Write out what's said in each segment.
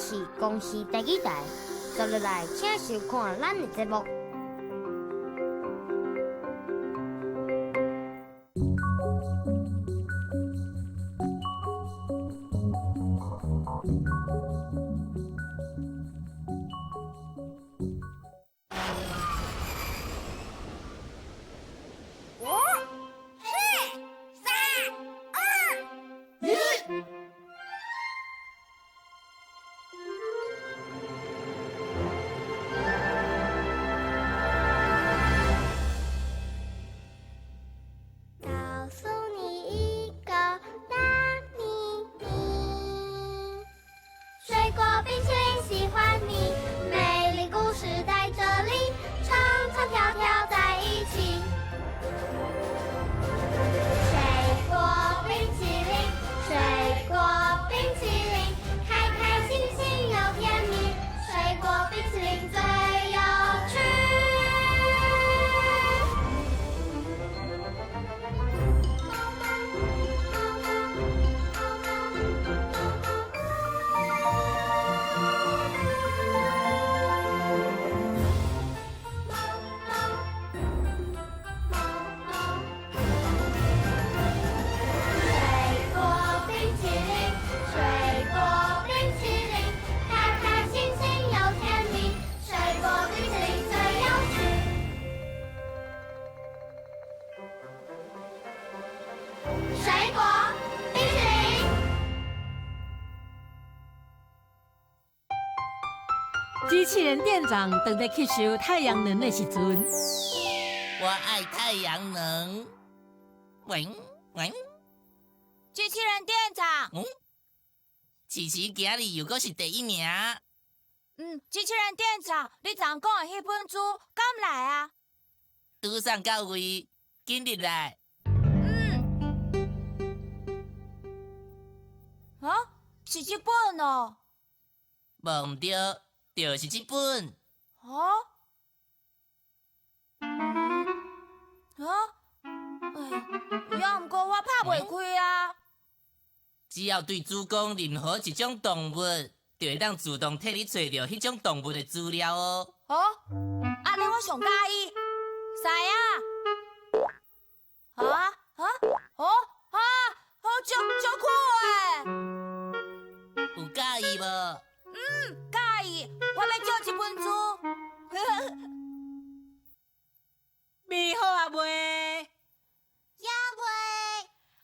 是公司第几台，接落来请收看咱的节目。机器人店长当在吸收太阳能的时阵，我爱太阳能。喂，机器人店长。其实今日又阁是第一名。机器人店长，你昨讲的迄本书敢来啊？拄上到位，紧入来。是这本哦。无毋对，就是这本。要毋过我拍袂开啊。只要对主讲任何一种动物，就会当自动替你找到迄种动物的资料哦。安尼我上喜意。谁啊？足酷诶！有介意无？介意，我要借一本书。买好啊未？也未。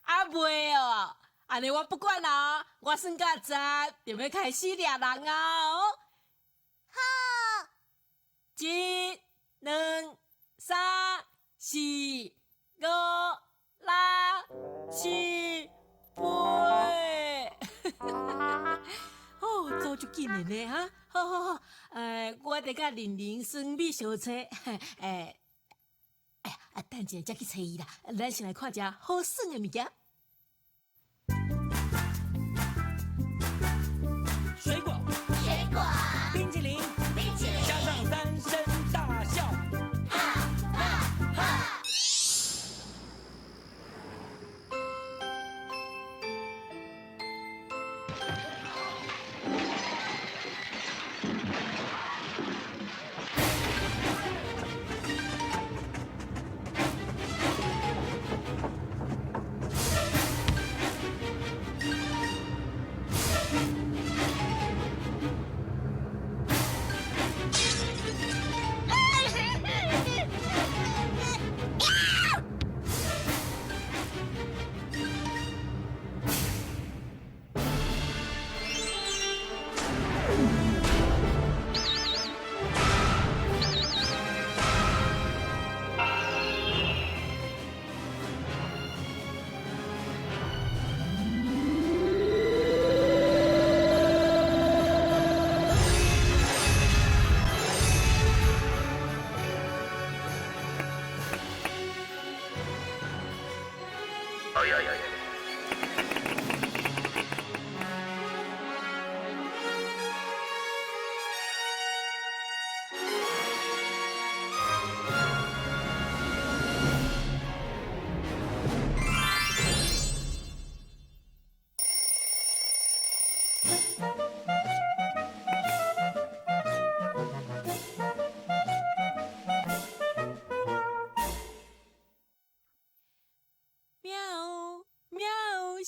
啊未哦，安尼我不管啦，我算到10就要开始抓人啊！好。1、2、3、4、5、6、7、8。走足紧的呢哈！好，我得甲玲玲算米小车。等一下才去找伊啦。咱先来看一好耍的物件。水果，冰淇淋，加上三声大笑，哈！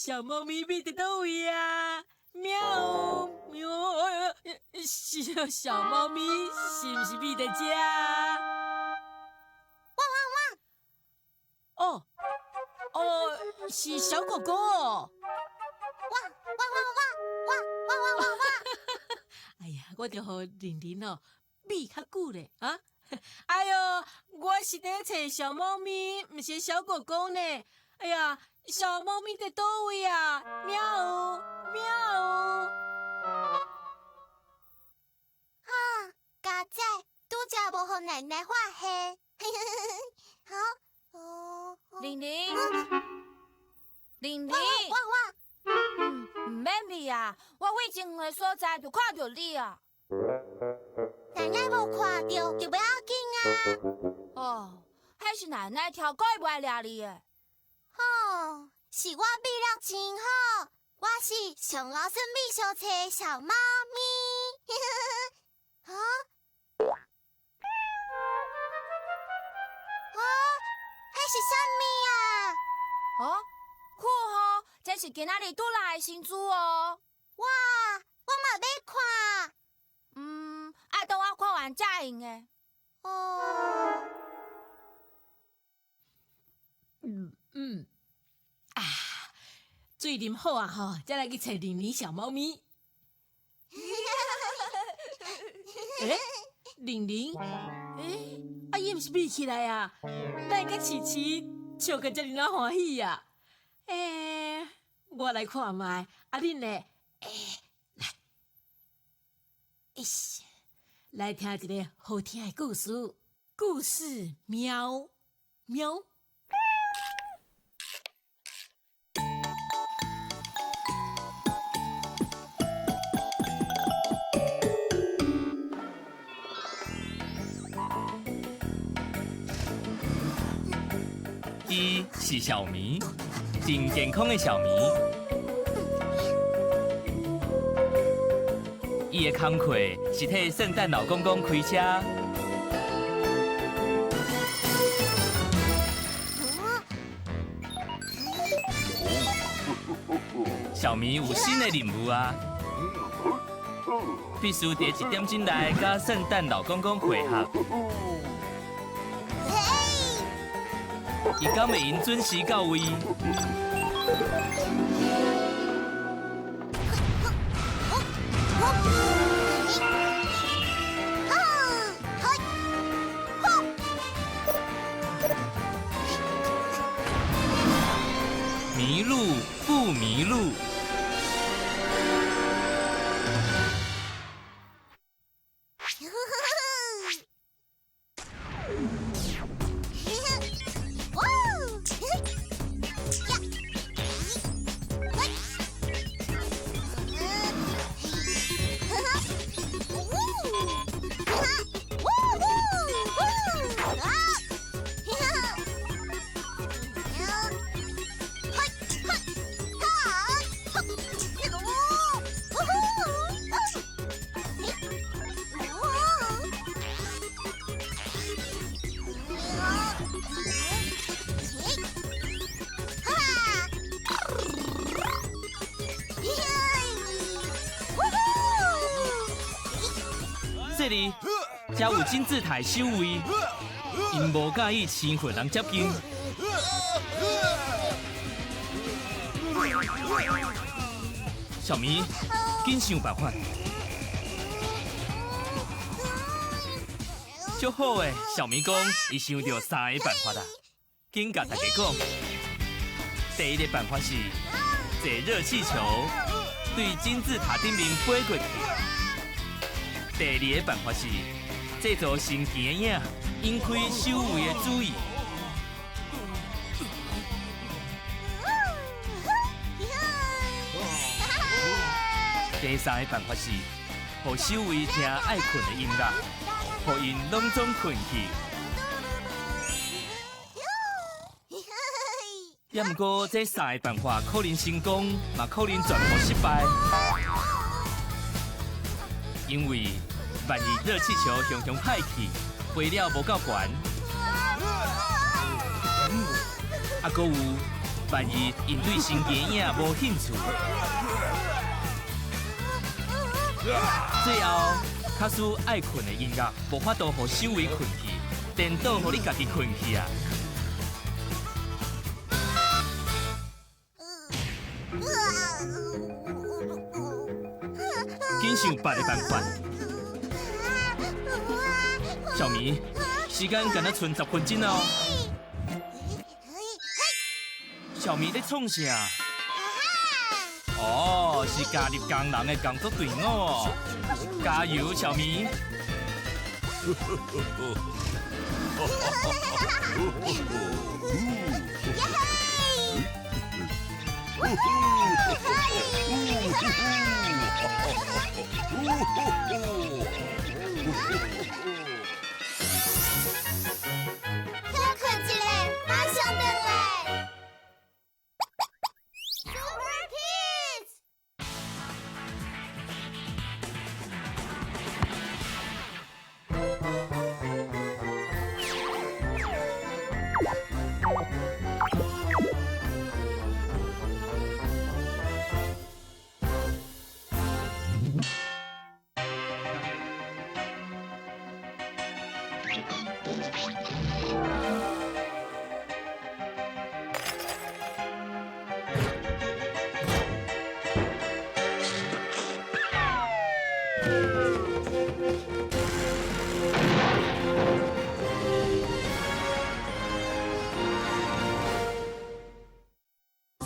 小猫咪咪伫倒位啊？喵喵，小猫咪是不是咪在家啊？哦，是小狗狗哦。哎呀，我着互玲玲哦，咪较久咧啊！哎哟，我是在找小猫咪，毋是小狗狗呢。哎呀，小猫咪在倒位啊？喵喵！家姐，拄则无互奶奶发现。好，玲玲，玲玲，我，唔免咪啊！我为前个所在就看到你啊。奶奶无看到就不要紧啊。哦，迄是奶奶跳过来掠你的。是我美丽真好，我是上老师美小册的小猫咪。迄是啥物啊？酷哦，这是今仔日拄来的新珠哦。哇，我嘛要看。爱等我看完才用的。水啉好啊吼，再来去找玲玲小猫咪。玲玲，伊毋是咪起来啊？咱甲琪琪笑个遮尔哪欢喜啊？我来看卖，恁呢？来听一个好听的故事。故事喵喵。伊是小咪，真健康的小咪。伊的工课是替圣诞老公公开车。小咪有新的任务啊，必须在1点钟内甲圣诞老公公会合。伊敢会用准时到位？迷路不迷路？这里，才有金字塔守卫，因无介意生活人接近。小咪，紧想办法。足好诶，小咪讲，伊想到3个办法啦，紧甲大家讲。第一个办法是坐热气球，对金字塔顶面飞过去。第二个办法是制造神奇的影，引开守卫的注意。第三个办法是，让守卫听爱困的音乐，让因拢总困去。也毋过，这3个办法可能成功，嘛可能全部失败。因为万一热气球常常歹去，飞了无够悬，还佫有万一因对新电影无兴趣，最后卡输爱困的音乐无法度互周围困去，颠倒互你家己困去啊！紧想别个办法。小明，时间敢若剩10分钟哦。小明在创啥？哦，是加入工人的工作队伍哦。加油，小明！要困起来，马上回来。Super Kids。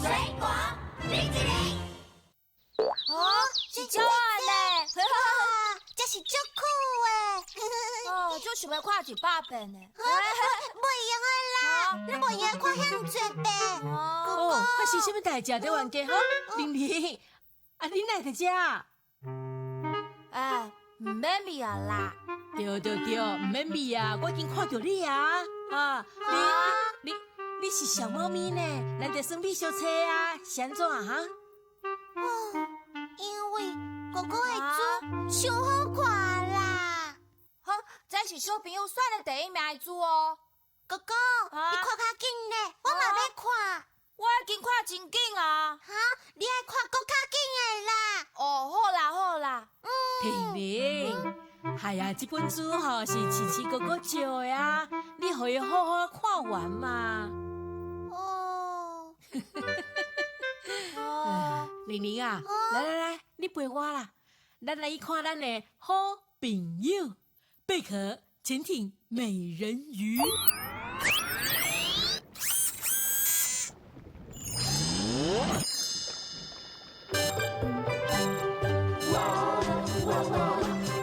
水果冰淇淋。哦，是鸟仔呢？这是足酷的。哦，就想要看100遍呢。袂用的啦，你袂用看遐侪遍。哦，发生什么代志在冤家哈？玲玲，啊，你哪在遮？哎，唔免味啊啦。对，唔免味啊，我已经看到你啊！啊，你是小猫咪呢？咱得算美小车啊，是安怎啊？因为哥哥的猪上好看啦。哈，这是小朋友选的第1名的猪哦。哥哥，你看较紧咧，我嘛要看。我已经看真紧啊。哈，你爱看搁较紧的啦。哦，好啦。玲玲，系啊，这本书吼是琪琪哥哥照的啊，你可以好好看完嘛。哦。玲玲啊，来，你陪我啦，咱来看咱的好朋友贝壳潜艇美人鱼。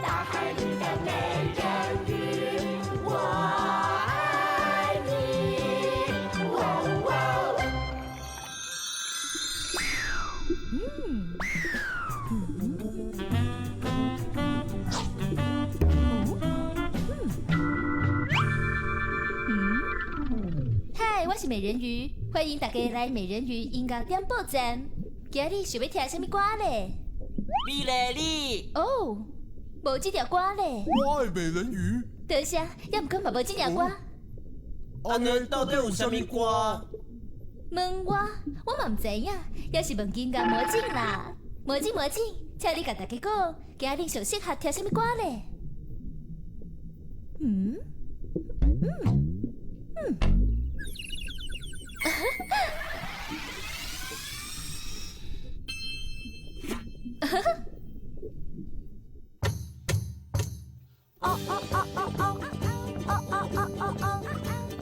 大海里的美人鱼，我爱你。嗨，我是美人鱼，欢迎大家来美人鱼音乐点播站。今日想要听什么歌呢？你嘞你，哦，无这条歌呢。我爱美人鱼。多谢，要唔过嘛无这条歌。安尼到底有啥物歌？问我嘛唔知影，要是问音乐魔镜啦。魔镜，请你甲大家讲，今日上适合听什么歌呢？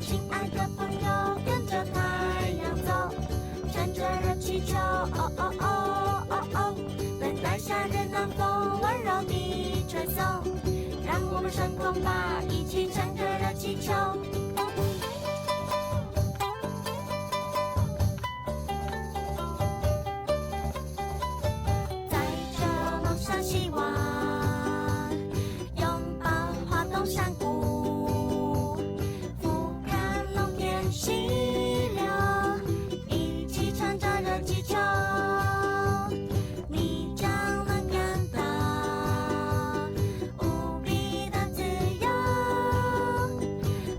亲爱的朋友，跟着太阳走，乘着热气球，等待夏日暖风温柔地吹送，让我们升空吧，一起乘着热气球。载着梦想希望，拥抱花东山谷，俯瞰农田溪流，一起乘着热气球，你将能感到无比的自由。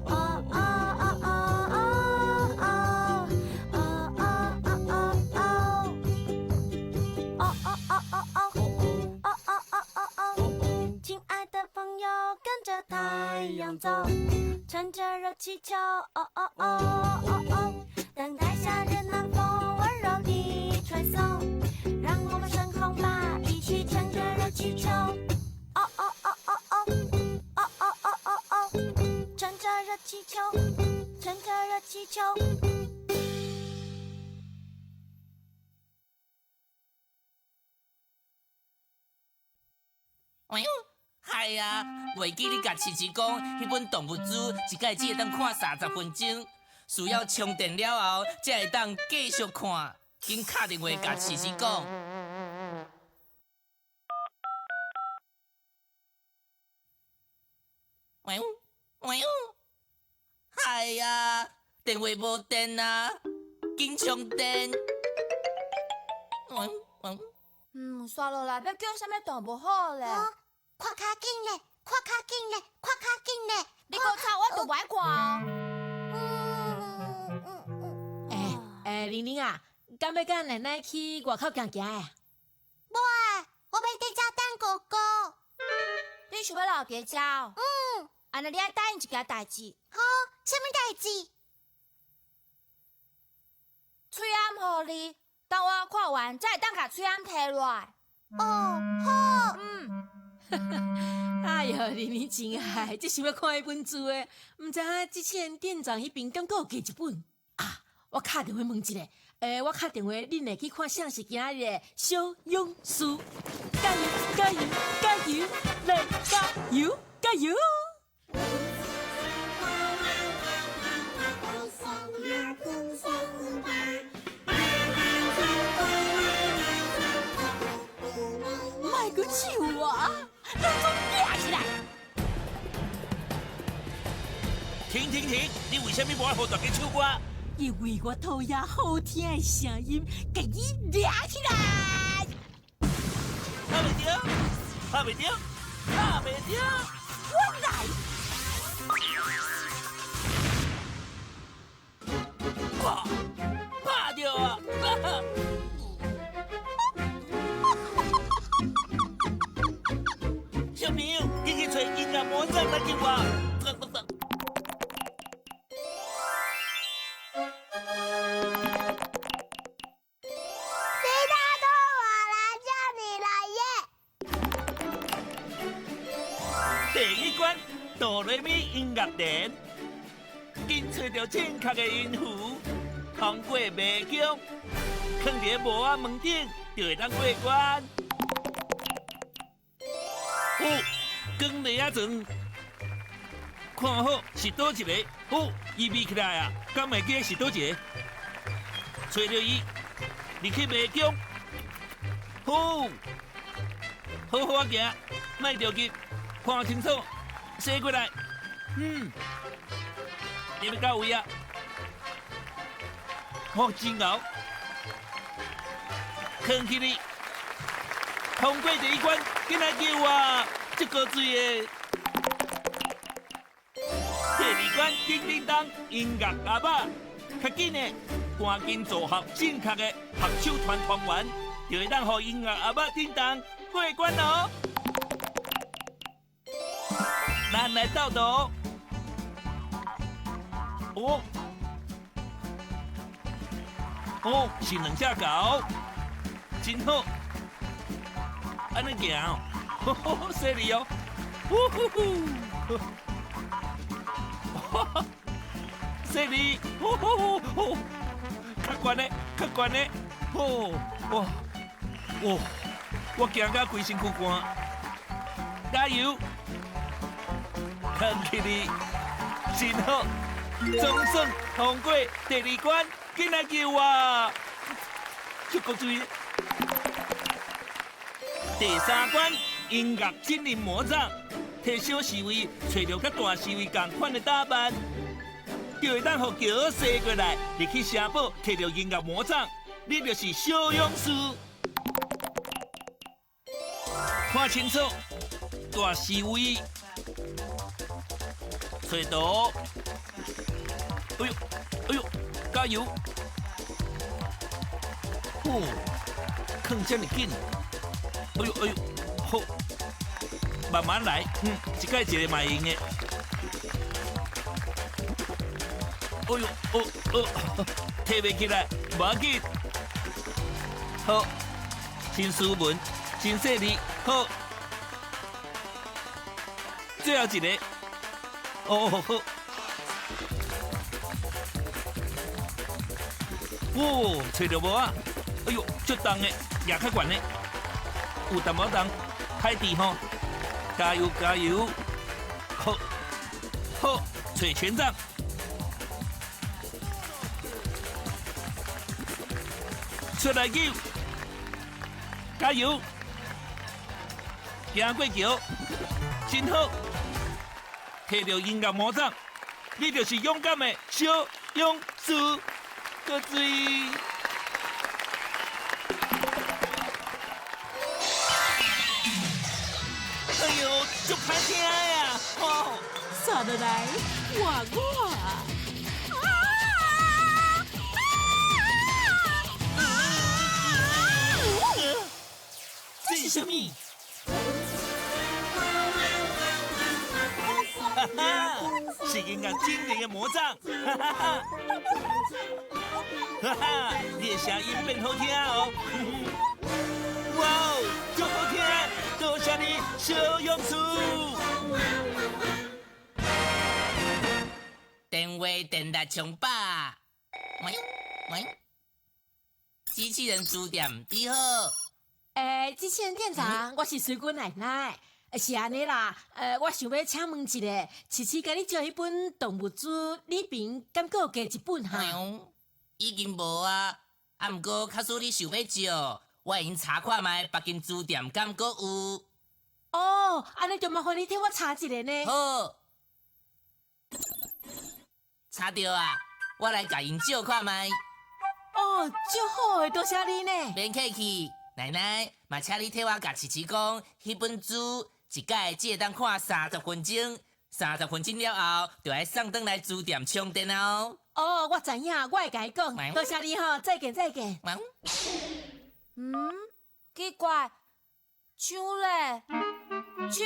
哦向走，乘着热气球，哦哦哦哦哦，等待夏日暖风温柔地吹送，让我们升空吧，一起乘着热气球，哦哦哦哦哦，哦哦哦哦哦，乘着热气球，乘着热气球。哎呦，系啊！袂记你甲琪琪讲，迄本动物书一届只会当看30分钟，需要充电了后才会当继续看。紧打电话甲琪琪讲。哎呦，哎呦，系啊！电话无电啊，紧充电。哎呦，哎呦。算了啦，要叫啥物动物好咧？看较紧咧，看较紧咧，看较紧咧！你讲吵，我就不爱看。玲玲啊，敢要甲奶奶去外口行行诶？无啊，我要在家等哥哥。你想要老爹走？安尼你爱答应一件代志。好，什么代志？喙暗互你，等我看完，才会当甲喙暗摕落来。哦，好。哎哟，玲玲真爱，只想要看迄本书诶，毋知影之前店长迄边敢阁有寄一本啊？我敲电话问一下，我敲电话，恁会去看啥是今日的小勇士？加油，加油，加油，来加油，加油！卖个手啊！咱总拼起来！停停停！你为什么无爱好大家唱歌？因为我讨厌好听的声音，给伊抓起来！拍袂着，拍袂着，拍袂着！我来！哇，拍着啊！小朋友，你去找音乐魔杖来给我。哆来咪音乐殿，紧找到正确的音符，通过迷宫，放伫无仔门顶，就会当过关。光螺仔船，看好是倒一个。伊眯起来啊，敢会记是倒一个？找到伊，入去迷宫。好好行，莫着急，看清楚。射过来，你要到位啊！真牛，扛起你，通过第一关，紧来叫我，这个水的。第二关，叮叮当，音乐阿爸，较紧的，赶紧组合正确的拍手团团员，就会当让音乐阿爸叮当过关哦。咱来斗斗，是两只狗，真好，安尼行，犀利哦，犀利，较悬的，较悬的，我行到规身躯汗，加油！扛起你，真好，总算通过第二关，紧来叫我，这个水。第三关，音乐精灵魔杖，摕小侍卫找到甲大侍卫同款的打扮，就会当互桥射过来，入去城堡摕到音乐魔杖，你就是小勇士。看清楚，大侍卫。吹到，哎呦，加油！扛这么紧，哎呦，好，慢慢来，一个一个嘛用的。呦，提袂起来，无要紧。好，真斯文，真细腻，好。最后一个，好。哦，找到无啊？哎呦，足重的，也较悬的，有淡无重，海底吼，加油加油！好，找全杖，出来救，加油！行过桥，真好，摕到音乐魔杖，你就是勇敢的小勇士。喝水。哎呦，足歹听呀！哦，啥得来？我。这是什么？哈哈，是音乐精灵的魔杖！哈哈哈！哈哈，你的声音变好听哦！哇哦，足好听！多谢你，小勇士。电话电力冲吧！喂，机器人书店你好。机器人店长，我是水果奶奶。是安尼啦，我想要请问一下，琪琪甲你借迄本动物书，你边敢阁有加一本哈？已经无啊，毋过假使你想要借，我会用查看卖别间书店敢阁有。哦，安尼就麻烦你替我查一下呢。好，查到啊，我来甲因借看卖。哦，足好诶，多谢你呢。免客气，奶奶，嘛请你替我甲琪琪讲，迄本书一届只会当看30分钟，30分钟了后就要送转来书店充电哦。哦，我知影，我会甲伊讲，多谢你吼，再见。奇怪，手咧，手。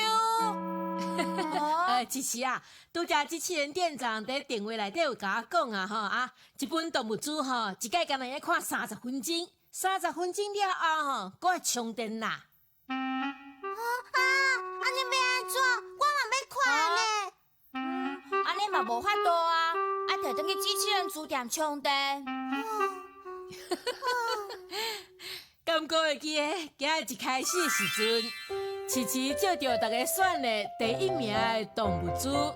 琪琪啊，拄则机器人店长在电话内底有甲我讲啊，一本动物书一届敢若要看30分钟，30分钟了后搁要充电啦。安尼要安怎？我嘛要看呢。安尼嘛无法度啊，爱摕转去机器人书店充电。敢过会记诶，今日一开始时阵，琪琪借着大家选的第1名的动物书。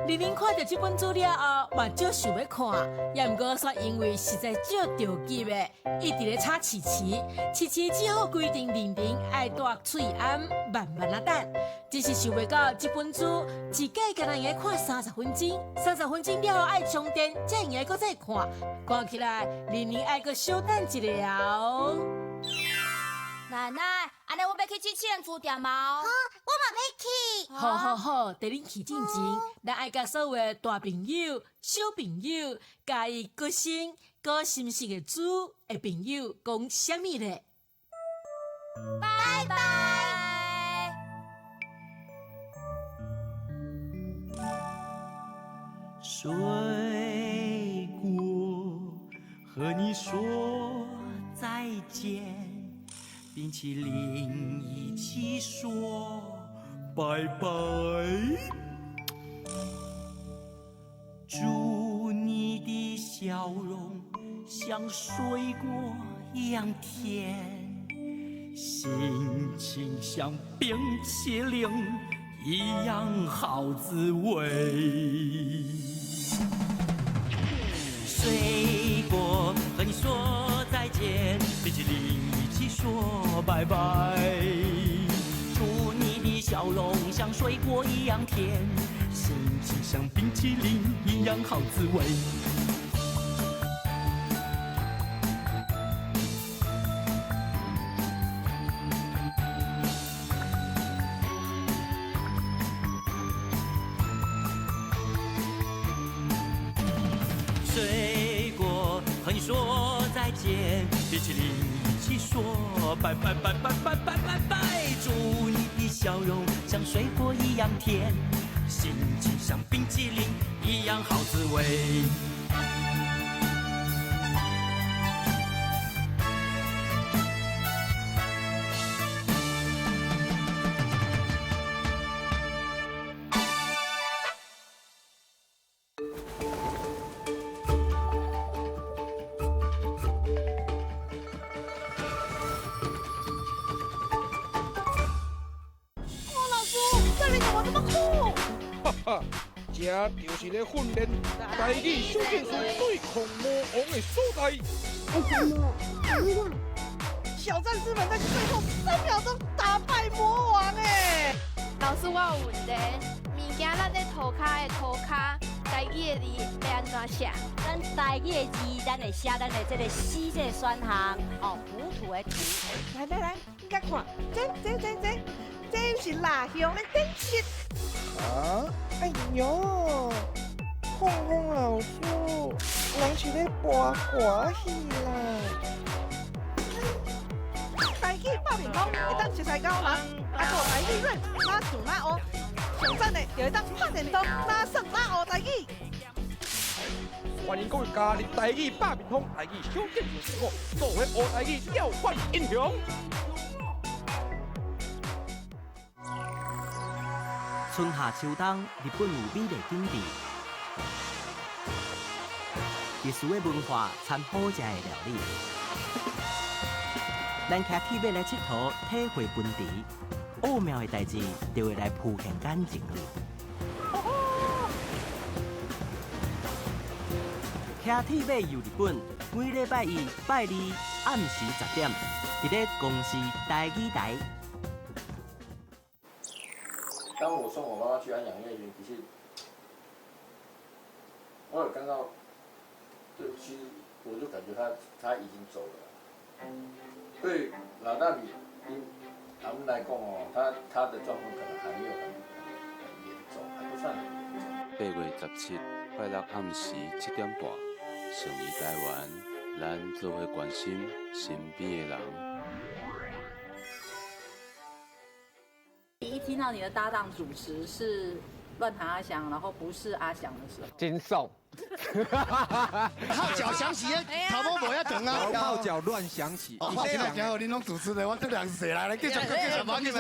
玲玲看到这本书了后，嘛足想要看，也毋过煞因为实在足着急的，一直咧吵琪琪。琪琪只好规定玲玲爱大喙暗，慢慢啊等。只是想袂到这本书一届敢若用看30分钟，30分钟了后爱充电，才用搁再看。看起来玲玲爱搁小等一下。奶奶，安尼我要去机器人书店吗？我嘛要去。好，在恁去之前，咱爱甲所有的大朋友、小朋友，甲伊个性、个心性的主的朋友讲啥物咧？拜拜。水果和你说再见，冰淇淋一起说拜拜。祝你的笑容像水果一样甜，心情像冰淇淋一样好滋味。水果和你说再见，冰淇淋一起说拜拜。祝你的笑容像水果一样甜，心情像冰淇淋一样好滋味。水果和你说再见，冰淇淋一起说拜拜拜拜拜拜拜拜。祝你的笑容像水果一样甜，心情像冰淇淋一样好滋味。这就是咧训练台语小剑士对抗魔王的所在。小战士们在最后3秒钟打败魔王哎！老师，我有问题，物件咱咧涂骹的涂骹，台语的字要安怎写？咱台语的字，咱会写咱的这个死这个选项，哦，糊涂的涂。来，你甲看，这是蜡香的点漆。啊！哎呦，红老师，人是咧播歌戏啦。台语爆面孔，会当熟悉高人，啊，个台语软，哪做哪学，上赞的就会当拍电动，哪算哪学台语。欢迎各位加入台语百面通台语小剑士节目，做伙学台语调换英雄。春夏秋冬，日本有美丽景致，特殊的文化掺好食的料理。咱骑铁马来佚佗，体会分池，奥妙的代志就会来浮现眼前里。骑铁马游日本，每礼拜一、拜二暗时10点，伫咧公司台语台。当我送我妈妈去安养院时，其实我有看到，对，其实我就感觉她已经走了。对老大比他们来讲哦，他的状况可能还没有很严重，还不算很严重。8月17，拜六暗时7点半，上于台湾，咱做伙关心身边的人。第一听到你的搭档主持是乱弹阿翔，然后不是阿翔的时候，金颂。号角响起，头毛无遐长啊！号角乱响起。我今日今日恁拢主持的，我这两是谁来了？继续，那一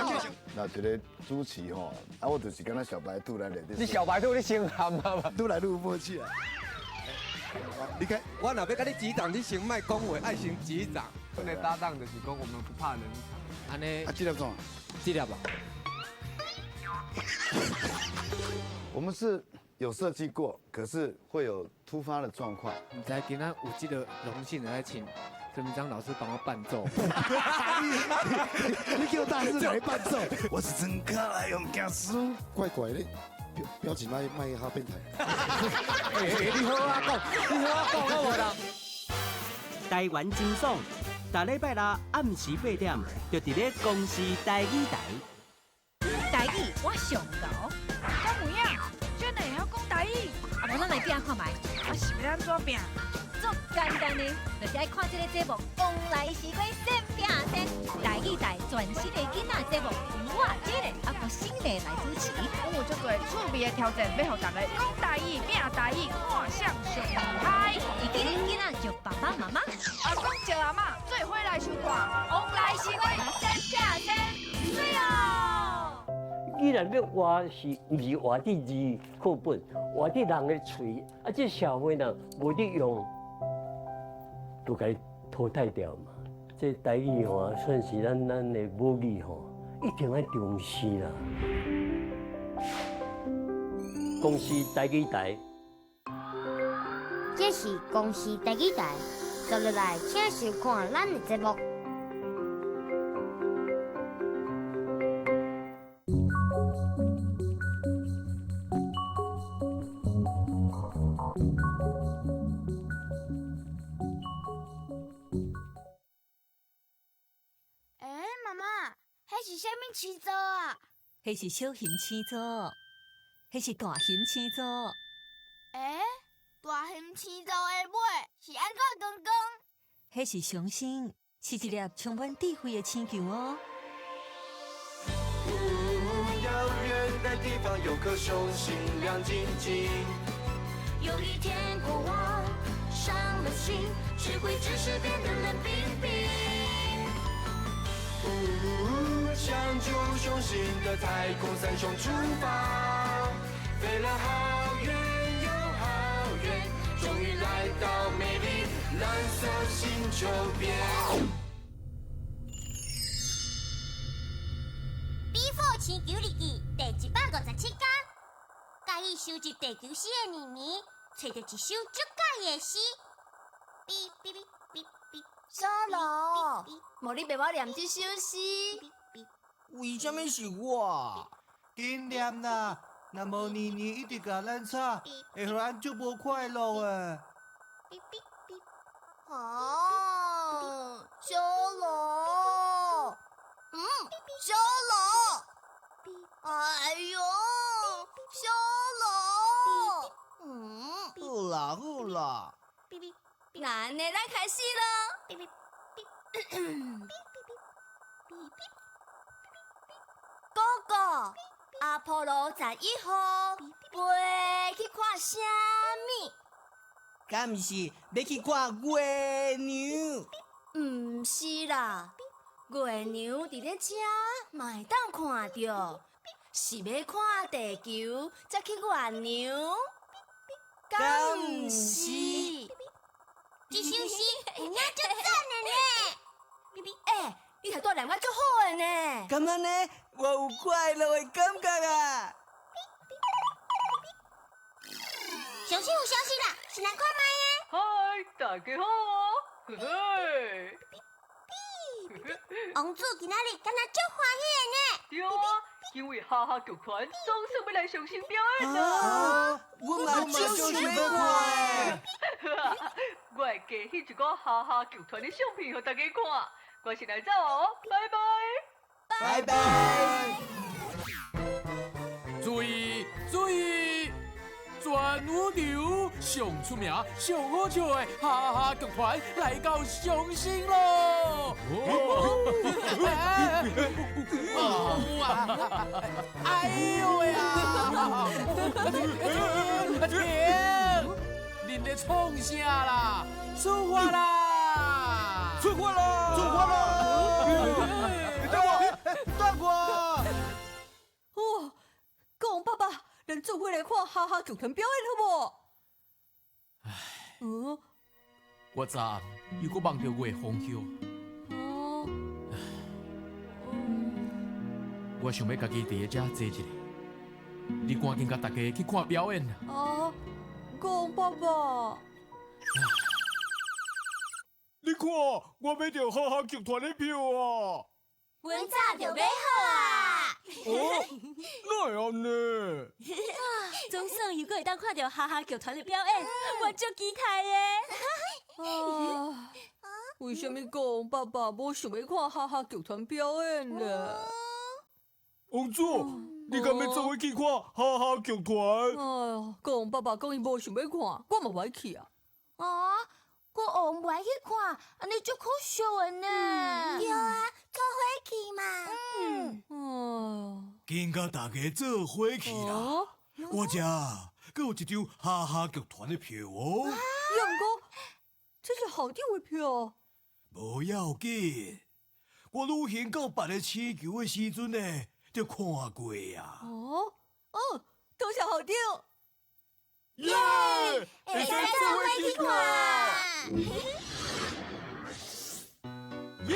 个主持吼，啊，我就是跟那小白兔来的。你小白兔你先喊嘛，都来录默契啊！你看，我若要跟你击掌，你先卖恭维，爱先击掌。我的搭档就是讲，我们不怕冷场。安尼，啊，这粒怎？这粒吧。我们是有设计过，可是会有突发的状况。你才今仔有这个荣幸来请陈明章老师帮我伴奏。你叫大师来伴奏，我是真可爱用假输，怪怪的，表情卖哈变态。你好啊讲，你好啊讲，好无啦？台湾真爽，大礼拜六暗时8点，就伫咧公司台语台。台语我上高，讲有影，真会晓讲台语，啊，无咱来拼看卖，我是要安怎拼？足简单的，就是爱看这个节目，往来是归先拼先。台语台全新的囡仔节目，由我这个啊个新的来主持。我有足多趣味的挑战，要互大家讲台语、拼台语，看相上厉害。会记得囡仔就爸爸妈妈，阿公叫阿嬷做伙来收看，往来是归先拼先，对哦。既然要画是，唔是画啲字课本，画啲人嘅嘴，啊，这社会呢无得用，都该淘汰掉嘛。这台语吼，算是咱的母语吼，一定要重视啦。公司台语台，这是公司台语台，坐落来请收看咱的节目。是啥物星座啊？迄是小型星座，迄是大型星座。大型星座的尾是安怎讲？迄是上升，是一粒充满智慧的星球哦。遥远的地方有颗雄心亮晶晶。有一天国王伤了心，智慧知识变得冷冰冰。相助雄心的太空三雄出发，飞了好远又好远，终于来到美丽蓝色星球边。B4 星球日记第157天，家己收集地球诗的年年，找到一首足介意的诗。哔哔哔哔哔。小罗，无你陪我念这首诗。为什么是我？紧念啦！若无年年一直甲咱吵，会互咱足无快乐诶。哦，小罗，小罗，哎呦，小罗，好啦好啦，那安尼咱开始咯。哥哥，阿波罗11号飞去看啥物？敢毋是要去看月娘？毋是啦，月娘伫咧遮嘛会当看到，是要看地球才去月娘，敢毋是？这首诗有影足赞的呢！哎，你态度念我足好的呢。敢安尼，我有快乐的感觉啊！上新有消息啦，是来看麦的。嗨，大家好哦！嘿嘿。王子今仔日敢若足欢喜的呢。对啊，因为哈哈剧团总算要来上新表演啦。我嘛就是要看。我会寄迄一个哈哈剧团的相片，互大家看。我先来走哦，拜拜。拜拜。注意注意！全宇宙上出名、上好笑的哈哈剧团来到上新咯！哎呦喂啊！停！恁咧创啥啦？出发啦！出发啦！出发啦！等我！哦，公爸爸，咱做伙来看哈哈剧团表演好无？我昨暗又搁梦到月风球。我想要家己伫咧遮坐一下，你赶紧甲大家去看表演啦！公爸爸，你看，我买着哈哈剧团的票啊！阮早就买好啊！哪会安尼？总算又搁会当看到哈哈剧团的表演，我足期待的。为什么公爸爸无想要看哈哈剧团表演呢？王子，你敢要做伙去看哈哈剧团？公爸爸讲伊无想要看，我嘛袂去啊。我后袂去看，安尼足可惜的呢。对啊，做伙去嘛。紧甲大家做伙去啦！我遮阁有一张哈哈剧团的票哦。杨哥，这是好张的票。无要紧，我旅行到别个星球的时阵呢，就看过呀。多谢好张。耶！会使做伙去看。耶！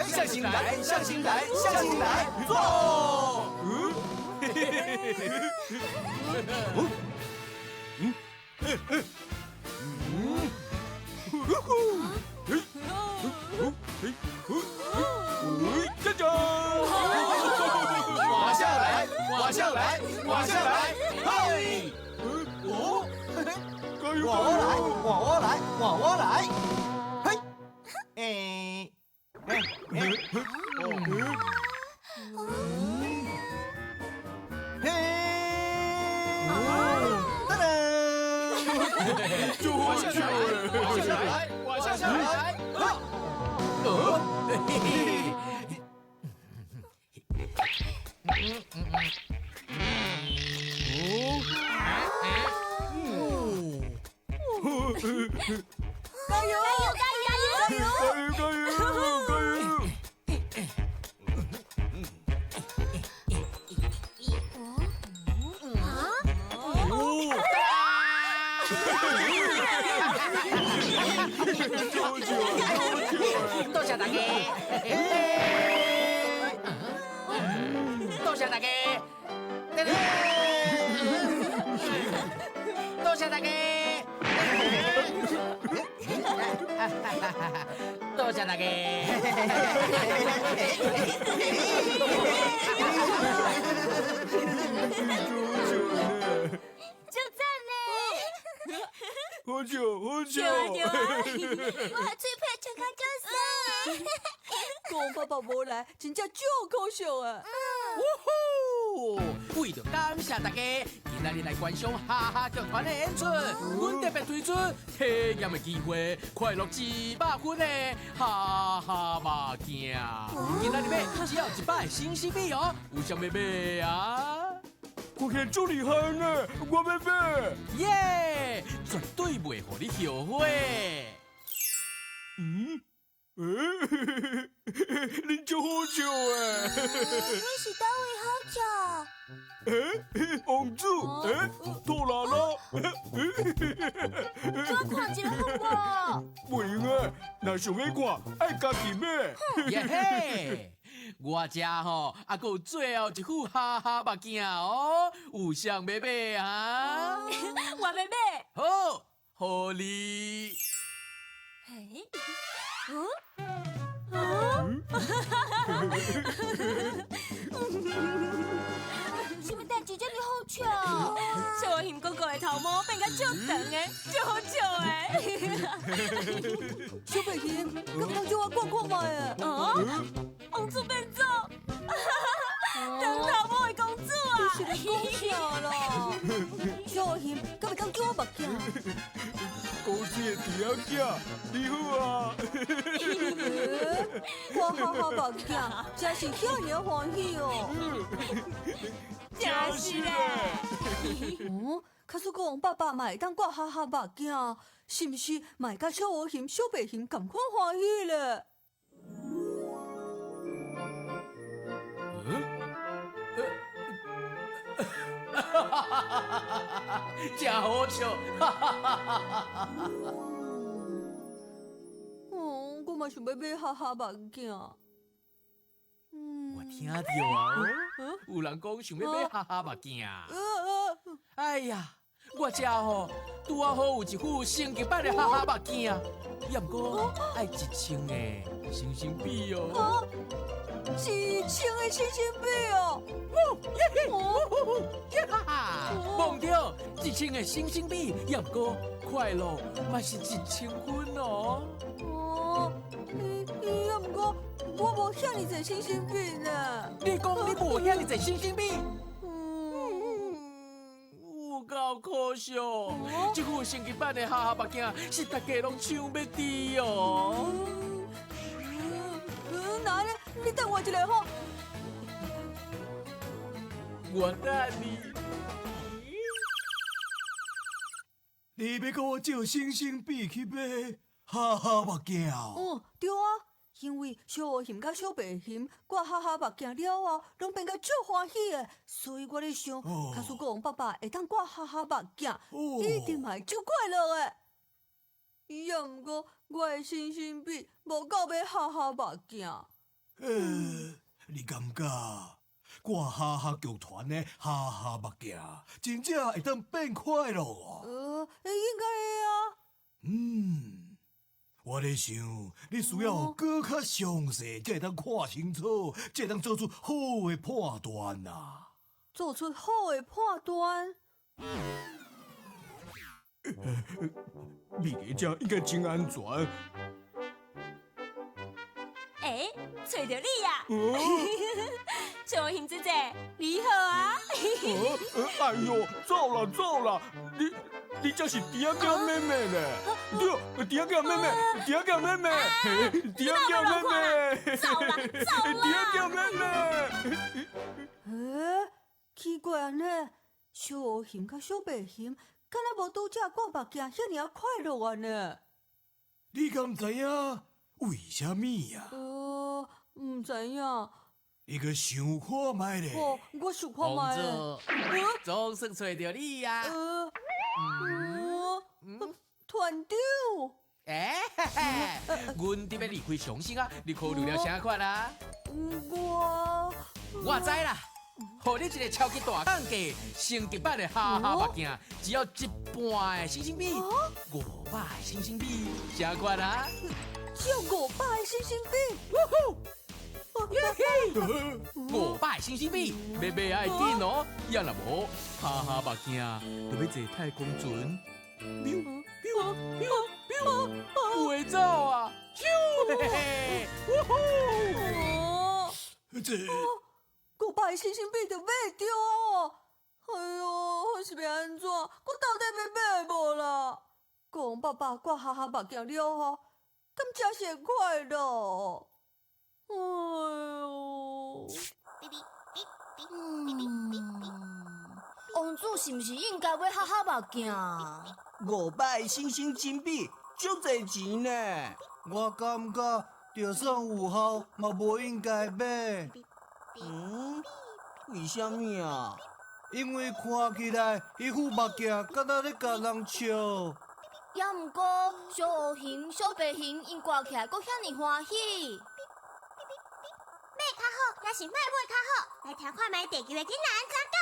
向心来，向心来，向心来，坐！站长！往下来，往下来，往下来，嘿！往我来，往我来，往我来，嘿！嘿！噔噔！就往下来，往下来，往下来，加油！加油！加油！加油！加油！多谢大家，多谢大家，多谢大家，多谢大家。就赞呢！好笑，好笑。对啊，我最配唱歌就是。讲爸爸无来，真正足可笑啊！为着感谢大家，今仔日来观赏哈哈剧团的演出，阮特别推出体验的机会，快乐100分的哈哈物件。今仔日买只要100的新新币哦，有想要买啊？我看足厉害呢，我要买。耶！绝对袂互你后悔。你就好笑诶！你是倒位好笑？王子，拖拉拉，我看一个好无？袂用诶，若想要看，爱家己买。耶嘿！我遮吼，还佫有最后一副哈哈目镜哦，有想要买啊？我要买。好，互你。嘿，什么代志这么好笑？小欣哥哥的头毛变甲足长的，足好笑的。小白欣，刚刚叫我看看卖啊！公主变做长头毛的公主啊！你是在讲啥啦？小欣，敢会当叫我目镜？公主的第二囝，你好啊！我哈哈目镜，真是遐尔欢喜哦！真是嘞！卡叔公爸爸嘛会当挂哈哈目镜，是毋是嘛会甲小乌欣、小白欣同款欢喜咧？真好笑！我嘛想要买哈哈目镜。我听到啊，有人讲想要买哈哈目镜。哎呀，我遮吼拄好有一副升级版的哈哈目镜，也毋过爱1000的星星币哦。1000的星星币哦！忘掉1000的星星币，也毋过快乐嘛是1000分哦。也毋过我无遐尼侪星星币呢。你讲你无遐尼侪星星币？有够可笑！这副升级版的哈哈目镜是大家拢抢要滴哦。哪呢？你等我一下吼。我等你。你要甲我借星星币去买哈哈目镜？对啊，因为小乌欣甲小白欣挂哈哈目镜了后，拢变甲足欢喜的，所以我咧想，卡叔公爸爸会当挂哈哈目镜，一定嘛会足快乐的。也毋过我的星星币无够买哈哈目镜。你感觉挂哈哈剧团的哈哈目镜真正会当变快乐哦？应该会啊。我咧想，你需要更较详细，才会当看清楚，才会当做出好的判断呐。做出好的判断。你伫遮应该真安全。找到你呀！小欣姐姐，你好啊！哎呦，走啦走啦！你这是第一个妹妹呢？对，第一个妹妹，第一个妹妹，第一个妹妹，走啦走啦！第一个妹妹。奇怪啊呢，小乌欣甲小白欣，敢若无拄则挂目镜遐尔快乐啊呢？你敢知影为虾米呀？唔知影。你去想看卖咧。我想看卖咧。总算找到你呀！团长。阮伫要离开上升啊，你考虑了啥款啊？我知啦。互你一个超级大档价，升级版的哈哈目镜，只要一半的星星币，500的星星币，真贵啊！只有500的星星币。 500的星星币，买爱紧哦，要若无哈哈目镜，就要坐太空船，飞走啊！嘿嘿嘿，这500的星星币就买着哦！哎呦，我是要安怎？我到底要买无啦？国王爸爸挂哈哈目镜了后，敢真是会快乐？哎呦！王子是毋是应该买哈哈目镜？500星星金币，足侪钱呢！我感觉就算有效，嘛无应该买。为什么啊？因为看起来迄副目镜敢若咧甲人笑。也毋过小乌熊、小白熊因挂起来阁遐尼欢喜。买较好，也是莫买较好。来听看卖地球的囡仔安怎讲。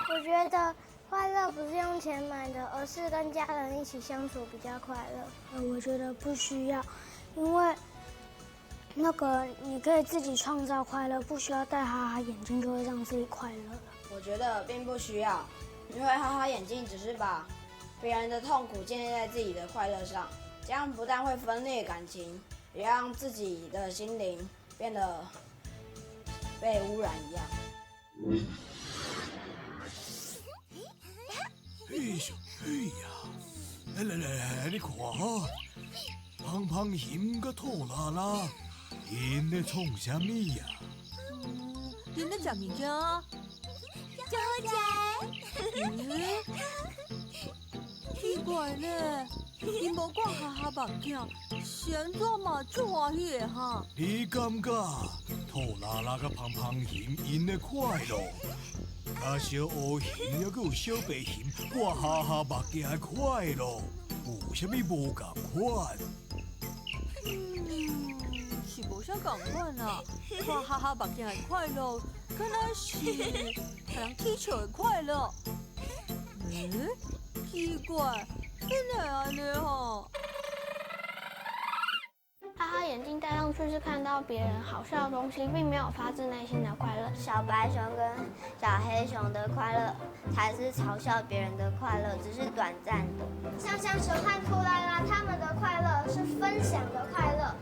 我觉得快乐不是用钱买的，而是跟家人一起相处比较快乐。我觉得不需要，因为你可以自己创造快乐，不需要戴哈哈眼镜就会让自己快乐了。我觉得并不需要，因为哈哈眼镜只是把别人的痛苦建立在自己的快乐上，这样不但会分裂感情，也让自己的心灵变得被污染一样。来，你看哈，胖胖熊甲兔拉拉，因咧创啥物呀？因咧食物件。就好食。奇怪呢，因无挂哈哈目镜，是安怎嘛足欢喜的哈？你感觉兔拉拉甲胖胖熊因咧快乐？啊，小乌熊还有小白熊挂哈哈目镜的快乐，有啥物无共款？是无啥共款啊！挂哈哈目镜的快乐，敢若是给人踢球的快乐。奇怪，怎会安尼吼？哈哈眼镜戴上去是看到别人好笑的东西，并没有发自内心的快乐。小白熊跟小黑熊的快乐才是嘲笑别人的快乐，只是短暂的。像熊和兔拉拉他们的快乐是分享的快乐。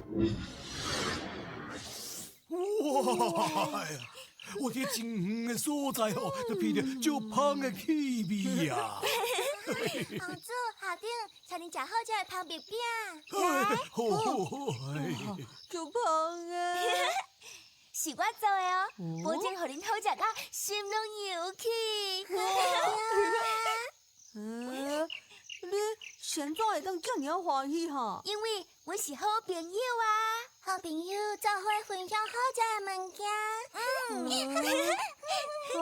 哇呀！我伫真远的所在吼，就闻到足香的气味啊！王子，下顶请你食好食的芳饼饼。好，足香的。是我做的哦，保证互恁好食到心拢有气。你现怎会当这么欢喜哈？因为我是好朋友啊，好朋友才会分享好食的物件。哎呦，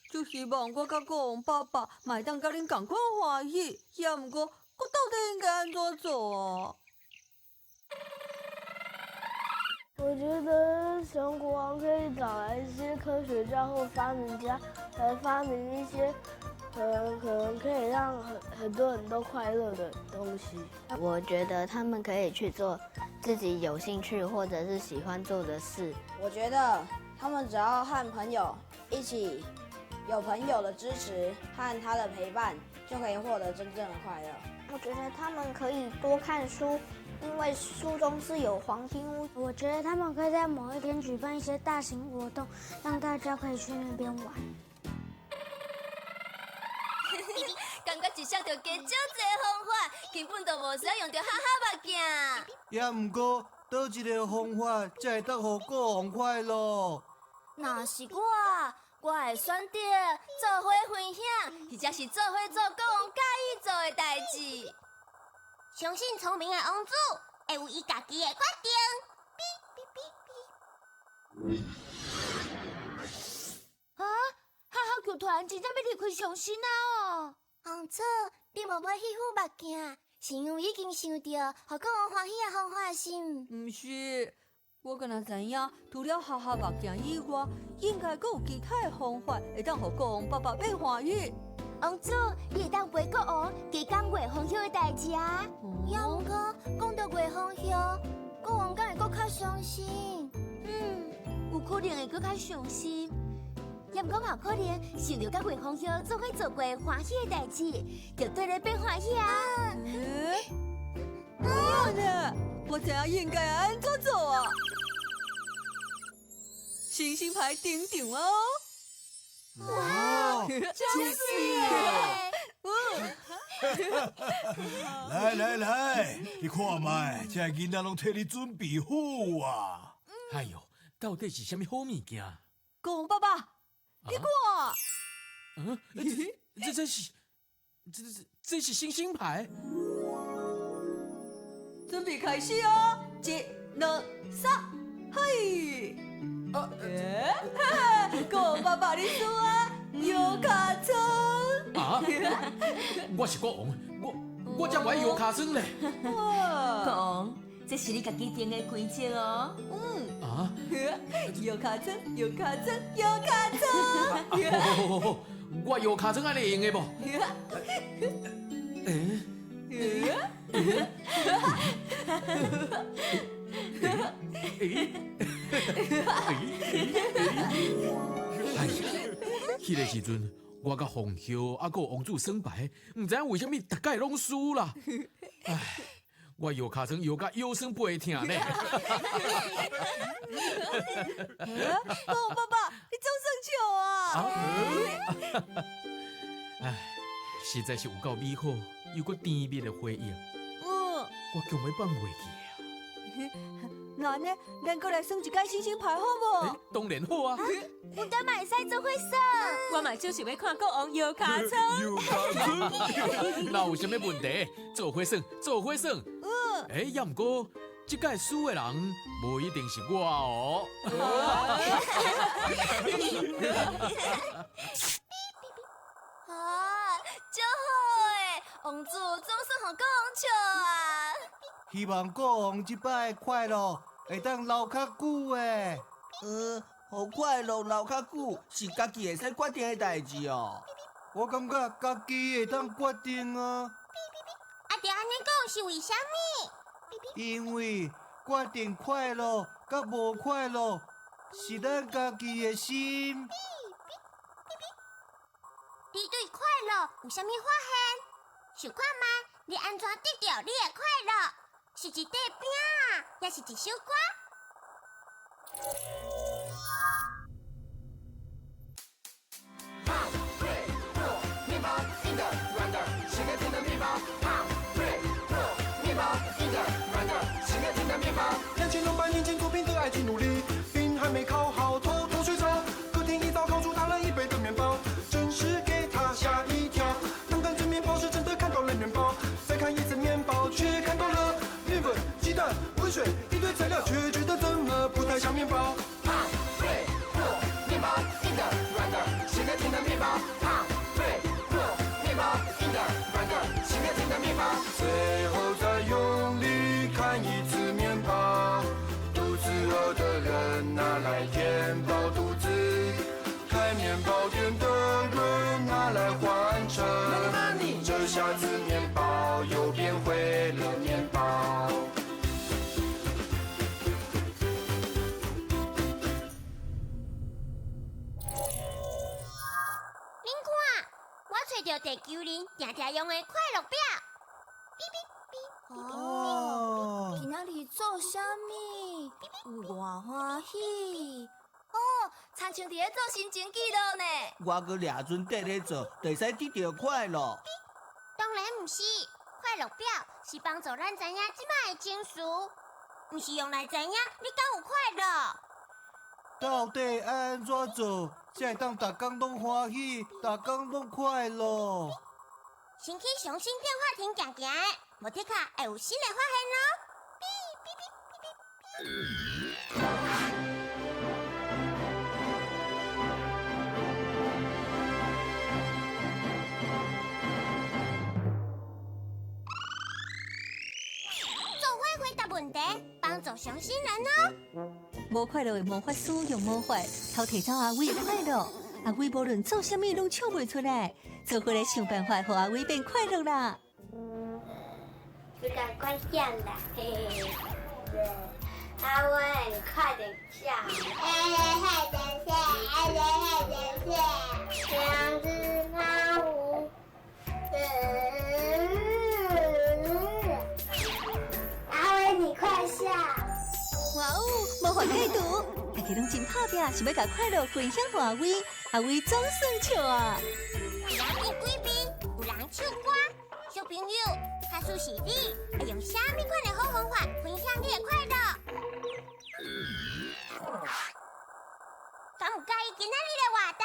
就希望我甲国王爸爸嘛会当甲恁同款欢喜，也毋过我到底应该安怎做啊？我觉得熊国王可以找来一些科学家或发明家来发明一些可能可以让很多人都快乐的东西。我觉得他们可以去做自己有兴趣或者是喜欢做的事。我觉得他们只要和朋友一起，有朋友的支持和他的陪伴，就可以获得真正的快乐。我觉得他们可以多看书，因为书中是有黄金屋。我觉得他们可以在某一天举办一些大型活动，让大家可以去那边玩。感觉一下就加足侪方法，根本就无需要用到哈哈目镜。也毋过，倒一个方法才会当互国王快乐？若是我会选择做伙分享，或者是做伙做国王介意做的代志。相信聪明的王子会有伊家己的决定。啊！哈哈剧团真正要离开上新啊哦！王子，你无买迄副目镜，是因为已经想到互国王欢喜的方法是毋？毋是，我敢若知影，除了哈哈目镜以外，应该阁有其他的方法，会当互国王爸爸变欢喜。王子，你会当陪国王加讲月风乡的代志啊。要毋过讲到月风乡，国王敢会阁较伤心？有可能会阁较伤心。也毋过嘛，有可能想到甲月风乡做伙做过欢喜的代志，就对咧变欢喜啊。好呢，我知影应该安怎做啊？星星牌顶顶哦！哇，就是来，你看卖，这囡仔拢替你准备好啊！哎呦，到底是啥物好物件？国王爸爸，你看，这是星星牌。准备开始哦！1、2、3，嘿！国王爸爸，你输啊！摇卡村啊！我是国王，我才不爱摇卡村嘞。国王，这是你家己定的规则哦。啊！摇卡村，摇卡村，摇卡村。好，我摇卡村安尼用的无？哎呀，迄个时阵，我甲凤萧还有王子耍牌，唔知影为虾米大概拢输啦。唉，我摇卡层摇甲腰酸背痛呢。国王爸爸，你总算笑啊！唉，实在是有够美好又阁甜蜜的回忆，我根本放袂记啊。那呢，咱过来算一届星星牌好无？当然好啊！阮等嘛会使做伙耍，我嘛就想要看国王摇卡车。摇卡车，那有啥物问题？做伙算，做伙算。也毋过这届输的人无一定是我哦。啊，真好诶！王子总算互国王笑啊！希望国王这摆快乐会当留较久诶。好快乐留较久是家己会使决定的代志哦。我感觉家己会当决定啊。啊，着安尼讲是为虾米？因为决定快乐甲无快乐是咱家己的心。你对快乐有啥物发现？想看吗？你安怎得到你的快乐？是一块饼，也是一首歌？胖、脆、弱，面包硬的、软的，咸的、甜的面包。胖、脆、弱，面包硬的、软的，咸的、甜的面包。2600年前做饼的爱情努力，饼还没烤好，偷偷睡着。隔天一早烤出大了1倍的面包，真是给他吓一跳。当看着面包时，真的看到了面包，再看一次面包，却看到了面粉、鸡蛋、温水一堆材料，却觉得怎么不太像面包。胖、脆、弱，面包硬的、软的，咸的、甜的面包。胖、脆、弱，面包硬的、软的，咸的、甜的面包。最后再用力看一次面包，肚子饿的人拿来填饱肚子，开面包店的人拿来换成，这下子面包又变回了面包。找到地球人常常用的快乐表。哦，今仔日做啥物？有偌欢喜！哦，参像伫咧做新情纪录呢。我搁掠准缀咧做，就会使得到快乐。当然毋是，快乐表是帮助咱知影即摆的情绪，毋是用来知影你敢有快乐。到底安怎做，才会当逐工拢欢喜，逐工拢快乐？先去上新变化亭行行的，无的确会有新的发现咯。做伙回答问题，帮当做相信人哦。无快乐的魔法师用魔法偷摕走阿伟的快乐，阿伟无论做啥物拢笑袂出来，做伙来想办法，让阿伟变快乐啦。不赶快笑啦，嘿嘿。阿伟，你快点笑！快点笑！两只老虎。阿伟，你快笑！哇哦，魔法解读，大家拢真打拼，想要把快乐分享给阿伟，阿伟总算笑啊！有人演贵宾，有人唱歌，小朋友，假使是你，会用啥物款的好方法分享你的快乐？敢有介意今仔日的活动？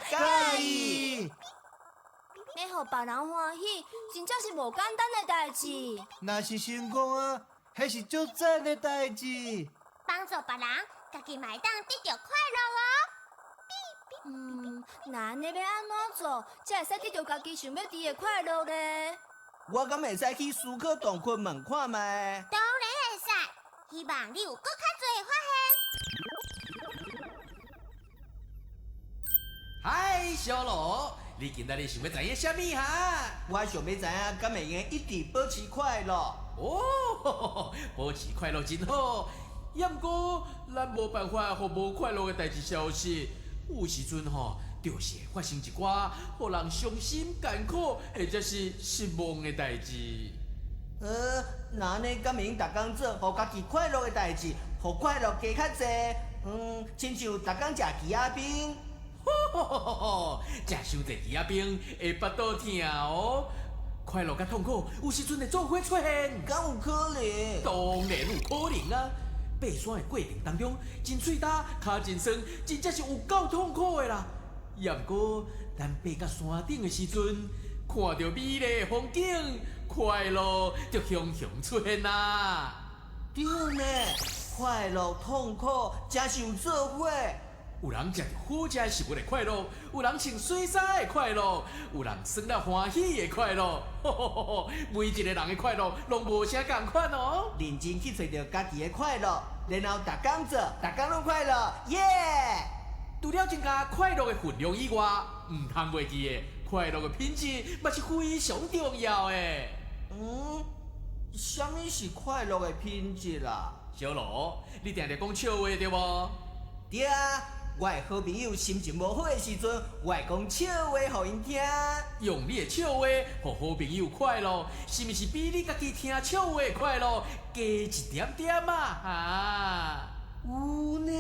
介意。要互别人欢喜，真正是无简单的代志。若是成功啊，迄是足赞的代志。帮助别人，家己嘛会当得到快乐哦。那安尼要安怎做，才会使得到家己想要得的快乐呢？我敢会使去思考洞窟问看觅？当然会使，希望你有更较多的发现。嗨，小罗，你今仔日想要知影啥物哈？我想要知影，敢会用一直保持快乐？哦，保持快乐真好。也毋过，咱无办法互无快乐的代志消失。有时阵吼，就是会发生一寡互人伤心、艰苦，或者是失望的代志。那安尼敢会用逐工做互家己快乐的代志，互快乐加较济？亲像逐工食鸡仔冰。食伤济鸡仔冰会腹肚痛哦。快乐甲痛苦有时阵会做伙出现，敢有可能？当然有可能啊！爬山的过程当中，真喙焦、脚真酸，真正是有够痛苦的啦。也毋过，咱爬到山顶的时阵，看到美丽的风景，快乐就雄雄出现啦。对呢，快乐、痛苦真是有做伙。有人食着好食的食物的快乐，有人穿水衫的快乐，有人耍了欢喜的快乐。每一个人的快乐拢无啥共款哦。认真去找到家己的快乐，然后逐工做，逐工拢快乐，耶！除了增加快乐的分量以外，唔通袂记的快乐的品质，嘛是非常重要的。啥物是快乐的品质啦？小罗，你定定讲笑话对无？对啊。我的好朋友心情无好的时阵，我会讲笑话互因听。用你的笑话，互好朋友快乐，是毋是比你家己听笑话的快乐加一点点啊？有呢，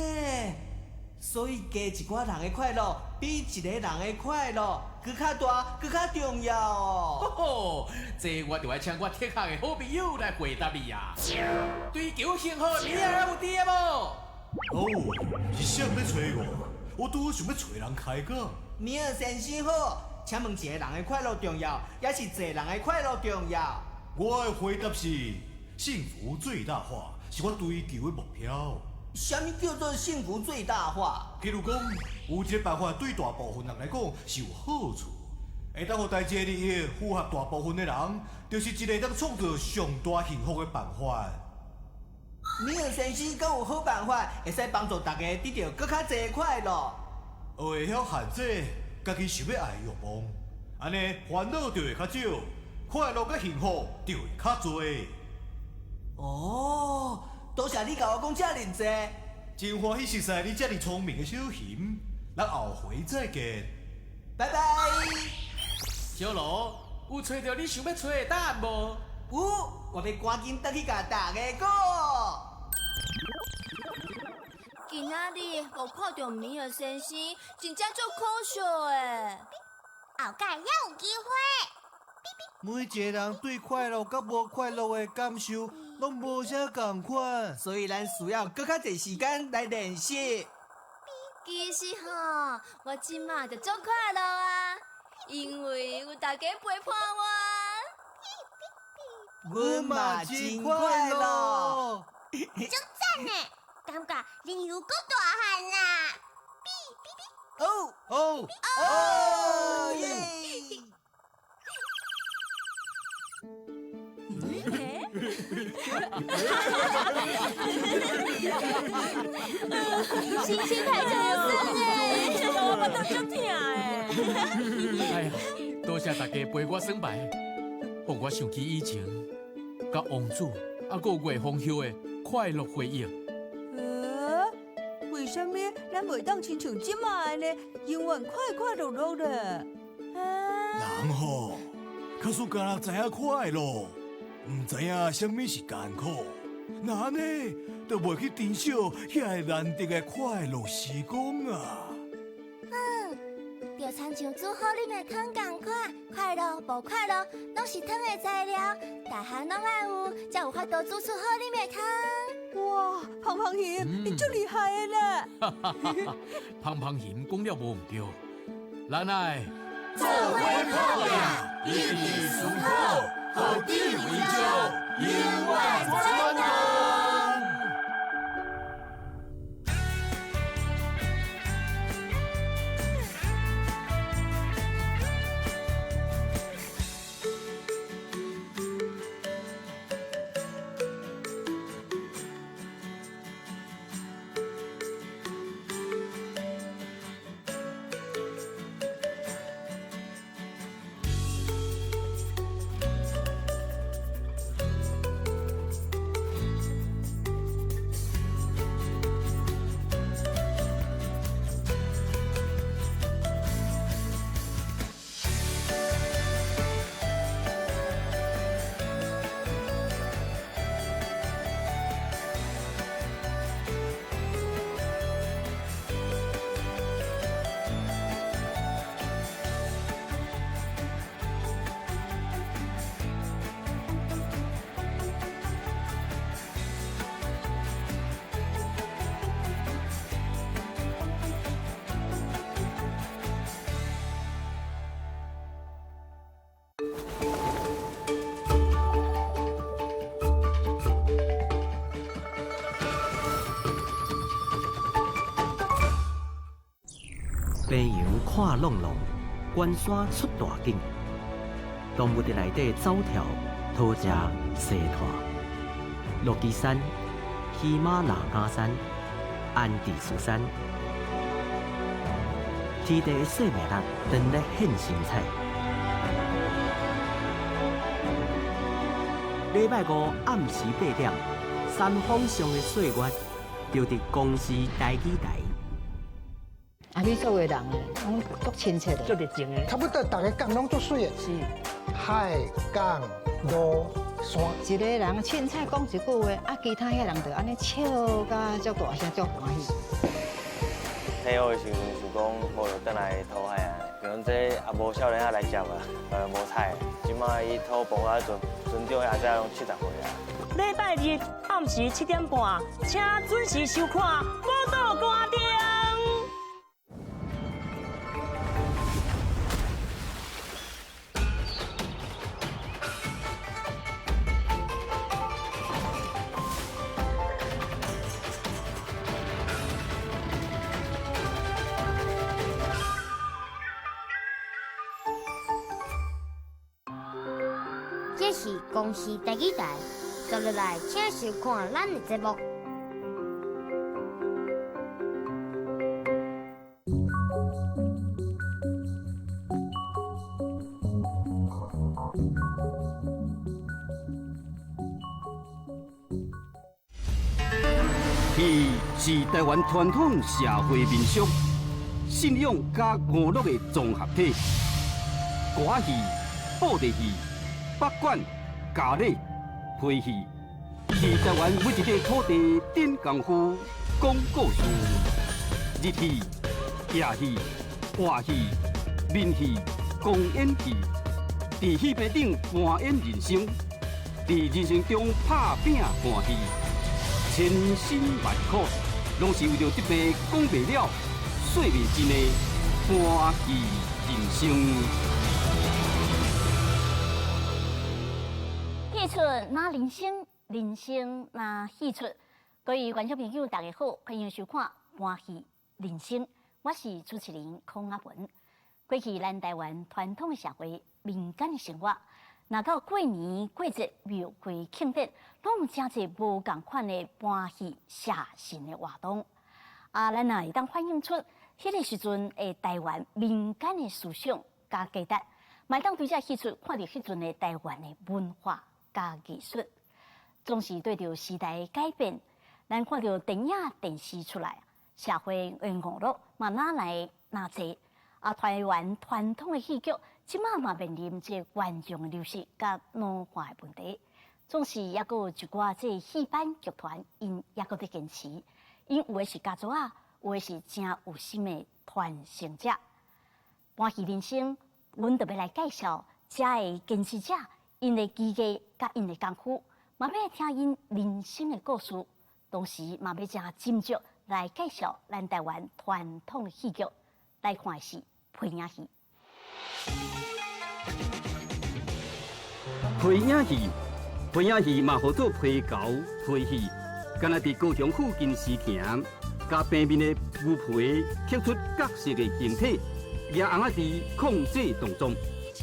所以加一寡人的快乐，比一个人的快乐更较大、更较重要哦。这我就要请我铁壳的好朋友来回答你啊。追求幸福，你也有伫无？哦，是谁要找我？我拄好想要找人开讲。米尔先生好，请问一个人的快乐重要，也是一个人的快乐重要？我的回答是：幸福最大化是我追求的目标。什么叫做幸福最大化？譬如讲，有一个办法对大部分人来讲是有好处，会当互大家利益符合大部分的人，就是一个当创造上大幸福的办法。米尔先生敢有好办法，会使帮助大家得到更较侪快乐？会晓限制家己想要爱的欲望，安尼烦恼就会较少，快乐甲幸福就会较多。哦，多谢你甲我讲遮认真。真欢喜识识你遮尔聪明的小熊，咱后回再见。拜拜。小罗，有找到你想要找的答案无？有，我要赶紧回去甲大家讲。今仔日无看到米尔先生，真正足可惜的。后盖还有机会。每一个人对快乐甲无快乐的感受拢无啥共款，所以咱需要更较侪时间来练习。其实吼，我即马就足快乐啊，因为有大家陪伴我。阮嘛真快乐。足赞呢！感觉你有够大汉啊！哦哦哦耶！星星太久有生哎，我们都就听哎。哎呀，多谢大家陪我耍牌，让我想起以前甲王子还有月风休的快乐回忆。为什么咱袂当亲像即卖呢？永远快快乐乐的。人吼，假使敢若知影快乐，唔知影什么是艰苦，那呢，就袂去珍惜遐难得的快乐时光啊。就亲像煮好啉的汤同款，快乐无快乐，拢是汤的材料，大项拢爱有，才有法度煮出好啉的汤。哇，胖胖兄，你足厉害的啦！胖胖兄讲了无唔对，咱爱做伙抗命，一起思考，互底为照，永远传统。北洋看浪浪，关山出大景。动物的内底走跳、讨食、西拖。落基山、喜马拉雅山、安第斯山，天地的生命力正在显神采。礼拜五暗时8点，山峰上的岁月，就伫公司台语台。阿美作为人诶，拢足亲切的，足热情的。差不多大家讲拢足水的。是。海、港、路、山。一个人凊彩讲一句话，啊，其他遐人就安尼笑甲足大声，足欢喜。体好的时阵想讲，无就转来讨海啊。像阮这也无少年仔来接啊，无菜。即摆伊讨饭啊，船长阿仔拢70岁啊。礼拜日暗时7点半，请准时收看《宝岛歌店》。这是公司台语台，接落来请收看咱的节目。戏是台湾传统社会民俗、信仰加娱乐的综合体。歌戏、布袋戏、北管、咖喱、皮戏，是台湾每一个土地展功夫、讲故事。日戏、夜戏、话戏、民戏、公演戏，伫戏棚顶扮演人生，伫人生中拍拼换戏。千辛万苦，拢是为着这篇讲袂了、说袂尽的欢喜人生。戏出那人生，人生那戏出。各位观众朋友，大家好，欢迎收看《欢喜人生》，我是主持人孔阿文。过去咱台湾传统社会民间的生活，那到过年过节、庙会庆典，拢真侪无共款的欢喜写信的活动。咱也会当反映出迄个时阵的台湾民间的思想甲价值，嘛当对这戏出看到迄阵的台湾的文化甲艺术，总是对着时代的改变，咱看到电影、电视出来，社会的娱乐嘛哪来哪济，台湾传统的戏剧。即马嘛面临这观众的流失甲老化的问题，总是也阁有一寡这戏班剧团，因也阁在坚持，因有的是家族啊，有的是真有心的传承者。欢喜人生，阮特别来介绍这的坚持者，因的技艺甲因的功夫，嘛要听因人生的故事，同时嘛要真斟酌来介绍咱台湾传统的戏剧，来看的是配影戏。配影戏，配影戏嘛，号做皮猴、皮戏，敢若伫高雄附近时行，甲平面的牛皮刻出各色的形体，野红仔伫控制当中，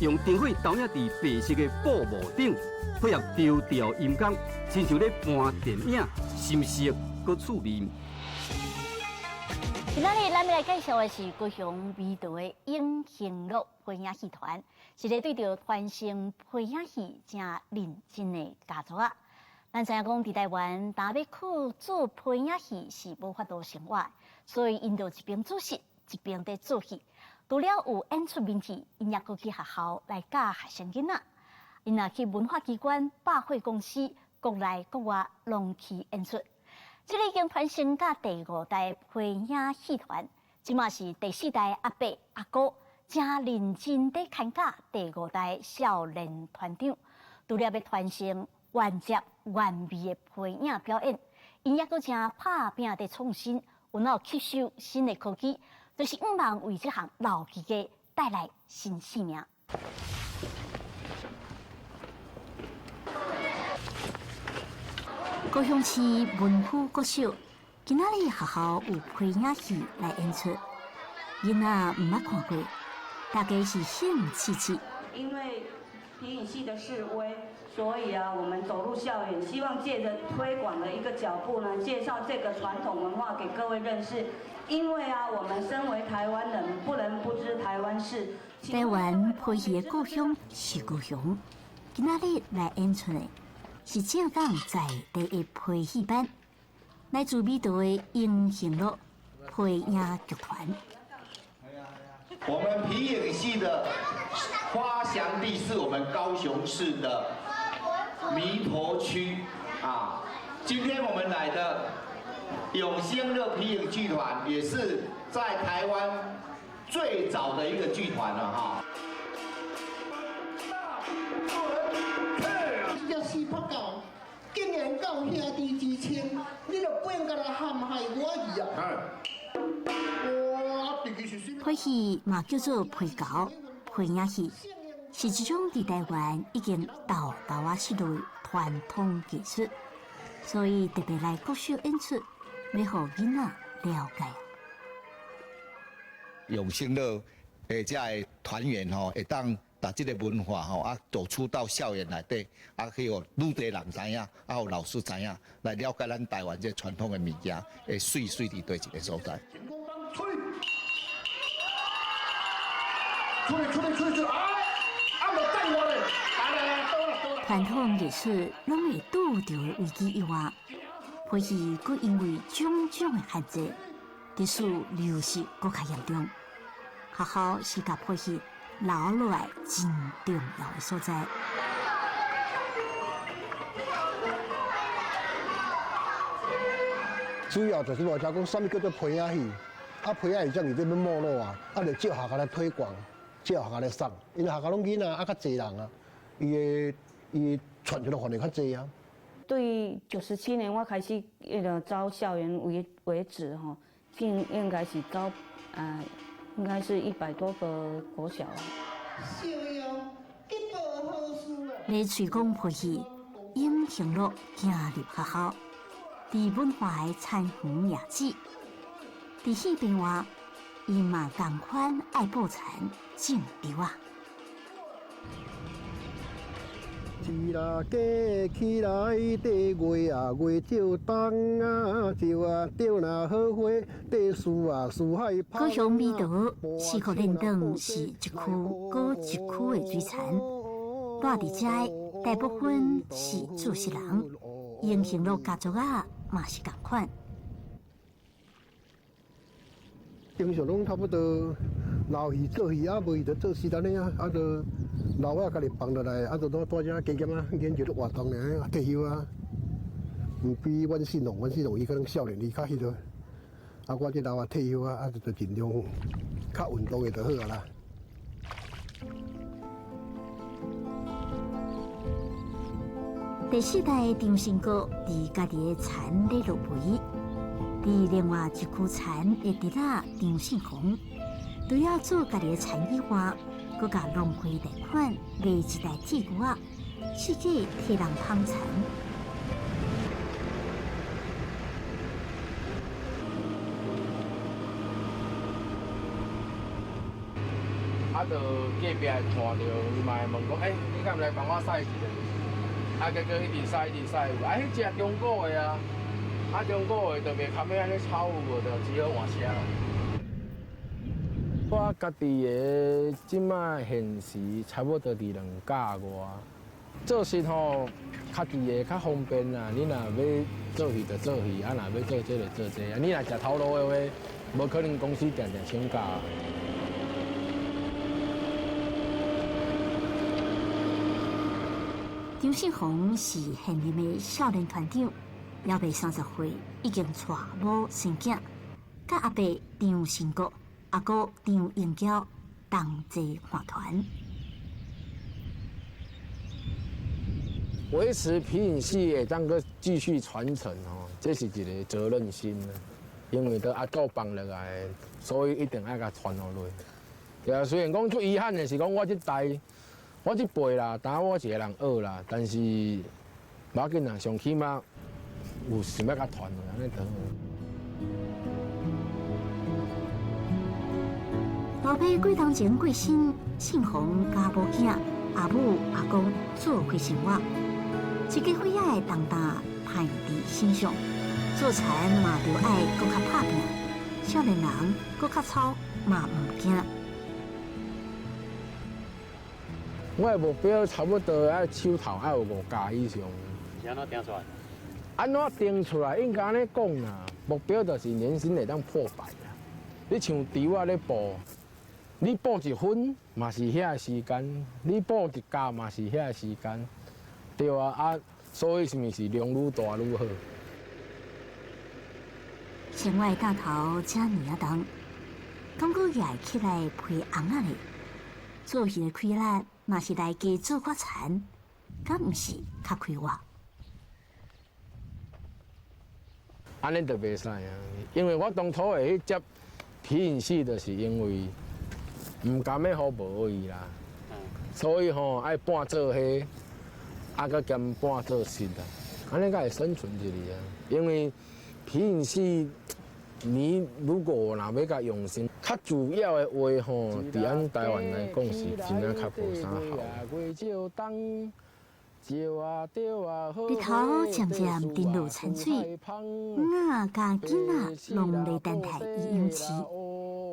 用灯火投影伫白色的布幕顶，配合调调音乐，亲像咧播电影，深色佮趣味。今仔日咱要来介绍的是高雄味道的永兴乐配影戏团，是个对着传承配影戏正认真的家族啊。咱知影讲，伫台湾，若要去做配影戏是无法度生活，所以因就一边做戏，一边在做戏。除了有演出名气，因也搁去学校来教学生囡仔。因也去文化机关、百货公司、国内国外拢去演出。这个已经传承到第5代配影戏团，即嘛是第4代阿伯阿哥，正认真地看教第5代少年团长。除了要传承原汁原味的配影表演，因也搁正拍拼地创新，有脑吸收新的科技，就是毋茫为这项老技艺带来新生命。高雄市文府国小今仔日学校有配影戏来演出，囡仔毋捌看过，大家是兴气气。因为皮影戏的示威，所以我们走入校园，希望借着推广的一个脚步呢，介绍这个传统文化给各位认识。因为我们身为台湾人，不能不知台湾事。台湾配戏的故乡是高雄，今仔日来演出的是正港在地的配戏班，来自味道的永兴乐配影剧团。我们皮影戏的发祥地是我们高雄市的弥陀区啊。今天我们来的永兴乐皮影剧团，也是在台湾最早的一个剧团了哈。要是不够，竟然到兄弟之前，你就变个来陷害我去配戏嘛叫做配猴、配影戏，是一种伫台湾已经豆啊式的传统技术，所以特别来国小演出，要互囡仔了解。永兴乐这个团员会当把这个文化走出到校园内底，去有愈多人知影，有老师知影，来了解咱台湾这传统的物件，会水伫对一个所在。传统艺术拢会拄着危机以外，配戏佫因为种种的限制，技术流失佫较严重。学校是甲配戏留落来真重要的所在。主要就是我讲什么叫做配影戏，配影戏这样子要没落就借学校来推广，借学校来送，因为学校拢囡仔较济人伊传承的范围较济啊。对，97年我开始招校园为止应该是招应该是100多个国小。来推广配戏，永兴乐行入学校，伫文化的餐园夜市，伫戏边外，伊嘛同款爱报残种稻啊。起啦，架起来，地月啊月照东啊，照啊照那好花，地树啊树海高雄美岛四国连长是一区高一区的水产，住伫遮大部分是主事人，英兴路家族啊嘛是同款。平常拢差不多捞鱼做鱼啊，无鱼就做时单的啊，啊就捞啊家己放落来，啊就当大家加减啊，研究咧活动咧，啊退休啊，唔比阮信农伊可能少年伊较迄个，啊我这老啊退休啊，啊就尽量较运动的就好啊啦。第四代张新国伫家己的田咧落肥。伫另外一区田的地仔张信宏，除了做家己的田以外，佮甲农会贷款买一台铁牛仔，设计替人捧田。啊，就隔壁看到，伊嘛会问讲，你敢毋来帮我晒一下？啊，结果一直晒，啊，迄只中国的啊。啊，中国的就袂堪要安尼炒无，就只好换车。我家己的即摆现时差不多伫2架外，做事吼较伫个较方便啦。你若要做鱼就做鱼，啊，若要做这就做这。啊，你若食头路的话，无可能公司定请假。张信宏是现任的少年团长。还未30岁，已经娶某生囝，甲阿伯张新国、阿哥张英娇同齐换团。维持皮影戏会当个继续传承哦，这是一个责任心啊。因为都阿祖放落来，所以一定爱甲传下落。对啊，虽然讲最遗憾的是讲我这代，我这辈啦，当我一个人学啦，但是无要紧啦，上起码。有想要甲传落安尼就好。老爸几当前过身，信宏家无囝，阿母阿公做回生活，一个血仔的重担派伫身上，做田嘛着爱搁较拍拼，少年人搁较操嘛唔惊。我的目标差不多爱手头爱有5架以上。是安怎定出来？安怎定出来？应该安尼讲啦，目标就是年薪会当破100啦。你像猪仔咧捕，你捕1分嘛是遐时间，你捕1架嘛是遐时间，对啊。啊，所以是毋是量愈大愈好？生活大头遮尔啊重，感觉也起来陪翁仔咧。做鱼的亏力嘛是来加做较田，敢毋是较快活？安尼就袂使啊！因为我当初会去接皮影戏，就是因为唔甘要好无伊啦，所以吼爱半做戏，啊个兼半做实啊，安尼才会生存一下啊。因为皮影戏，你如果若要甲用心，较主要的话吼，伫咱台湾来讲是真正较无啥好。日头渐渐沉入泉水，鹅甲囡仔拢在等待伊游池，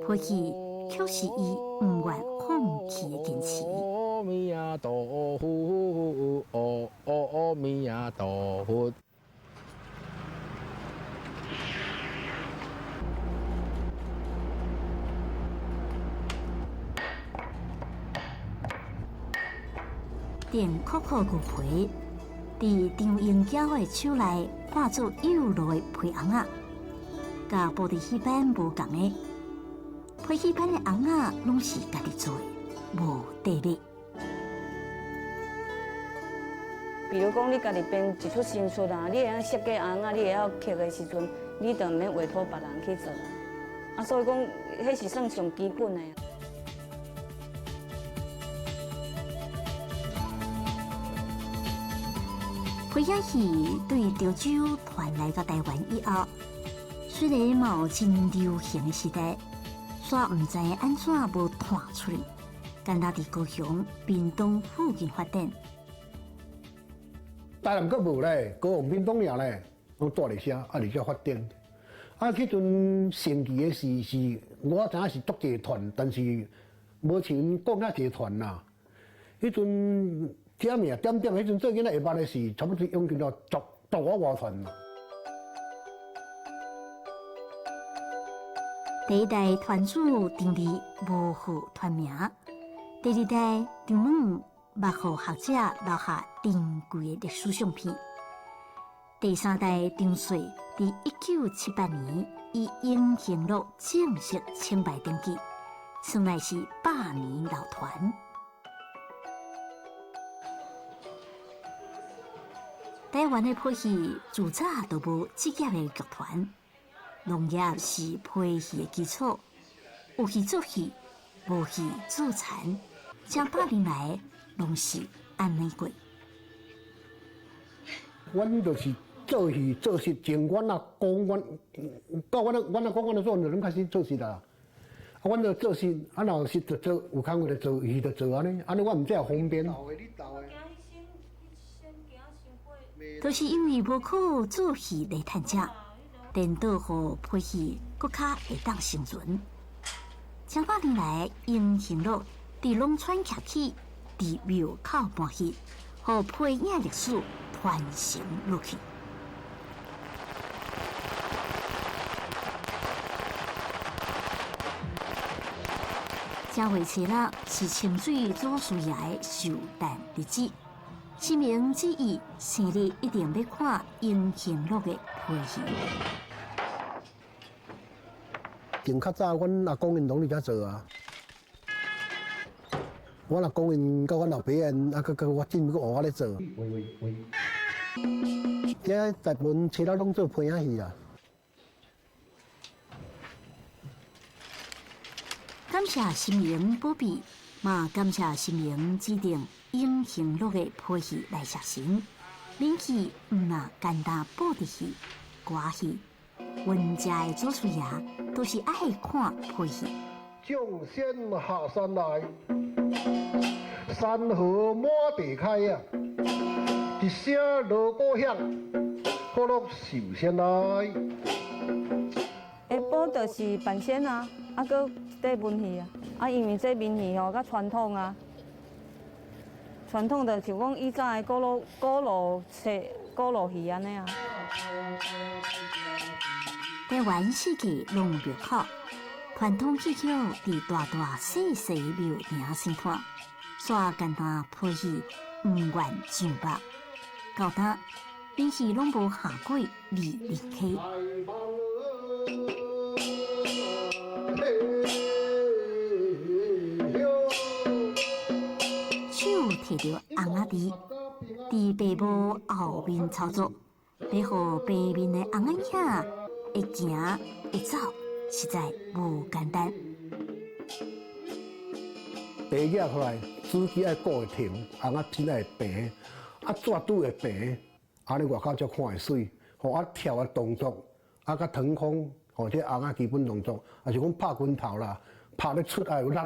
或许却是伊不愿放弃的坚持。阿弥陀佛，阿弥陀佛。电酷酷牛皮，伫张英娇的手内化作幼落的皮红仔，甲布伫戏班无共的。配戏班的红仔拢是家己做的，无地力。比如讲，你家己编一出新出啊，你会晓设计红仔，你会晓刻的时阵，你就毋免委托别人去做啊。所以讲，迄是算上基本的。皮影戏对潮州传来到台湾以后，虽然嘛有真流行的时代，煞唔知安怎无传出去，干那伫高雄、屏东附近发展。台南阁无咧，高雄屏东尔咧，拢住伫遐，而且发展。迄阵神奇的是，我知影是足济团，但是无像讲遐济团啦。迄阵点名点，迄阵做囡仔下捌的是差不多用叫做十外团啦。第一代团主张立无负团名，第二代张猛幕后学者留下珍贵的历史相片。第三代张穗在1978年以永兴路正式清白登记，算来是100年老团。台湾的配戏自早都无职业的剧团。农业是配戏的基础，有戏做戏，无戏做残，这100年来拢是安尼过。阮就是做戏做戏，从阮啊讲阮到阮啊讲阮的时候，就拢开始做戏啦。啊，阮就做戏，啊，若是就做有空就做戏就做安尼，安尼我毋只方便。都是因为无靠做戏来趁食。颠倒互配戏搁较会当生存。这8年来，永兴路伫农村徛起，伫庙口搬戏，互配影历史传承落去。正月初6是清水祖师爷的寿诞日子，市民之意生日一定要看永兴路的配戏。从较早，阮阿公因拢伫遮做啊。阮阿公因甲阮老爸因，啊，甲我进去学我咧做。遮大部分找咱拢做配影戏啊。感谢新营保庇，嘛感谢新营指定永兴路的配戏来实行。免戏毋那简单布的戏、歌戏。阮家的祖师爷都是爱看配戏。将仙下山来，山河满地开呀！一声锣鼓响，福禄寿仙来。下晡就是扮仙啊，啊，搁缀文戏啊，啊，因为这文戏吼较传统啊，传统的就讲以前的古路戏安尼啊。台湾四季拢庙口，传统戏曲伫大大细细庙埕生看，煞简单配戏毋愿上目，到呾演戏拢无下过李林溪。手摕着红仔笛，伫爸母后面操作，要互爸面的红仔囝会行会走，实在无简单。白举出来，司机爱顾会停，红仔天爱平，啊纸拄会平，安尼外口才看会水。吼啊跳的动作，啊甲腾空，吼这红仔基本动作，啊是讲拍拳头啦，拍咧出来有力，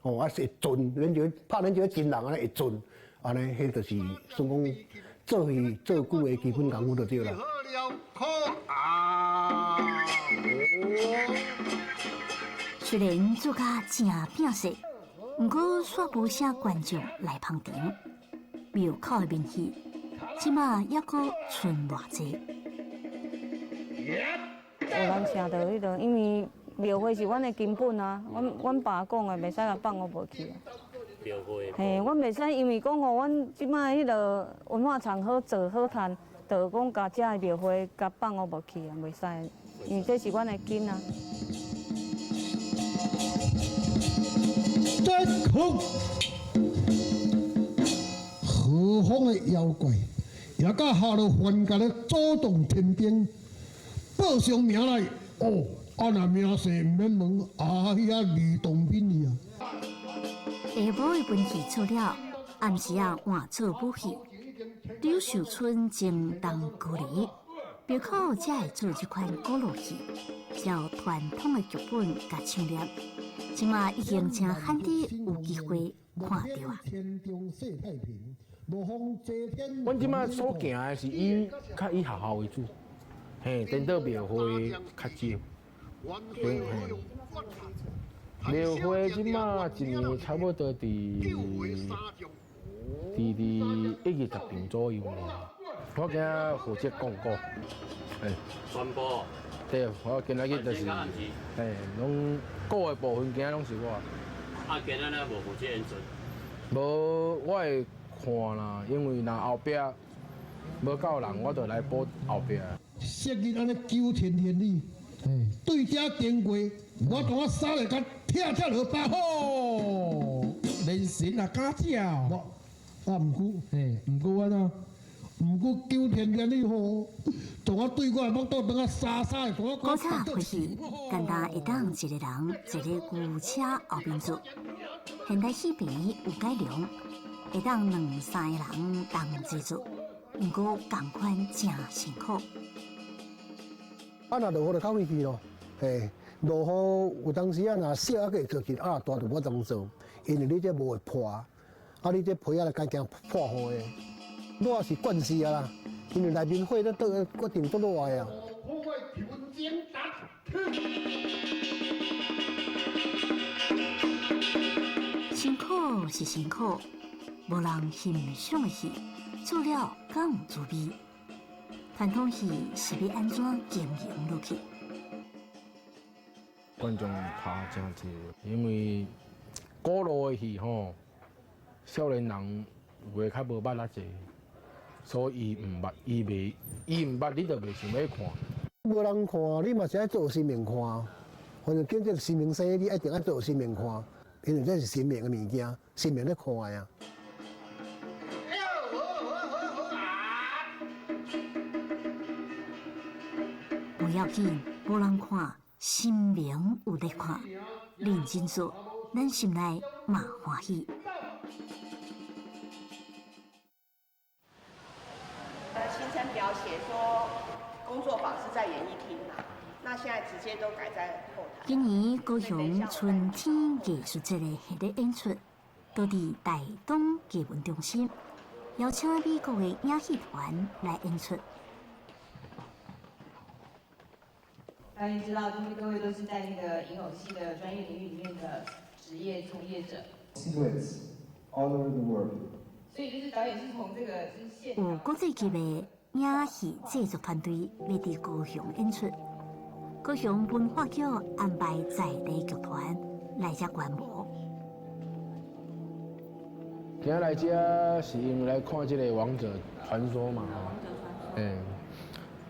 吼啊是会准，恁就拍恁就真人安尼会准，安尼迄就是算讲做戏做久的基本功夫就对啦。虽然做甲真拼势，不过煞无啥观众来捧场。庙口的面戏，即马还阁剩偌济？有人请到迄个，因为庙会是阮的根本啊，阮爸讲的，袂使甲放我无去啊。庙会。嘿，阮袂使因为讲吼，阮即摆迄个文化场好做好趁，就讲甲遮的庙会甲放我无去啊，袂使，因为这是阮的根啊。真空，何方的妖怪，也甲下了凡间的祖宗天兵，报上名来，哦，啊那名姓唔免问，啊遐吕洞宾去啊。下晡的文戏做了，暗时啊换做武戏。柳寿春正当鼓励，庙口才会做这款古老戏，照传统的剧本甲唱念。即马已经请罕地有机会看到啊！天中谢太平，阮即摆所行的是以学校为主，嘿，颠倒庙会较少。庙会即摆一年差不多伫120场左右。我今仔负责广告，嘿，传播。对，我今仔日就是，嘿，拢个部分今仔拢是我。啊，今仔咱无负责演出。无，我会看啦，因为若后壁无够人，我就来补后壁。昔日安尼9天天理，对遮经过，我当我杀来甲跳落巴吼，连神也敢叫。我毋过，毋过安怎？毋过9天天理吼，当我对我目倒当我杀的，当我古早回去，简单会当一个人坐咧牛车后面坐。现代戏皮有改良，会当2、3个人同齐坐，毋过共款真辛苦。啊，若落雨就较费气咯，嘿，落雨有当时啊，若小啊个做起啊，大就无当做，因为你这无会破，啊你这皮啊来惊破雨的。热是惯势啊啦，因为内面火都决定都热的啊。辛苦是辛苦，无人欣赏的戏，做了更有滋味。传统戏是要安怎经营落去？观众拍真济，因为古老的戏吼，少年人有诶较无捌啊济。所以毋捌，伊毋捌，你就袂想要看。无人看，你嘛是爱做新面看。反正见这新明生，你一定爱做新面看，因为这是新面的物件，新面咧看呀。不要紧，无人看，新明有咧看，认真做，咱心内嘛欢喜。行程表写说工作坊是在演艺厅嘛，那现在直接都改在后台。今年高雄春天艺术节的系列演出，都伫台东艺文中心，邀请美国的影戏团来演出。大家知道，就是各位都是在那个影偶戏的专业领域里面的职业从业者。Silhouettes all over the world. 所以就是导演是从这个就是现有国际级的影戏制作团队要伫高雄演出，高雄文化局安排在地剧团来遮观摩。今日来遮是因为来看这个《王者传说》嘛，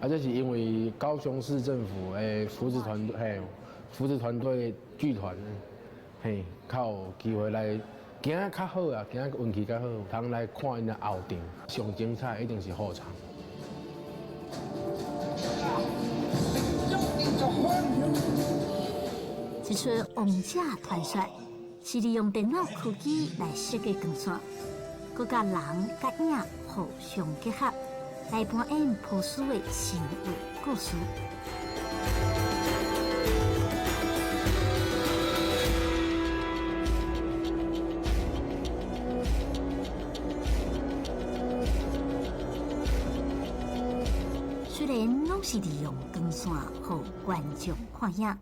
这是因为高雄市政府的扶持团队，扶持团队剧团，较有机会来。今仔较好啊，今仔运气较好，通来看因的后场，上精彩一定是后场。一出《王者传说》是利用电脑科技来设计光线，佮甲人甲影互相结合，来扮演朴素的神话故事。虽然拢是利用光线互观众看影，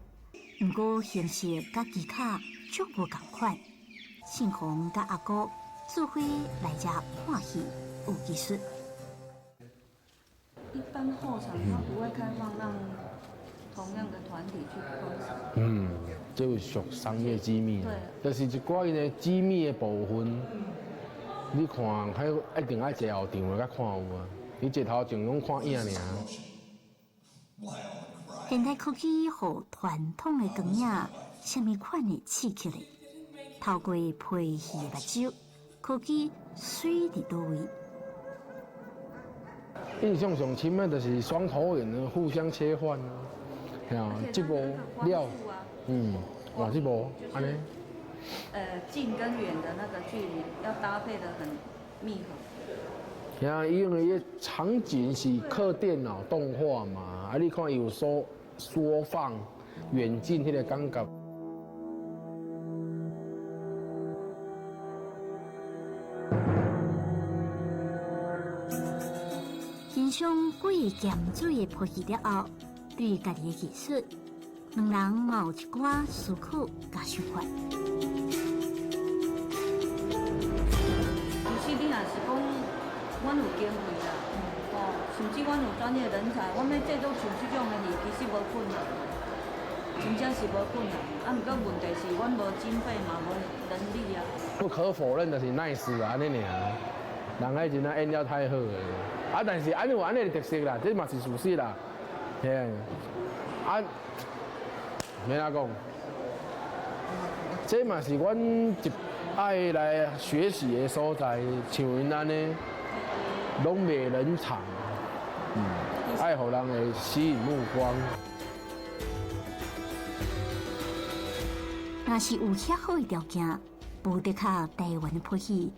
不过形式甲其他足无共款。庆红甲阿哥做伙来遮看戏有技术。一般后场它不会开放让同样的团体去观赏。这个属商业机密。对。就是一寡因的机密的部分，你看，还一定爱坐后场才看有啊。你坐头前拢看影尔。现代科技和传统的光影，什么款的刺激呢？透过配戏的目睭，科技水伫倒位。印象上深的就是双头眼的互相切换啊，这部了，哇，这部安尼。近跟远的那个距离要搭配的很密合。因为伊场景是靠电脑动画嘛，你看有缩放、远近迄个感觉。上贵咸水的配戏了后，对家己的艺术，两人嘛有一寡思考加想法。其实你若是讲，阮有经费啦，甚至阮有专业人才，阮要制作像这种的戏，其实无困难，真正是无困难。啊，毋过问题是，阮无经费嘛，无能力啊。不可否认的是耐死啊，安尼尔。人迄阵啊演了太好了，啊，但是安有安尼的特色啦，这嘛是事实啦，嘿，啊，免哪讲，这嘛是阮一爱来学习的所在，像因安尼，拢袂冷场，爱互人会吸引目光。若是有遐好的条件，不得靠台湾的配戏。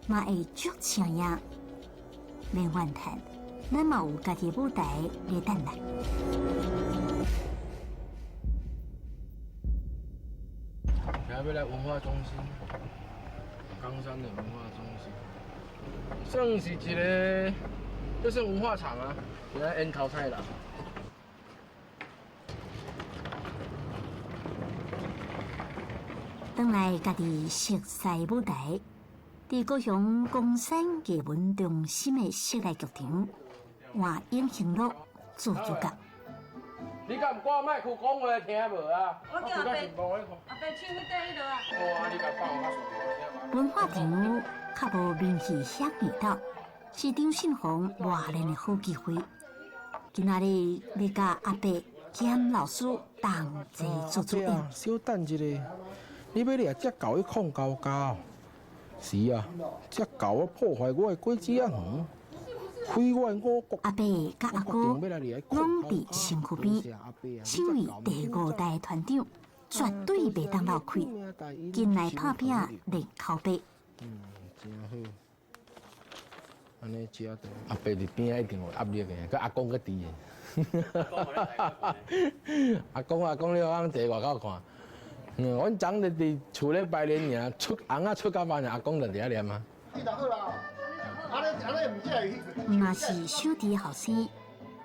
嘛会足抢呀！免怨叹，咱嘛有家己舞台来等来。现在要来文化中心，冈山的文化中心，算是一个，就是文化场啊，现在演淘汰啦。等来家己熟悉舞台。伫高雄冈山艺文中心的室内剧场，换永兴乐做主角。你敢唔挂麦克讲话听无啊？我叫阿伯，阿伯唱迄块迄落啊。哦，啊，你甲放较顺。文化场较无名气响味道，是张信宏活练的好机会。今仔日要甲阿伯兼老师同齐做主演。小等一下，你要掠只狗去控高高？是啊，只狗啊破坏我的果子啊园，毁我五国。阿伯甲阿哥拢伫身躯边，身为第5代团长，绝对袂当漏开，进来拍拼练口碑。真好。安尼食着，阿伯伫边一定有压力的，佮阿公佮伫的。阿公，你好，坐外口看。阮昨日伫厝咧拜年尔，翁仔出到班，阿公就伫遐念啊。毋嘛是小弟的后生，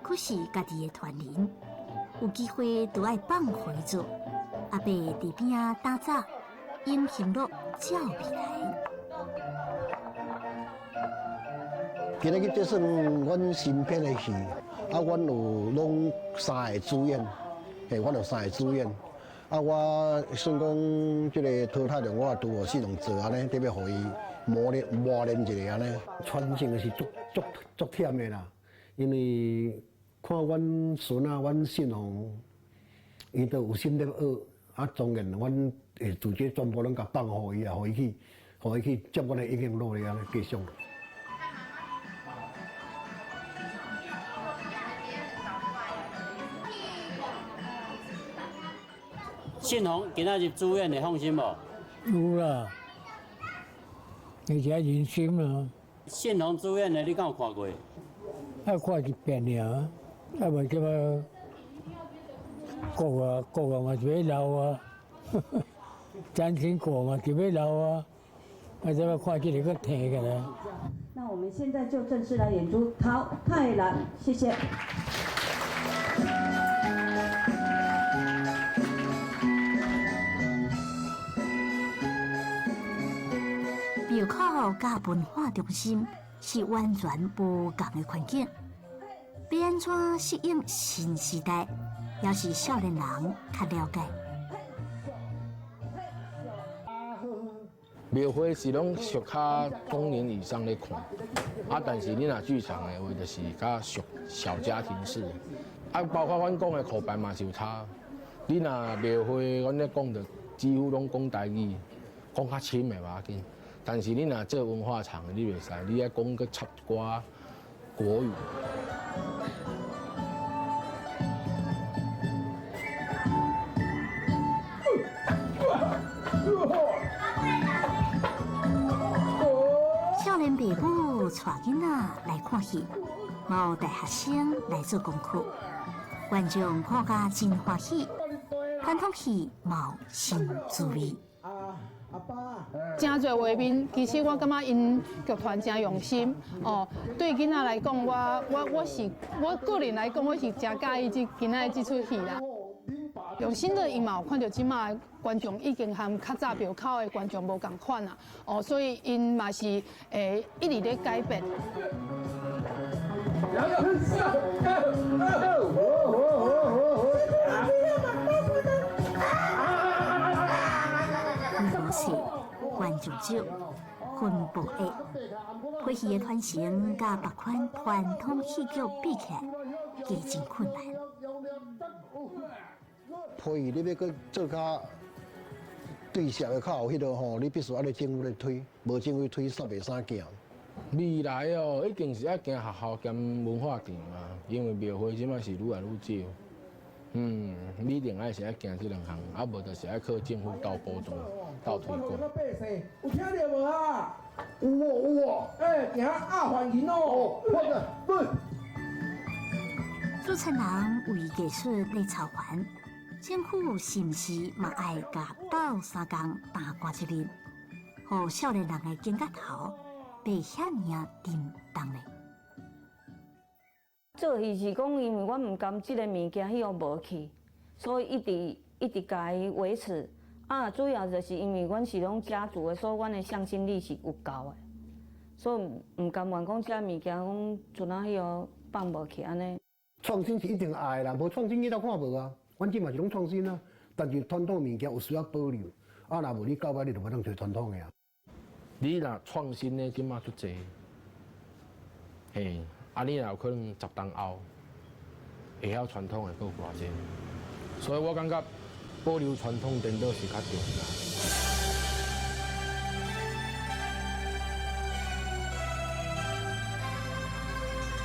可是家己的团员，有机会都爱放回做。阿伯伫边仔打杂，永兴乐照未来。今日这算阮新编的戏，啊，阮有拢3个主演，阮有3个主演。啊，我算讲即个淘汰量，我拄有4种做安尼，特别互伊磨练一下安尼。传承是足忝的啦，因为看阮孙啊，阮信宏，伊都有心在学，啊，当然阮会自己全部拢甲放互伊啊，互伊去接阮的永兴乐的安尼继续。信宏今仔日住院，你放心无？有啦，而且人生啊。信宏住院的，你敢有看过？啊，看一遍尔，啊，袂叫我国嘛就要留啊，真辛苦嘛就要留啊，啊，怎么看这个疼个呢？那我们现在就正式来演出《淘汰郎》，谢谢。庙口甲文化中心是完全无同的环境，要安怎适应新时代，也是少年人较了解。庙会是拢属较中年以上咧看，啊，但是你若剧场的话，就是较属小家庭式，啊，包括阮讲的口白嘛是有差。你若庙会，阮咧讲的几乎拢讲台语，讲较深的嘛紧。但是你若做文化场，你袂使，你爱讲个插歌国语。少年爸母带囡仔来看戏，嘛有大学生来做功课，观众看甲真欢喜，传统戏嘛有新滋味。阿爸。真侪画面，其实我感觉因剧团真用心哦。对囡仔来讲，我个人来讲，我是真介意囡仔这出戏啦。用心的因嘛有看到即马观众已经和较早庙口的观众无共款啦，哦，所以因嘛是一直在改变。是观众少，分布的配戏的传承，甲别款传统戏剧比起来，加真困难。配戏你要搁做较对社会较有迄落吼，你必须按照政府来推，无政府推煞袂啥行。未来哦，一定是要行学校兼文化场啊，因为庙会即摆是愈来愈少。你一定爱是爱行这两项，啊无就是爱靠政府斗补助、斗推广。有听到无啊？有哦，行阿环银哦。对。主持人为艺术来操盘，政府是毋是嘛爱甲斗三工打挂一日，互少年人的肩胛头被遐尔沉重呢？做戏是讲，因为我唔甘即个物件迄个无去，所以一直甲伊维持。主要就是因为阮是拢家族的，所以阮的向心力是有够的，所以唔甘愿讲遮物件讲像那迄个放无去安尼。创新是一定爱啦，无创新你都看无啊。阮即嘛是拢创新啊，但是传统物件有需要保留。若无你到尾你就无通做传统的啊。你若创新的即马足济，嘿。你若有可能10年后会晓传统的够偌济，所以我感觉保留传统颠倒是较重要。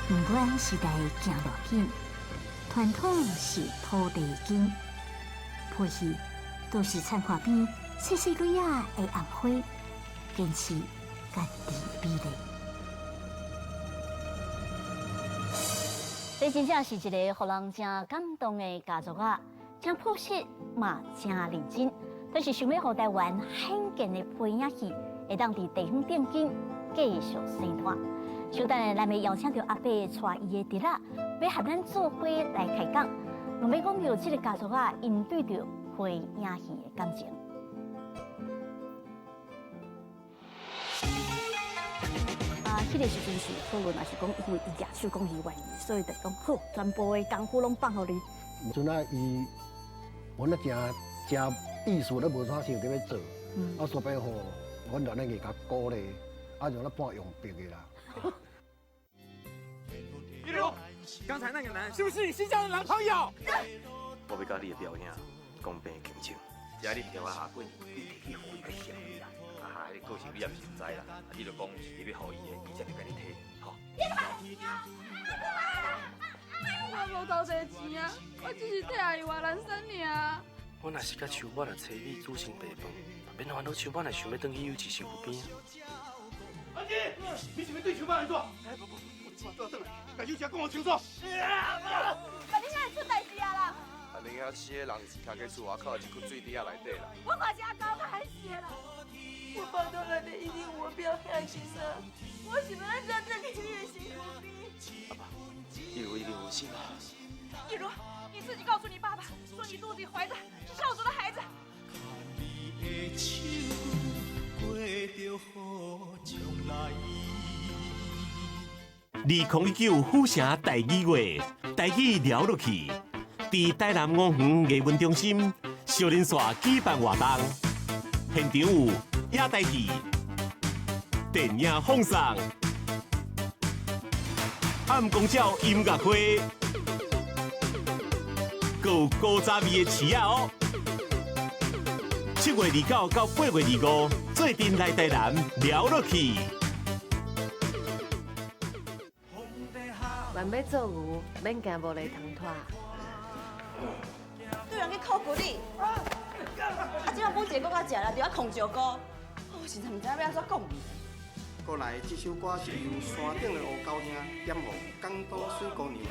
不管时代行偌紧，传统是土地根，配戏都是菜花边细细蕊仔的红花，坚持家己美丽。这真正是一个互人真感动的家族啊！真朴实嘛，真认真，但是想要互台湾罕见的配影戏，会当伫地方顶景继续生活。稍等下，咱要邀请到阿伯带伊的侄仔，要和咱做伙来开讲，我要讲到这个家族啊，因对着配影戏的感情。迄个时阵是讨论，也是讲因为伊业手讲伊愿意，所以就讲好，全部的功夫拢放互你。阵啊，伊阮啊真艺术咧无啥想伫要做，所以吼，阮就安尼甲鼓励，让咱半用笔的啦。一路，刚才那个男是不是你新交的男朋友？我要甲你的表演公平竞争，只要你调我下滚，你互伊个小伊啦。你个性你也毋是唔知啦，你就讲你要互伊的，伊才会甲你摕，吼。我无偷这钱啊，我只是替阿姨话难生尔。我若是甲秋满来找你煮成白饭，免烦恼秋满来想要转去幼稚园边。阿姐，你是要对秋满来做？不，我今早转来，甲幼稚园讲我清楚。那你哪会出代志啊啦？恁遐4个人徛在厝外口一窟水底下内底啦。我嘛是阿高较害死啦。我爸都来得一定我不要开心了，我是要真正体验幸福比。阿爸，一如一定有心啊。一如，你自己告诉你爸爸，说你肚子里怀的是少主的孩子。2019府城第2月，台语聊落去，伫台南五园艺文中心少年线举办活动，现场有野台戏、电影放送、暗光照音乐会，还有古早味的市仔哦。7月29到8月25，做阵来台南聊落去。万要做牛，免惊无力通拖。对人去考骨你，即摆本一个搁较食啦，就要控石膏。我实在唔知要安怎讲你。过来，这首歌是由山顶的乌狗兄点予港岛水姑娘的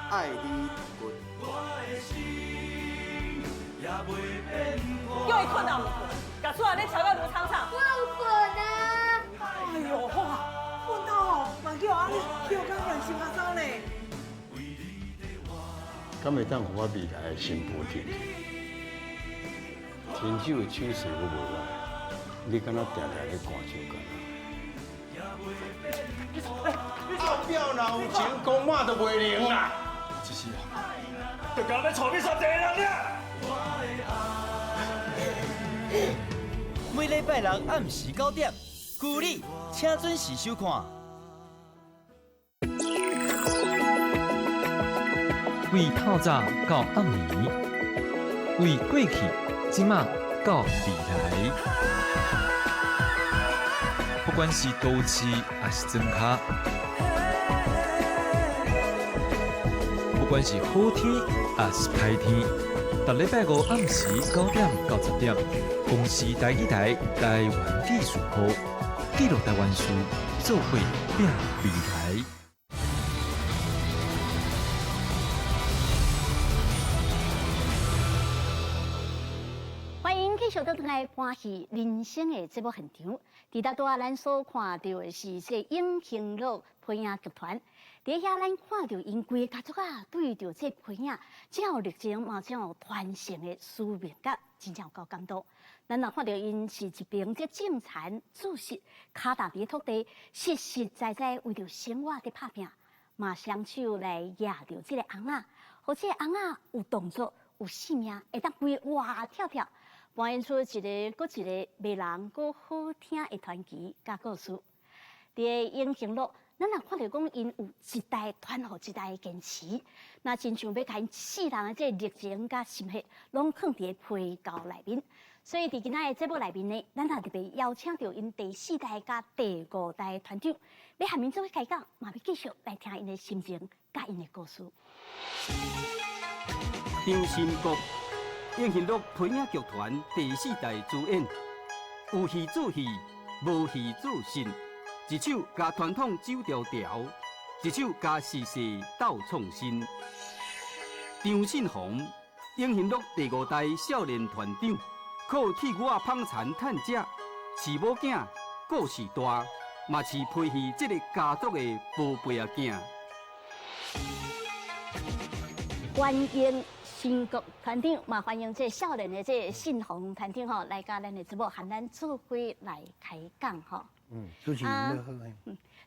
《爱你不叫伊困啊！甲厝内咧吵到如苍苍。我有敢会当互我未来的新补贴？天手的手势我无来，你敢若定定咧赶手干？阿表若有钱，公妈都袂灵啦。只是就搞要吵你啥济人了？每礼拜六暗时9点，故里请准时收看。为透早到暗暝，为过去、即马到未来。不管是都市还是庄脚，不管是好天还是歹天，逐礼拜五暗时9点到10点，公视台语台台湾历史部记录台湾事，做伙拼未来。继续倒转来欢喜人生的节目现场，伫搭多咱所看到的是这永兴路配音剧团。伫遐咱看到因规个家族啊，对着这配音，真有热情，嘛真有传承的使命感，真正有够感动。咱若看到因是一边这种田注释，脚踏伫土地，实实在在为着生活伫打拼，嘛双手来压着这个红仔，或者红仔有动作、有性命，会当规活跳跳。扮演出一个搁一个迷人搁好听的传奇甲故事。伫永兴路，咱若看到讲因有一代传互一代的坚持，那真像要甲因世人的这热情甲心血，拢放伫配教内面。所以伫今仔的节目内面呢，咱也特别邀请到因第4代甲第5代的团长，要和民做伙开讲，嘛要继续来听因的心情甲因的故事。张新国。永兴路配音剧团第4代主演，有戏做戏，无戏做戏，一手甲传统走条条，一手甲时事斗创新。张信宏，永兴路第5代少年团长，靠铁骨仔捧田趁食，饲某囝，顾事大，嘛是陪戏这个家族的宝贝仔囝。欢迎新国团长，嘛欢迎这少年的这信宏团长吼，来甲咱的节目，和咱做伙来开讲吼。主持人你好。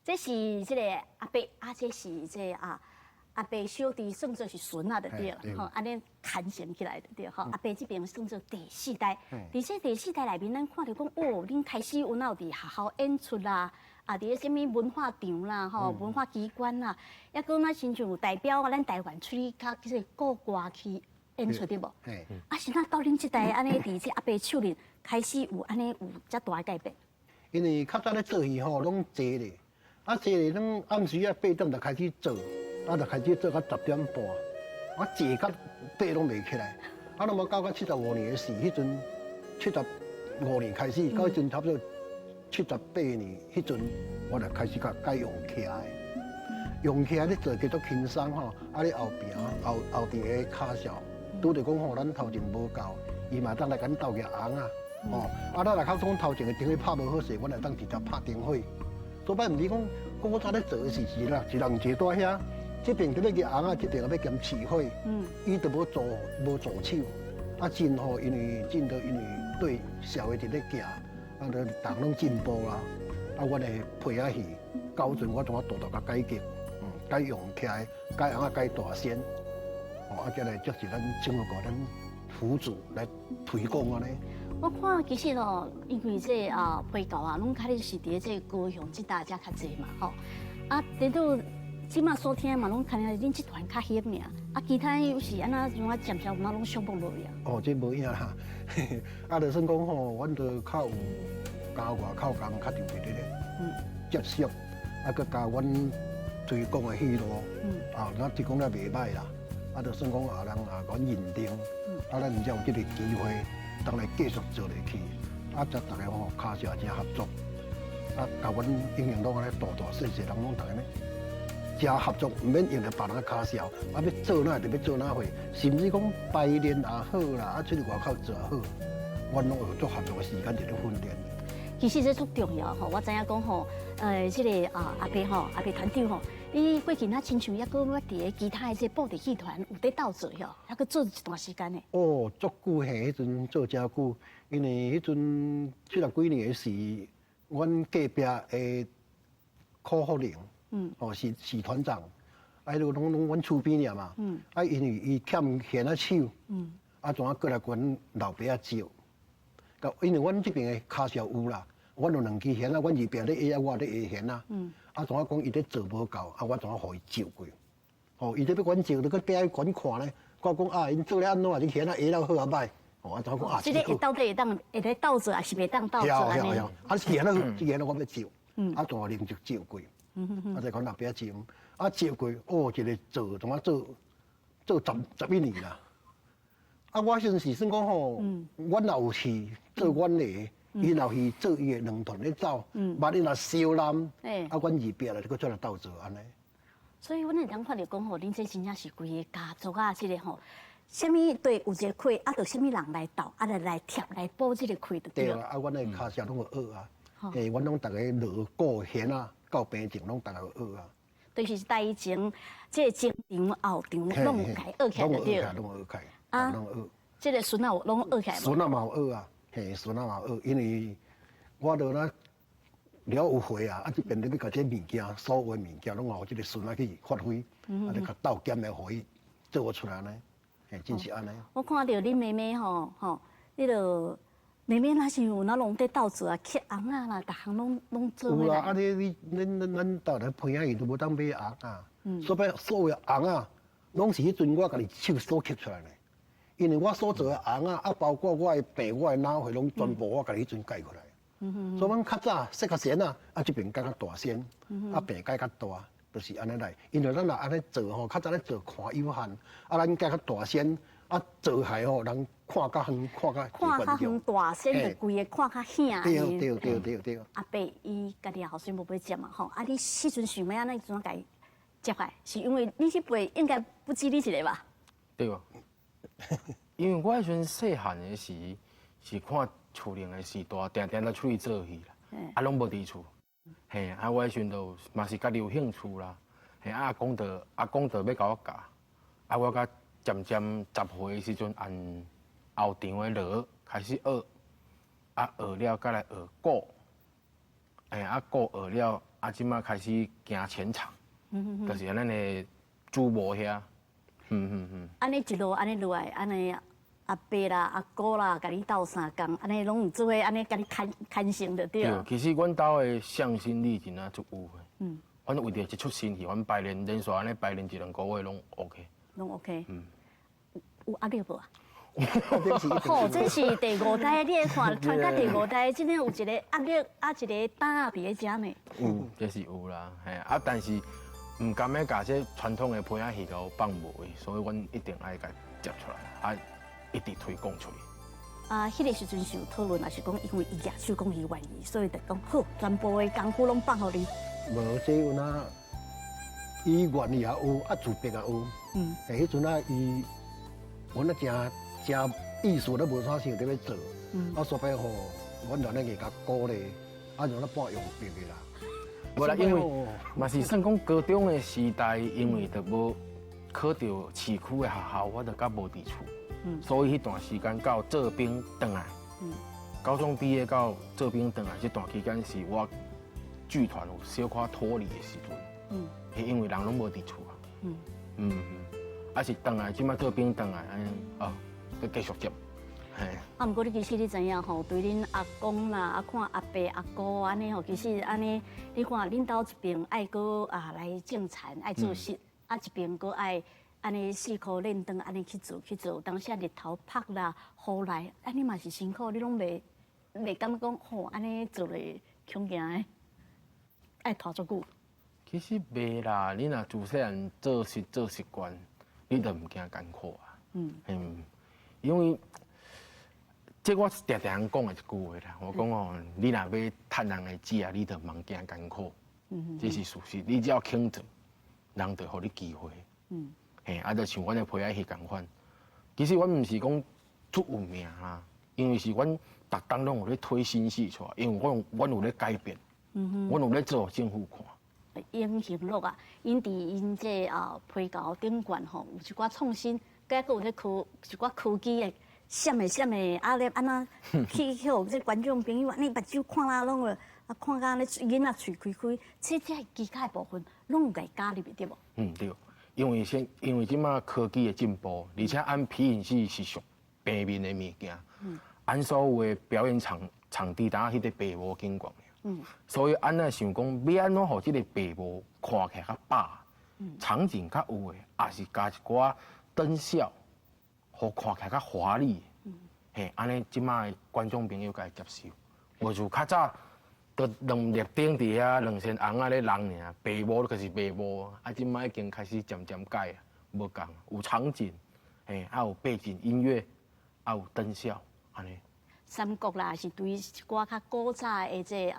这是这个阿伯，这是这阿伯小弟算作是孙啊，就对了吼，安尼传承起来就对吼。阿伯这边算作第4代，而且第4代内面，咱看到讲哦，恁开始有闹伫学校演出啦。啊！伫咧什么文化场啦，吼，文化机关啦，抑搁那亲像有代表咱台湾出去较即个国外去演出的无？啊，是那到恁这代安尼伫这阿伯手里开始有安尼有遮大改变。因为较早咧做戏吼，拢坐咧，坐咧，拢暗时8点就开始做，就开始做到10点半，坐到8拢袂起来，拢无到75年的事，迄阵75年开始，到迄阵差不多。78年，迄阵我就开始改用徛的，用徛咧做叫做轻松吼，咧后边后边的卡小，拄着讲吼，咱头前无够，伊嘛当来甲咱斗个红啊，咱来较讲头前的灯火拍无好势，我来当直接拍灯火。所摆毋是讲我早咧做的是一人坐在遐，这边就要个红啊，这边要兼起火，伊就无助手，真吼，因为对社会伫咧行。人拢进步啦，我咧配合戏，到阵我从大甲改革，改用起来，改红啊改大仙，再来就是咱整个咱辅助来推广安尼。我看其实咯，因为这配教啊，拢开始是伫这高雄这大家较济嘛，吼。等到即马所听嘛，拢看到恁这团较兴尔，其他有时安那像渐渐嘛拢上榜落去。这无影啦，就算讲吼，阮都较有加外口工较特别咧，接触，佮加阮推广的戏路，咱提供了袂歹啦，就算讲人阮认定，咱毋才有这个机会，当来继续做落去，则大家吼卡小真合作，甲阮永兴路安尼大细人拢大家呢。真合作，唔免用来别人卡笑，要做哪就要做哪会，甚至讲排练也好啦，出去外口做也好，我拢有做合作的时间伫咧训练。其实这足重要吼，我知影讲吼，这个阿伯吼，阿伯团长吼，你过去那亲像抑个我伫其他的这布袋戏团有在斗做哟，还佫做一段时间呢。哦，足久嘿，迄阵做遮久，因为迄阵70几年是阮隔壁的柯福龄，哦是团长，啊，迄个拢阮厝边尔嘛，啊，因为伊欠弦仔手，啊，怎啊过来阮老爸仔招，因为阮这边的卡销有啦。阮有2支弦啊，阮二边咧下啊，我咧下弦啊。啊，怎啊讲伊咧做无够，啊，我怎啊互伊照过？哦，伊咧要阮照，你搁边管看咧。我讲啊，因做咧安怎啊？你弦啊下了好啊歹？哦，啊，怎啊讲啊？这个到底会咧斗做，还是袂当斗做安尼？啊，弦啊好，弦啊我要照，啊，怎啊连续照过？啊，再讲老爸照，啊照过，哦，一个做怎啊做11年啦。啊，我阵时算讲吼，阮也有去做阮的。伊若是做伊的2团咧走，万一若烧烂，啊，阮二边来，佫出来斗做安尼。所以，阮会当看到讲吼，恁这真正是规个家族啊，这个吼，什么对有一个亏，啊，着什么人来斗，啊，来贴来补这个亏就对了。对啊，啊，阮的骹下拢有学啊，诶，阮拢逐个落古弦啊，到病情拢逐个有学啊。就是台前，这个前场后场拢有开学起来就对了。拢有学起来，啊，这个孙仔有拢学起来无？孙仔嘛有学啊。嘿，孙仔嘛学，因为我着那了有会啊，啊这边咧要甲这物件，所有物件拢互这个孙仔去发挥，啊，咧甲斗兼来互伊做出来呢，嘿，真是安尼。我看到恁妹妹吼，迄个妹妹若是有那拢在斗做啊，刻红啊啦，逐项拢做有啦，啊你咱到来配合伊都无当买红啊，所有红啊，拢是迄阵我家己手所刻出来的。因为我所做的红啊，啊包括我的病、我的脑血，拢全部我家己迄阵改过来。所以阮较早细较先啊，啊这边改较大先，啊病改较大，就是安尼来。因为咱若安尼做吼，较早咧做看有限，啊咱改较大先，啊做下吼人看较远，看较远大先，就规个看较响。对。阿伯伊家己后生无要接嘛吼，啊你迄阵想要安尼怎啊家接来？是因为你去陪应该不止你一个吧？对啊。因为我迄阵细汉的时，是看厝里的时代，定定咧出去做戏啦，啊，拢无伫厝，嘿，啊，我迄阵就嘛是家己有兴趣啦，嘿，阿公就要甲我教，啊，我甲渐渐10岁的时阵，按后场的锣开始学，啊，学了再来学鼓，嘿，啊，鼓学了，啊，即马开始行前场，就是咱的主模遐。安尼一路安尼落来，安尼阿伯啦、阿姑啦，甲你斗3工，安尼拢有做伙，安尼甲你牵成就对。对，其实阮兜的向心力真啊足有的。阮为着一出新戏，阮排练连续安尼排练1、2个月拢 OK。拢 OK。有压力无啊？好，这是第5代，你看传到第5代，真正有一个压力，啊一个胆伫咧遮呢。这是有啦，嘿啊，但是。唔甘要甲这传统的配仔戏甲放无的，所以阮一定爱甲接出来，啊，一直推广出去。啊，迄个时阵是有讨论，还是讲因为伊举手讲伊愿意，所以就讲好，全部的功夫拢放互你。无，这有哪，伊愿意也有，啊，自别也有。迄阵啊，伊，阮啊真艺术都无啥想伫要做，啊，所以吼，阮就那个甲鼓励，啊，就那半用别的啦。无啦，因为嘛是算讲高中的时代，因为就无考到市区的学校，我就较无伫厝，所以迄段时间到做兵转来，高中毕业到做兵转来，这段期间是我剧团有小可脱离的时阵，因为人拢无伫厝啊，啊是转来，即摆做兵转来，安尼哦，佮继续接。啊，毋过你其实你知影吼，对恁阿公啦，啊看阿伯阿姑安尼吼，其实安尼，你看恁兜一边爱搁来种田，爱做事，啊一边搁爱安尼4苦练长安尼去做，当时日头晒啦，雨来，安尼嘛是辛苦，你拢袂感觉讲吼，安尼做咧恐惊诶，爱拖足久。其实袂啦，你若自细汉做习惯，你就毋惊艰苦啊。因为。这我常常讲的一句话啦，我讲哦，你若要趁人的钱啊，你就茫惊艰苦，这是事实。你只要肯做，人就互你机会。嘿，啊，就像阮的配仔戏共款。其实阮毋是讲出有名啦，因为是阮逐当拢有咧推新戏出来，因为阮有咧改变，阮有咧做互政府看。英雄乐啊，因伫因这批稿顶悬吼，有一寡创新，佮有咧一寡科技的闪的啊咧安那去互这观众朋友安尼目睭看啦，拢了啊看甲安尼囡仔喙开开，这技巧的部分拢有甲伊加入去对无？对，因为即马科技的进步，而且按皮影戏是属平面的物件，按所有的表演场地，当迄个白无景观。所以安那想讲，要安怎互即个白幕看起来较饱，场景较有诶，也是加一寡灯效，互看起来较华丽。嘿，安尼即摆观众朋友该接受。无像较早，都两粒顶伫遐，两身红仔咧人尔，白幕就是白幕啊。即摆已经开始渐渐改啊，无共，有场景，嘿，还有背景音乐，还有灯效，安尼。三国啦，是对一寡较古早的这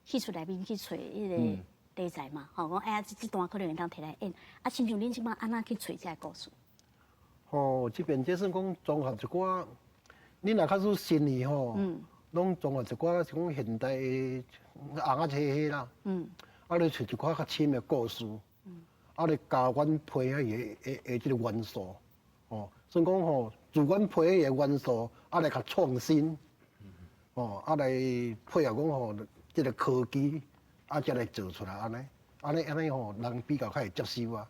戏出内面去找迄个题材嘛，吼，讲哎呀，这段可能会当摕来演。啊，亲像恁即摆安怎去找这故事？这边这算讲综合一寡，恁若较做新戏吼，拢综合一寡是讲现代的红仔车啦，啊，你找一寡较深的故事，啊，你加阮配合的这个元素，所以讲吼，自阮配合的元素，啊来较创新。啊来配合讲吼，即个科技，啊才来做出来安尼吼，人比较较会接受啊。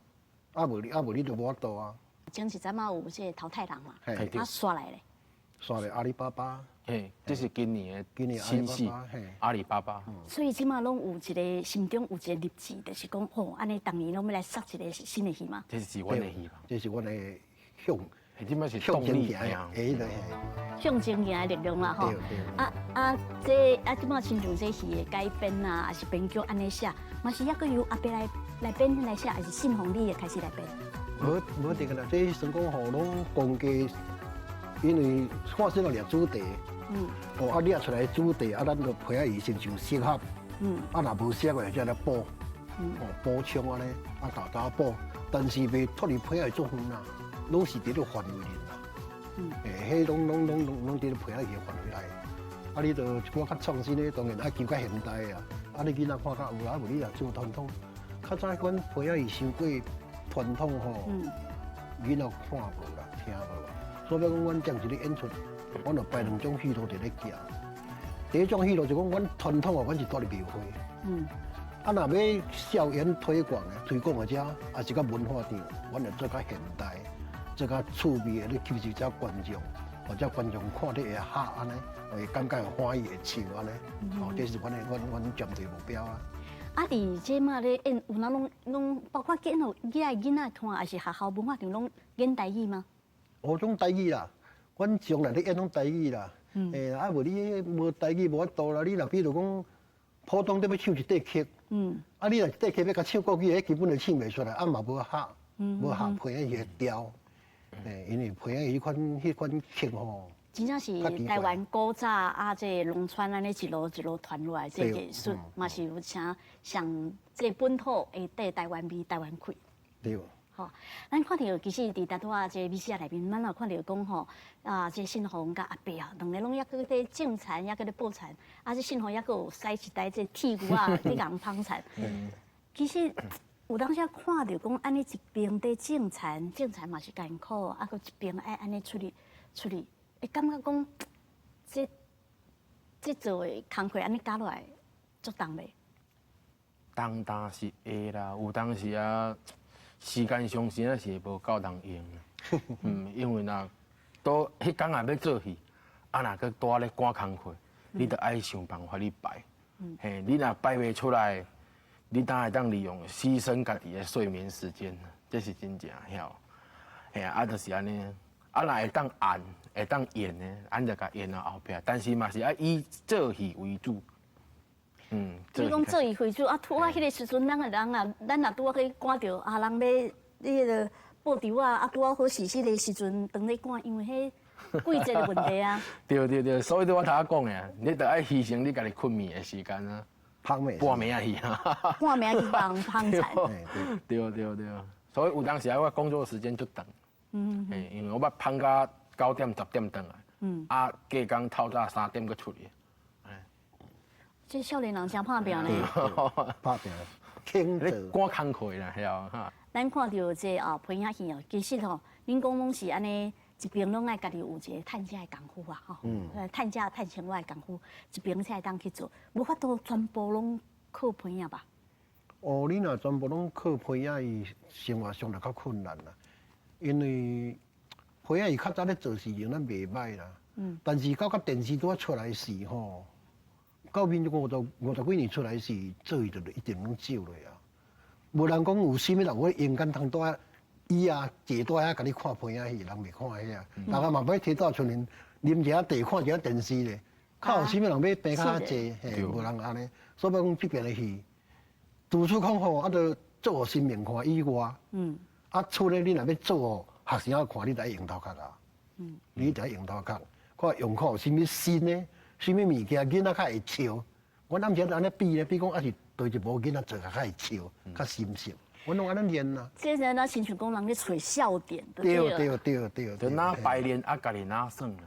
无你就无法度啊。前一阵嘛有这个淘汰人嘛，啊刷来咧。刷来阿里巴巴。嘿，这是今年的新戏阿里巴巴。所以即马拢有一个心中有一个立志，就是讲吼，安尼逐年拢要来杀一个新的戏嘛。这是阮的戏嘛？这是阮的向。即摆是动力向前行的力量啦吼。即摆亲像这戏的改编啊，还是编剧安尼写，嘛是抑个由阿伯来编来写，还是信鸿你开始来编？无定个啦，这算讲吼，拢公家，因为看先了掠主题，啊掠出来主题，啊咱就配合伊亲像适合，啊若无适合的，才来补，补充安尼，啊大补，但是袂脱离配合做远啦。拢是伫个范围内啦，迄拢伫个配合伊个范围内。啊，你着一寡较创新的，当然爱求较现代啊。啊，你囡仔看较有啦，无你若做传统，较早阮配合伊伤过传统吼，囡仔看无啦，听无啦。所以讲，阮将一个演出，阮着摆两种戏路伫咧行。第一种戏路就讲，阮传统哦，阮是住伫庙会。啊，若要校园推广的遮，也是甲文化场，阮着做较现代。做较趣味的，你吸收遮观众，或者观众看你会哈安尼，会感觉会欢喜会笑安尼，这是阮针对目标啊。啊，伫即马咧演，有哪拢包括演互囡仔看，还是学校文化场拢演台语吗？种台语啦，阮将来咧演种台语啦。啊无你无台语无法度啦，你若比如讲普通你要唱一块曲，啊你若一块曲要甲唱国语，迄基本就唱袂出来，啊嘛无合，无合配合伊个调。因为配合迄款曲吼，真正是台湾古早啊，这农村安尼一路传落来，这艺术嘛是有啥上这本土的台湾味、台湾气。对。吼，咱看到其实伫大多啊这美食内面，咱也看到讲吼这信鸿甲阿伯啊，两个拢抑个在种田，抑个在捕田，啊这信鸿抑个有使一台这铁牛啊，去共捧田。其实。有当时看到讲安尼一边在种田嘛是艰苦，啊，佮一边爱安尼处理，会感觉讲这做的工课安尼加落来，足重袂？重是会啦，有当时啊，时间上时啊是无够人用，因为若都迄天也要做戏，啊，若佮多咧赶工课，你得爱想办法去摆，嘿，你若摆袂出来。你当会当利用牺牲家己的睡眠时间，这是真正晓。嘿啊，就是安尼。啊，若会当演，会当演呢，咱就甲演到后壁。但是嘛是爱以做戏为主。你讲做戏为主啊？拄啊，迄个时阵，咱若拄啊去赶着啊人要迄个报仇啊，拄啊好死死的时阵，当咧赶，因为迄季节的问题啊。对，所以我头讲的，你得爱牺牲你家己困眠的时间啊。半暝啊去啊！半暝去帮捧田。对，所以有当时我工作时间就长，因为我捌捧到9点10点回来，啊，加工透早3点才出去。这少年人真拍拼呢。拍拼，轻做赶工课啦，系啊哈。咱看到这皮影戏哦，其实吼，恁讲拢是安尼，一边拢爱家己有一个趁食的功夫啊，吼，趁食趁生活的功夫，一边才会当去做，无法度全部拢靠皮影吧？哦，你若全部拢靠皮影，伊生活上就较困难啦。因为皮影伊较早咧做事情咱袂歹啦，但是到电视拄出来时吼，到民国50几年出来时，做伊就一定拢少落啊。无人讲有啥物人会勇敢通带伊啊，坐带啊，甲你看皮影戏，人袂看遐。大家嘛要提早出来啉一下茶，看一下电视咧。较有啥物人要病较济，嘿，无人安尼。所以讲这边的戏，除此讲吼，啊，着做互新面看以外，啊，厝咧你若要做哦，学生仔看你得用头壳啊，你得用头壳，看用看有啥物新的，啥物物件囡仔较会笑。阮暗时安尼比咧，比讲啊是。对一部囡仔做较会笑，较心性，阮拢安尼练啦。这人呢，亲像讲人咧找笑点，对，就哪排练啊，家己哪算啦。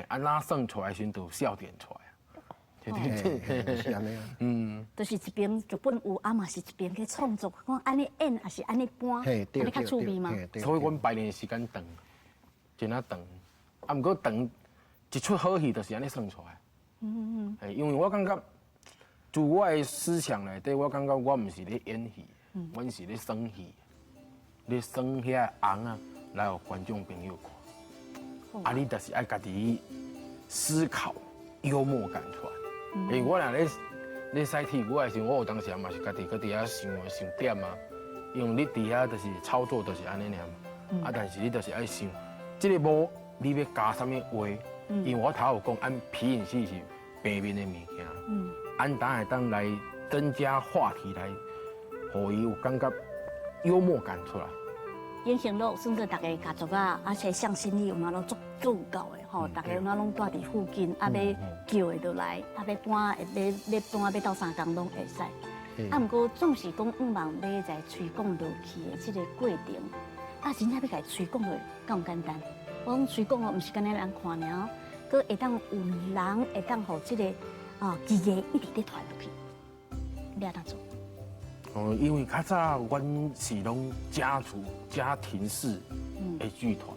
啊哪算出来时就笑点出来。对，是安尼啊。就是一边剧本有，啊嘛是一边去创作，讲安尼演还是安尼搬，安尼较趣味嘛。所以阮排练时间长，真啊长。啊，毋过长一出好戏就是安尼算出来。因为我感觉。自我的思想内底，我感觉我毋是咧演戏，阮是咧耍戏，咧耍遐红啊，来互观众朋友看。啊，你就是爱家己思考幽默感出来。因为我若咧使体，我的时候，我有当时嘛是家己搁伫遐想点啊，因为你伫遐就是操作就是安尼尔嘛。啊，但是你就是爱想，即个舞你要加啥物话？因为我头有讲，按皮影戏是平面的物件。按当来增加话题来，互伊有感觉幽默感出来。演行路，甚至大家家族啊，而且向心力有哪拢足够的吼，大家有哪拢住伫附近，啊要叫的就来，啊要搬要到3工拢会使。啊，毋过总是讲毋茫要在推广落去的这个过程，啊真正要甲伊推广落，敢有简单？我讲推广哦，毋是干那人看尔，佮会当有人会当互这个。机器一直咧传落去，你要当做。因为较早阮是拢家庭式的剧团，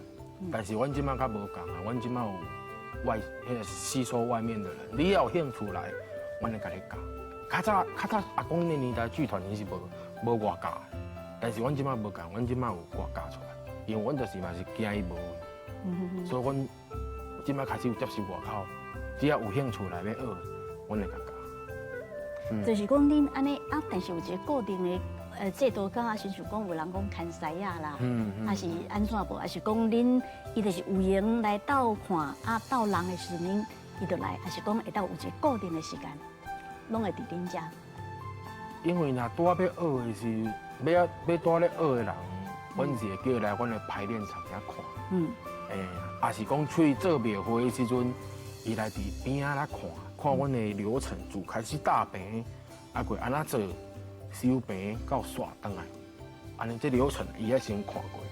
但是阮即摆较无共啊，阮即摆有吸收外面的人，你要有兴趣来，阮会甲你教。较早阿公那年代剧团伊是无外价，但是阮即摆无共，阮即摆有外价出来，因为阮就是嘛是惊伊无，所以阮即摆开始有接受外口，只要有兴趣来要学。阮会甲教，就是讲恁安尼啊，但是有一个固定的制度，敢啊，亲像讲有人讲牵师啊啦，还是安怎无？还是讲恁伊就是有闲来斗看啊，斗人的时阵伊就来，还是讲会到有一个固定的时间，拢会伫恁遮。因为若拄啊要学的是要拄咧学的人，阮是会叫来阮的排练场遐看，也是讲出去做庙会的时阵，伊来伫边仔来看。看阮的流程，自开始搭平，啊过安怎做，收平到刷倒来，安尼这流程伊也先看过，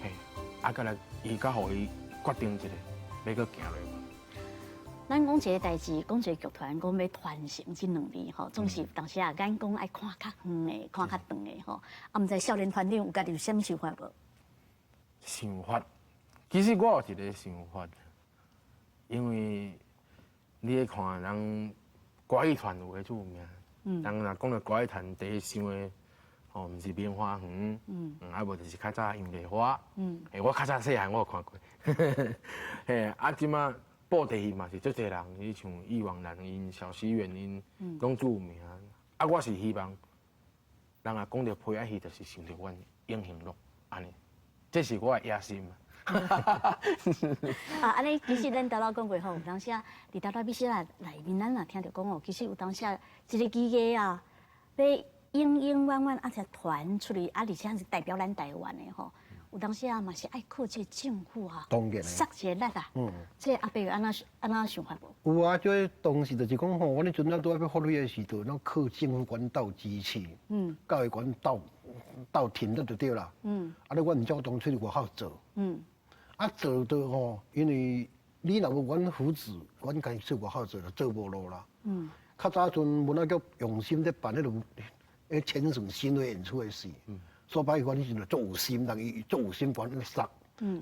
嘿，啊过来伊甲互伊决定一个要搁行落。咱讲一个代志，讲一个剧团，讲要传承这2年吼，总是当时啊，咱讲爱看较远的，看较长的吼。啊，毋知少年团长有家己有啥物想法无？想法，其实我有一个想法，因为。你咧看人歌艺团有个著名，人若讲到歌艺团，第一想的哦，毋是棉花园，啊无就是较早音乐花，我较早细汉我有看过，嘿，啊即马布袋戏嘛是足侪人，你像易王兰因、小西园因拢著名，啊我是希望，人若讲到皮仔戏，就是想到阮英雄乐安尼，这是我的野心嘛。啊，安尼其实咱头老讲过吼，有当时啊，伫头老必须内面，咱若听着讲哦，其实有当时啊，一个机器啊，要永远啊，才传出去啊，而且是代表咱台湾的吼。有当时啊，嘛是爱靠这个政府啊，塞一个力啊。这阿伯有安怎想法无？有啊，这当时就是讲吼，我迄阵啊，拄要发挥的时阵，咱靠政府管斗支持，教育管斗停得就对啦。啊，咧，阮唔照当出去外口做。啊，做到吼，因为你若无阮父子，阮家做外口做就做无路啦。嗯。较早阵文化局用心在办迄种千顺新的演出的事，所以摆阮以前就足有心，人伊足有心管那个杀，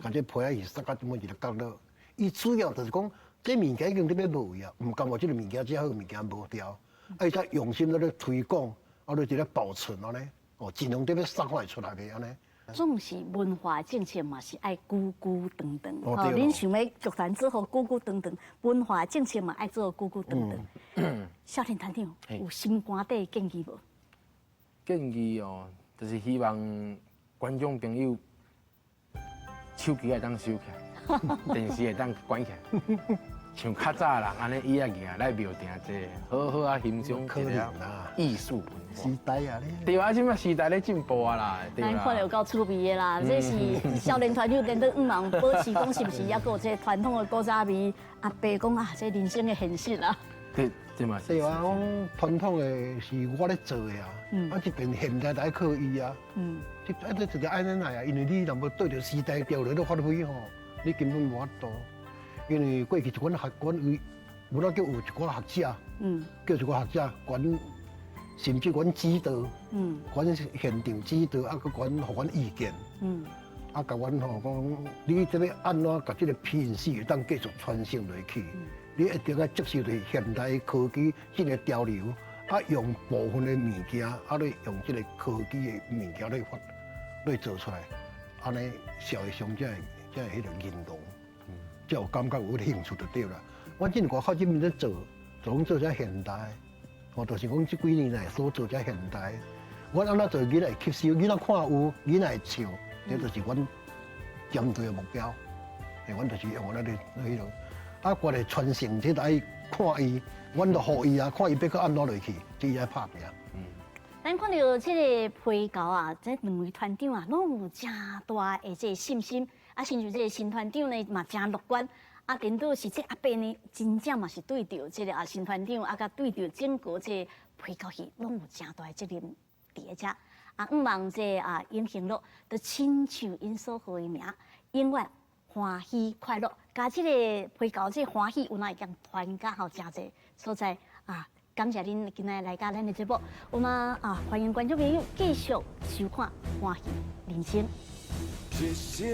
甲这皮仔伊杀到这么一个角落。伊主要就是讲，这物件已经咧要无去啊，唔甘话这个物件只好物件无掉，而且用心在咧推广，啊咧伫咧保存安尼，尽量在咧杀开出来嘅安尼。总是文化政策嘛是爱久久长长，对恁想要剧团做好久久长长，文化政策嘛爱做久久长长。少年团长有心肝底建议无？建议哦，就是希望观众朋友手机会当收起来，电视会当关起来。像较早人安尼椅仔硬来庙埕坐，好好啊欣赏一个艺术文化。时代啊，对啊，即摆时代咧进步啊啦，对咱看到有够趣味的啦，这是少年团友连得唔忙保持讲是不是，抑个有这传统的古早味。阿伯讲啊，这人生的现实啦。对嘛？对啊，讲传统的是我咧做的啊，啊这边现代才靠伊啊。这就是安尼来啊，因为你若无对着时代潮流咧发挥吼，你根本无法度。因为过去一款文化局有一寡学者，叫一寡学者管，甚至管指导，管现场指导，啊，佮管互阮意见，啊，甲阮吼讲，你这要安怎甲这个皮影戏当继续传承落去？你一定要接受着现代科技这个潮流，啊，用部分的物件，啊，咧用这个科技的物件来做出来，安尼社会上才会迄个认同。才有感觉有兴趣就对啦。我这外口这边咧做，总做遮现代，就是讲这几年来所做遮现代。我安怎做囡仔会吸收，囡仔看有，囡仔会笑，这就是阮针对的目标。阮就是用咱的迄种，啊，我来传承，这爱看伊，阮就互伊啊，看伊要去安怎落去，这伊爱拍拼。咱看到这个皮球啊，这两位团长啊，拢有真大的这个信心。啊，甚至这个新团长呢嘛真乐观，啊，顶多是这阿伯呢，真正嘛是对着这个新团长，啊，甲对着整个这皮球戏，拢有真大的责任伫咧遮。啊，毋望这因行乐，就亲像因所号的名，永远欢喜快乐。甲这个皮球这欢喜，有哪会将团结好真济所在啊！感谢恁今日来到咱的节目，我们欢迎观众朋友继续收看《欢喜人生》。一声，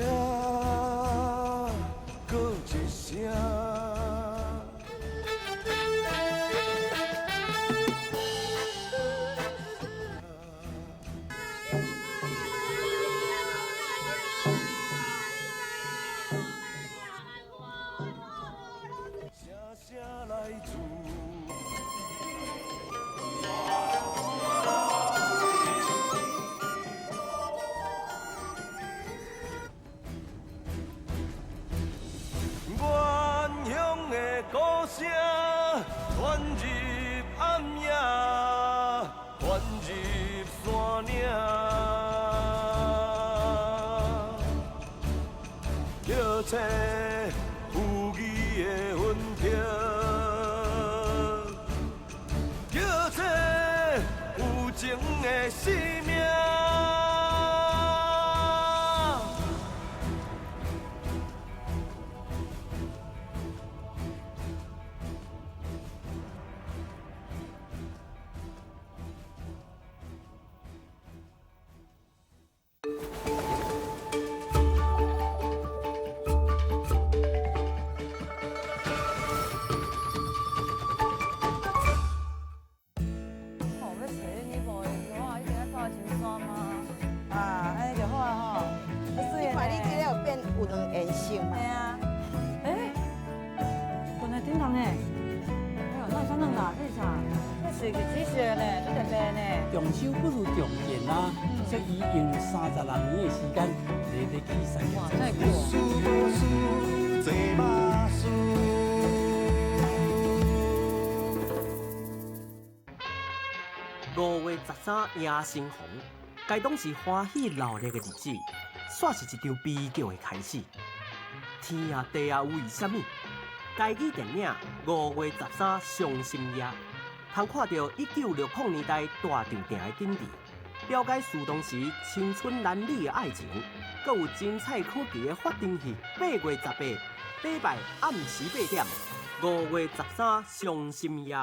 搁一声。声声来自。原乡的歌声传入暗夜，传入山岭，叫醒有义的魂魄，叫醒有情的生命。重修不如重建啊！所以用36年的时间来去实现。哇，太5月13夜星红，该当是欢喜闹热的日子，煞是一场悲剧的开始。天啊地啊，为什么？台语电影5月13伤心夜。通看到1960年代大场定的景致，了解苏当时青春男女的爱情，阁有精彩可期的法庭戏。8月18，礼拜暗时8点，5月13伤心夜。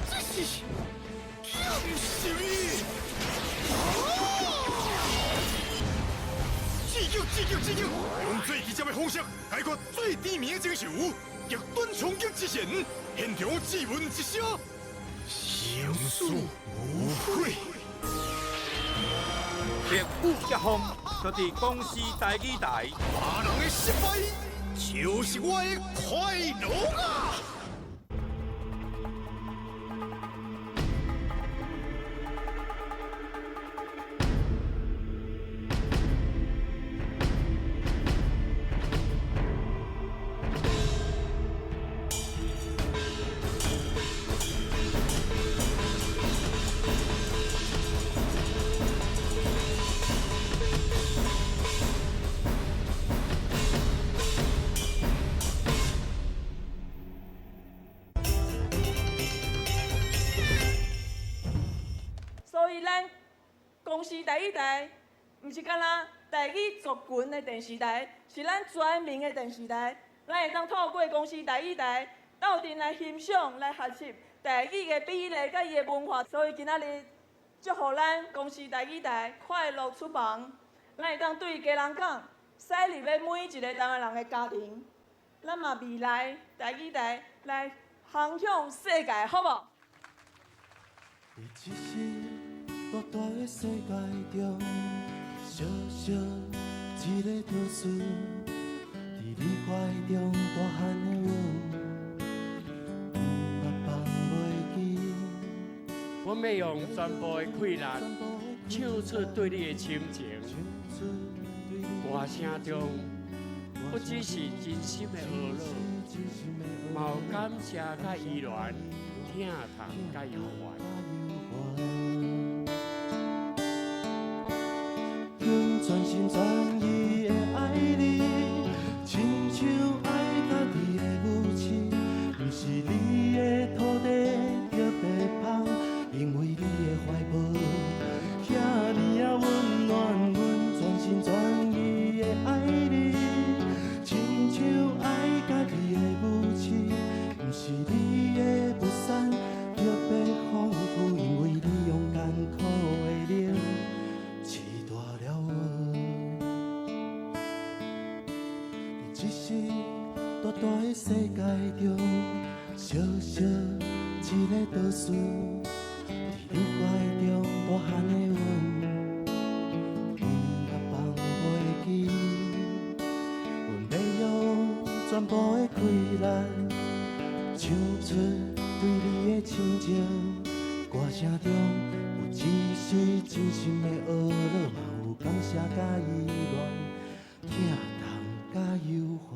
这是什么？致敬！用最直接的方式解决最低迷的情绪，极端冲击之前，现场质问一声：成事无悔。烈虎结风，就伫公司台语台。别人的失败，就是我的快乐啊！所以咱公司台语台，毋是干那台语族群的电视台，是咱全民的电视台。咱会当透过公司台语台，斗阵来欣赏、来学习台语的美丽甲伊的文化。所以今仔日祝福咱公司台语台快乐出房，咱会当对家人讲，驶入要每一个台湾人的家庭。咱嘛未来台语台来航向世界，好无？大大的世界中，小小一个故事，伫你怀中大汉的阮，捌放袂记。我要用全部的气力，唱出对你的深情。歌声中，不只是真心的呵乐，嘛有感谢甲依恋，疼痛甲犹原。用全心全意的爱你，亲像爱家己的母亲。不是你的土地特别香，因为你的怀抱遐尼啊温暖。阮全心全意的爱你，亲像爱家己的母亲。不是你的不善特别丰富，因为你用艰苦的灵。只是大大的世界中，小小一个倒数，伫你怀中大汉的阮，捌放袂记。阮要用全部的气力，唱出对你的深情。歌声中有只是真心的呵乐，嘛有感谢甲依恋，疼痛甲忧烦。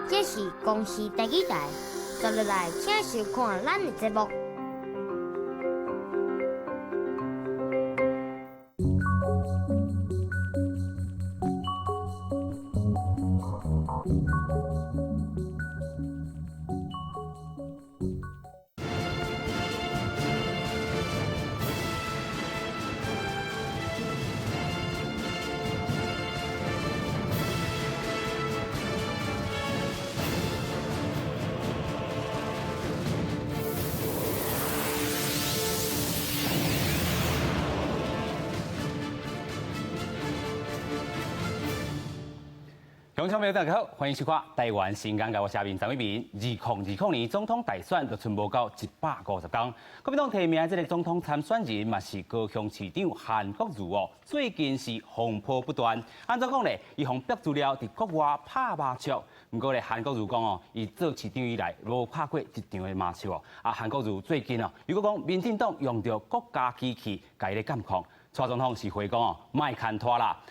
这是公司台语台，接落来请收看咱的节目。观众朋友大家好，欢迎收看台湾新港我下面张伟民。2020年总统大选就剩无到150天，国民党提名这个总统参选人嘛是高雄市长韩国瑜哦，最近是风波不断。按怎讲呢？伊向逼资料伫国外拍麻将，不过咧韩国瑜讲哦，伊做市长以来无拍过一场的麻将哦。韩国瑜最近哦，如果讲民进党用到国家机器，甲伊咧监控。蔡总统是回讲哦，卖牵拖啦。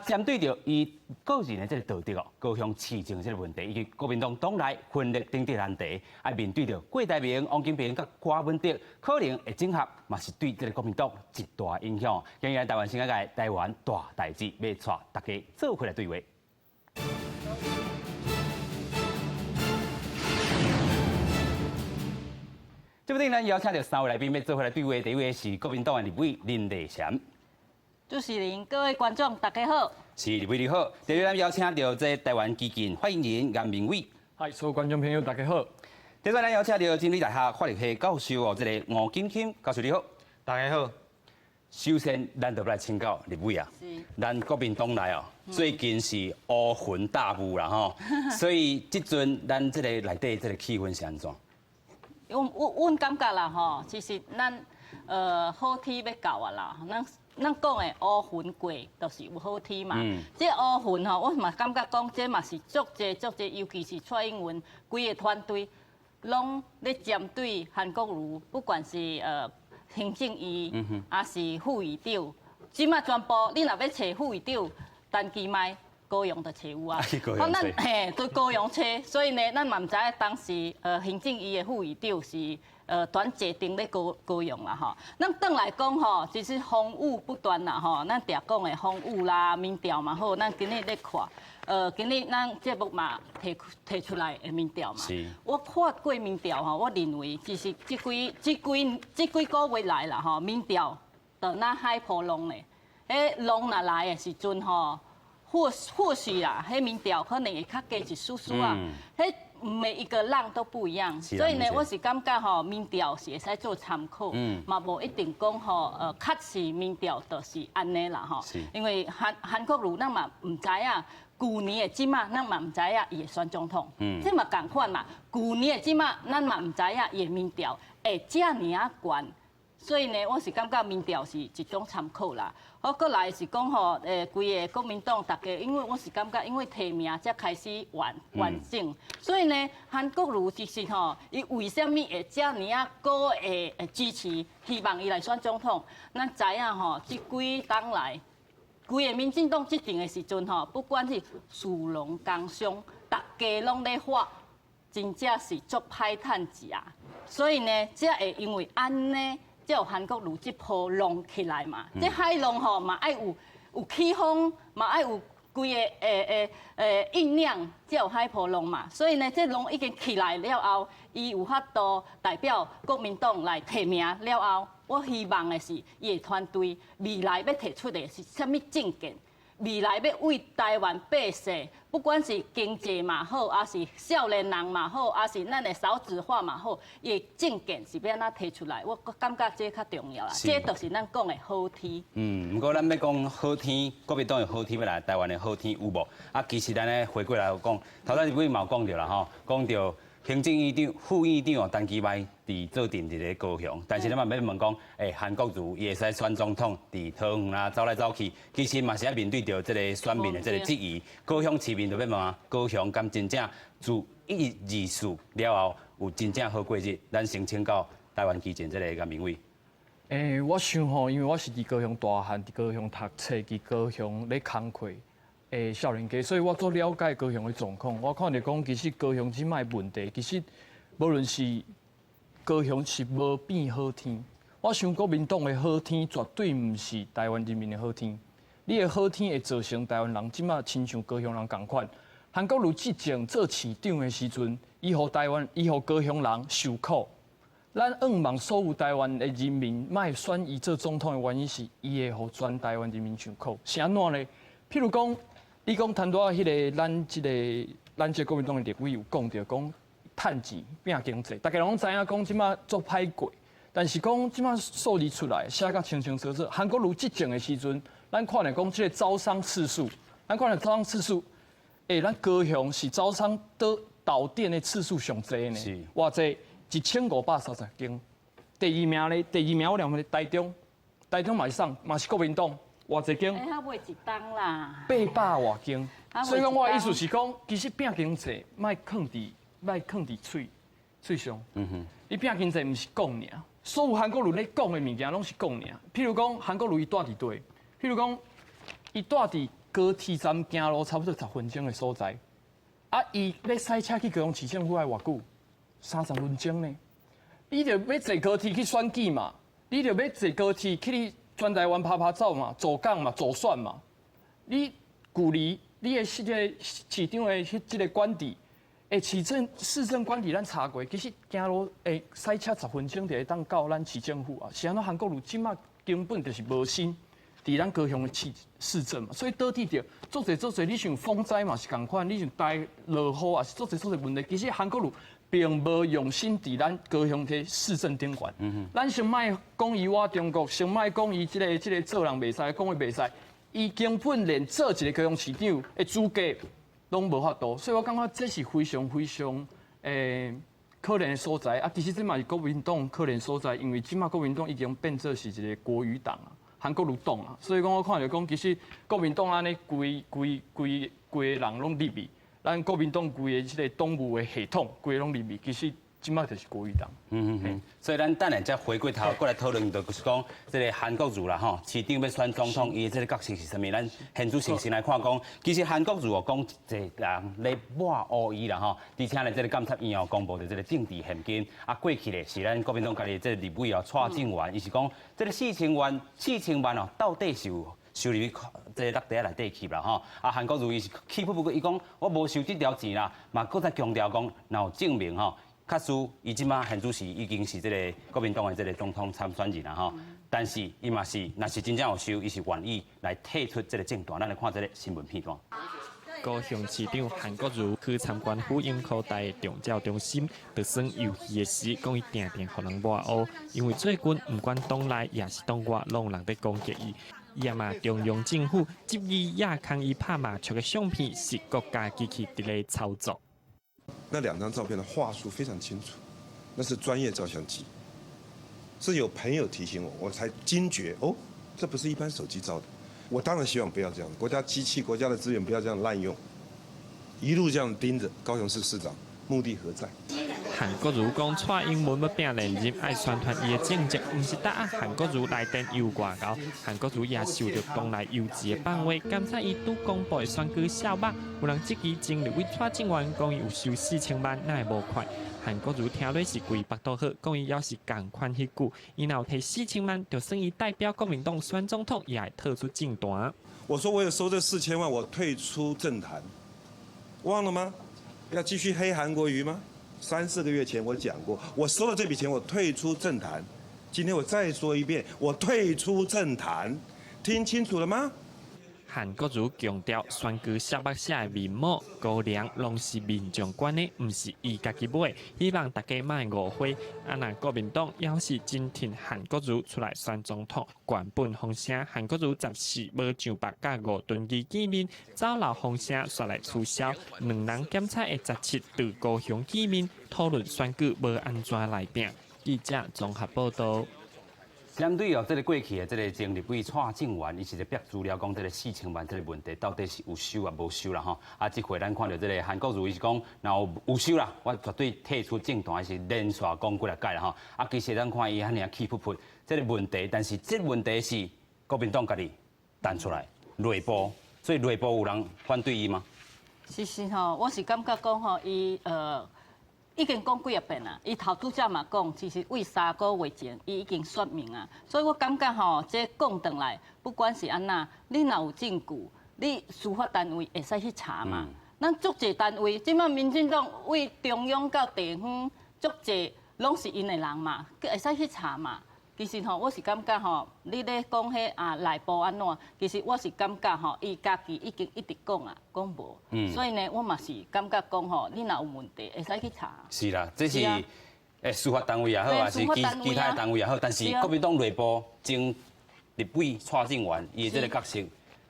针对着伊个人的这个道德哦，高雄市政这个问题，以及国民党党内分裂等等难题，面对着郭台铭、王金平、甲柯文哲可能会整合，嘛是对这个国民党极大影响。今日台湾新界台湾大代志，要带大家做回来对话。这部电影邀请到3位来宾要做回来对话，第一位是国民党的立委林立祥。主持人、各位观众，大家好。是立委你好。第二位邀请到这台湾基金发言人颜明伟。嗨，所有观众朋友大家好。第三位邀请到真理大学法律系教授哦，这个吴金钦教授你好。大家好。首先，咱就来请教立委啊。咱国民党内哦，最近是乌云大雾啦吼，所以即阵咱这个内底这个气氛是安怎？阮感觉啦吼，其实咱好天要到啊啦，咱讲的乌云过，就是有好天嘛。这乌云吼，我嘛感觉讲，这嘛是足济，尤其是蔡英文规个团队，拢咧针对韩国瑜，不管是行政院，还是副院长，即马全部你若要找副院长，单机麦。高雄就找有啊，咱对高雄找，所以呢，咱嘛唔知影当时行政院的副院长是团结定咧高雄啦吼。咱转来讲吼，其实风雨不断啦吼，咱常讲的风雨啦、民调嘛好，咱今日咧看，今日咱节目嘛提出来的民调嘛。我看过民调吼，我认为其实这几个月来啦吼，民调就那海波浪咧，浪若来的时阵吼。或许啦，迄民调可能会较加一丝丝啊。迄每一个浪都不一样，所以呢，我是感觉吼，民调是会使做参考，嘛无一定讲吼，确实民调就是安尼啦吼。因为韩国瑜咱嘛唔知影，去年的即马咱嘛唔知影伊会选总统，这嘛共款嘛。去年的即马咱嘛唔知影伊的民调会遮尔啊悬。所以呢，我是感觉民调是一种参考啦。我过来是讲吼，规个国民党大家，因为我是感觉，因为提名才开始完整，所以呢，韩国瑜其实吼，伊为什么会遮尔啊高会支持，希望伊来选总统？咱知影吼，这几冬来，规个民进党执政的时阵吼，不管是属农工商，大家拢咧发，真正是足歹趁钱啊。所以呢，才会因为安尼。才有韩国瑜这波浪起来嘛，这海浪吼嘛爱有起风，嘛爱有规个酝酿，才有海波浪嘛。所以呢，这浪已经起来了后，伊有法度代表国民党来提名了后，我希望的是伊的团队未来要提出的是什么政见，未来要为台湾百姓，不管是经济嘛好，还是少年人嘛好，还是咱的少子化嘛好，伊的政见是要安怎提出来？我感觉这较重要啦，这就是咱讲的好天。不过咱要讲好天，国民党的好天要来，台湾的好天有无？其实咱咧回过来讲，头先位嘛有讲到啦吼，讲到行政院长、副院长哦，单机摆伫做定伫咧高雄，但是咱嘛要问讲，韩国瑜伊会使选总统，伫桃园啦走来走去，其实嘛是要面对着这个选民的这个质疑。高雄市民就要问啊，高雄敢真正自1、2、4了后有真正好过日？咱先请教台湾基建这个颜明伟。我想吼，因为我是伫高雄大汉，伫高雄读册，伫高雄咧工课。少年家，所以我做了解高雄的状况。我看着讲，其实高雄即摆问题，其实无论是高雄是无变好天。我想国民党的好天绝对毋是台湾人民的好天。你的好天会造成台湾人即摆亲像高雄人共款。韩国瑜执政做市长的时阵，伊互高雄人受苦。咱望所有台湾的人民莫选伊做总统的原因是，伊会互全台湾人民受苦。是安怎呢？譬如讲。你讲谈到迄个咱这国民党的立委有讲到讲趁钱拼经济，大家拢知影讲即马做歹过，但是讲即马数字出来写甲清清楚楚。韩国瑜执政的时阵，咱看来讲即个招商次数，咱看来招商次数，咱高雄是招商导电的次数上多呢，偌济1530间。第二名我两个台中嘛是上，嘛是国民党，偌济间。较卖一档啦。 800多间，所以讲我的意思是讲，其实拼经济，莫放伫嘴上。你拼经济毋是讲尔，所有韩国瑜咧讲的物件拢是讲尔。譬如讲韩国瑜伊住伫对，譬如讲伊住伫高铁站行路差不多10分钟的所在，啊，伊要塞车去高雄市政府要偌久？30分钟呢。你着要坐高铁去选举嘛，你着要坐高铁去你全台湾拍照嘛，走港嘛，走算嘛。你距离你的这个市长的这个官邸，市政官邸咱查过，其实行路塞车10分钟就会当到咱市政府啊。是安怎韩国瑜即马根本就是无心伫咱高雄的市政嘛，所以倒替着做侪，你像风灾嘛是共款，你像大落雨也是做侪问题。其实韩国瑜并无用心伫咱高雄的市政顶悬。咱先莫讲伊我中国，先莫讲伊这个做人袂使，讲话袂使。 伊根本连做一个高雄市长的资格拢无法度，所以我感觉这是非常可怜的所在啊！其实这嘛是国民党可怜所在，因为即马国民党已经变做是一个国语党啊，韩国瑜党啊，所以讲我看着讲，其实国民党安尼规个人拢入去，咱国民党规个即个党务的系统规个拢入去，其实即马就是国语党。所以咱等下再回过头过来讨论，就是讲这个韩国瑜啦吼，市长要选总统，伊的这个角色是啥物？咱现主先来看讲，其实韩国瑜哦讲一人咧抹黑伊啦吼，而且咧这个监察院哦公布的这个政治现金啊，过去咧是咱国民党家己这个立委哦蔡正元，伊是讲这个4000万哦，到底是有收入去这个落地内底去啦吼，啊韩国瑜伊是气不过，伊讲我无收这条钱啦，嘛搁再强调讲，若有证明吼。 确实，伊即马现主席已经是这个国民党的这个总统参选人啦吼，但是伊嘛是，若是真正有收，伊是愿意来退出这个政党。咱来看这个新闻片段。高雄市长韩国瑜去参观妇婴科大的长照中心，就算游戏的时，讲伊定定互人抹黑，因为最近不管党内也是党外，拢有人在攻击伊。伊也嘛中央政府执意亚抗伊拍麻将的相片是国家机器伫咧操作。 那2张照片的画术非常清楚，那是专业照相机。是有朋友提醒我，我才惊觉哦，这不是一般手机照的。我当然希望不要这样，国家机器、国家的资源不要这样滥用，一路这样盯着高雄市市长，目的何在？ 韩国瑜讲蔡英文要拼连任，爱宣传伊的政绩，毋是答韩国瑜内定有外交。韩国瑜也受到党内幼稚的放话，检测伊拄公布的选举效目，有人质疑前立委蔡正元讲伊有收4000万，哪会无款？韩国瑜听落是规巴肚好，讲伊要是共款迄句，伊若摕4000万，就算伊代表国民党选总统，也会退出政坛。我说我有收这4000万，我退出政坛，忘了吗？要继续黑韩国瑜吗？ 3、4个月前我讲过，我收了这笔钱，我退出政坛。今天我再说一遍，我退出政坛，听清楚了吗？韩国瑜强调，选举效目写的面膜、高粱拢是民众管的，毋是伊家己买。希望大家莫误会。啊，若国民党要是真挺韩国瑜出来选总统，原本风声韩国瑜暂时无上白甲5吨机见面，走漏风声煞来取消。2人检测的17对高雄见面，讨论选举无安怎来拼。记者综合报道。 针对这个过去的这个前立委蔡正元，伊是咧逼资料讲这个4000万这个问题到底是有收啊无收啦吼？啊，这回咱看到这个韩国瑜伊是讲，若有收啦，我绝对退出政坛，还是连续讲几来届啦吼。啊，其实咱看伊遐尔气噗噗这个问题，但是这问题是国民党家己弹出来内部，所以内部有人反对伊吗？其实吼，我是感觉讲吼，伊已经讲几啊遍啦，伊头拄则嘛讲，其实为3个月前，伊已经说明啊，所以我感觉吼，这讲转来，不管是安那，你若有证据，你司法单位会使去查嘛。咱足侪单位，即摆民进党为中央到地方，足侪拢是因的人嘛，会使去查嘛。其实吼，我是感觉吼，你咧讲迄内部安怎？其实我是感觉吼，伊家己已经一直讲啊，讲无。所以呢，我嘛是感觉讲吼，你若有问题，会使去查。是啦，这是司法单位也好，还是其他单位也好，但是国民党内部前立委蔡正元伊的这个角色，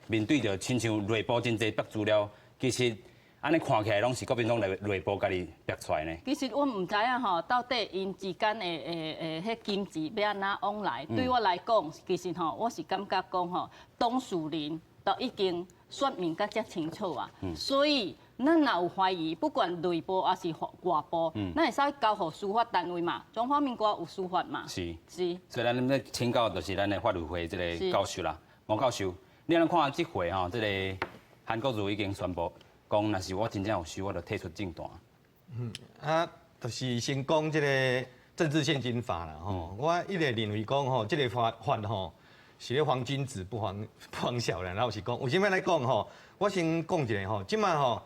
面对着亲像内部真侪逼资料，其实安尼看起来拢是国民党内部家己逼出来呢？其实我唔知影吼，到底因之间的迄金钱要安怎往来？对我来讲，其实吼，我是感觉讲吼，董树林都已经说明甲遮清楚啊。所以咱若有怀疑，不管内部还是外部，咱会使交互司法单位嘛。中华民国有司法嘛？是。是。所以咱咧请教就是咱的法律会这个教授啦，王教授，你安看这回吼，这个韩国瑜已经宣布。讲，若是我真正有需，我就提出证单。就是先讲这个政治现金法啦吼，我一直认为讲吼，这个法吼是咧防君子不防小人。然后是讲，为什么来讲吼？我先讲一下吼，即摆吼，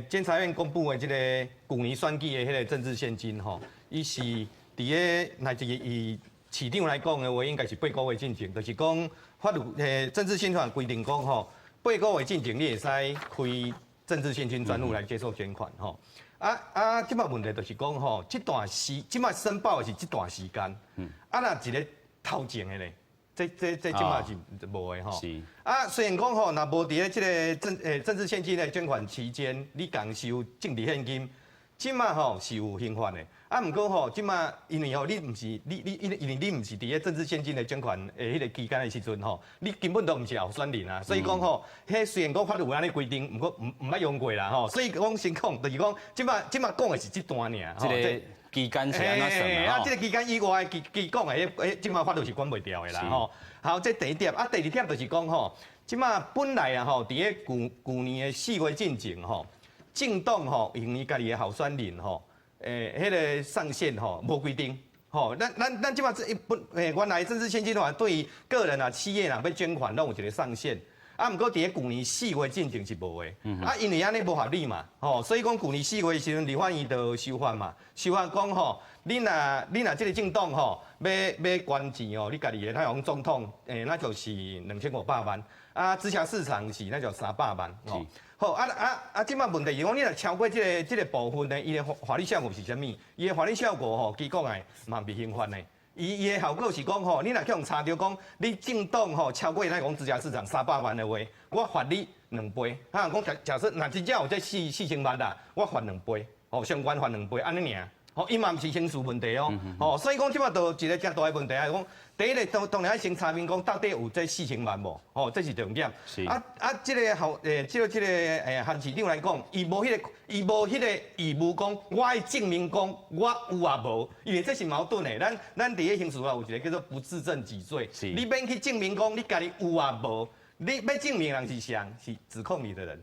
监察院公布的这个去年选举的迄个政治现金吼，伊是伫个那一个以市场来讲的话，应该是8个月进行，就是讲法律政治现金法规定讲吼，8个月进行你会使开。政治现金专户来接受捐款吼，即摆问题就是讲吼，即摆申报的是即段时间，若一个头前的咧，即摆是无的吼。虽然讲吼，若无伫咧即个政治现金的捐款期间，你共收政治现金，即摆吼是有刑罚的。毋过吼，即摆因为吼，你毋是你毋是伫咧政治现金的捐款迄个期间的时阵吼，你根本都毋是候选人啊，所以讲吼，迄虽然讲法律有安尼规定，毋过毋捌用过啦吼，所以讲先讲，就是讲即摆讲的是即段尔。即个期间是安怎算啊？即个期间以外，其讲的即摆法律是管袂掉的啦吼。好，这第一点，第二点就是讲吼，即摆本来啊吼，伫咧去年的4月进前吼，政党吼因为家己的候选人吼。迄个上限吼无规定，吼，咱即摆原来政治现金法对于个人啊、企业啊要捐款，拢有一个上限。毋过伫咧去年4月进前是无的，因为安尼无合理嘛，吼，所以讲去年4月时阵，立法院就修法嘛，修法讲吼，你若即个政党吼要捐钱哦，你家己的那种总统，那就是2500万，直辖市场是那就300万，吼。好即摆问题是讲，你若超过即个部分呢，伊的法律效果是啥物？伊的法律效果吼，其讲诶嘛袂刑罚呢。伊的效果是讲吼，你若去用查到讲，你政党吼超过咱讲直辖市场300万的话，我罚你2倍。讲假设若真正有这4000万啦，我罚2倍，吼，相关罚2倍，安尼尔。吼，伊嘛毋是刑事问题哦，吼，所以讲即摆就一个正大的问题啊，讲第一个当然要先查明讲到底有这4000万无，吼，这是重点。即个韩市长来讲，伊无迄个义务讲，我爱证明讲我有啊无，因为这是矛盾的。咱伫咧刑事法有一个叫做不自证己罪，你免去证明讲你家己有啊无。你要证明人是谁？是指控你的人。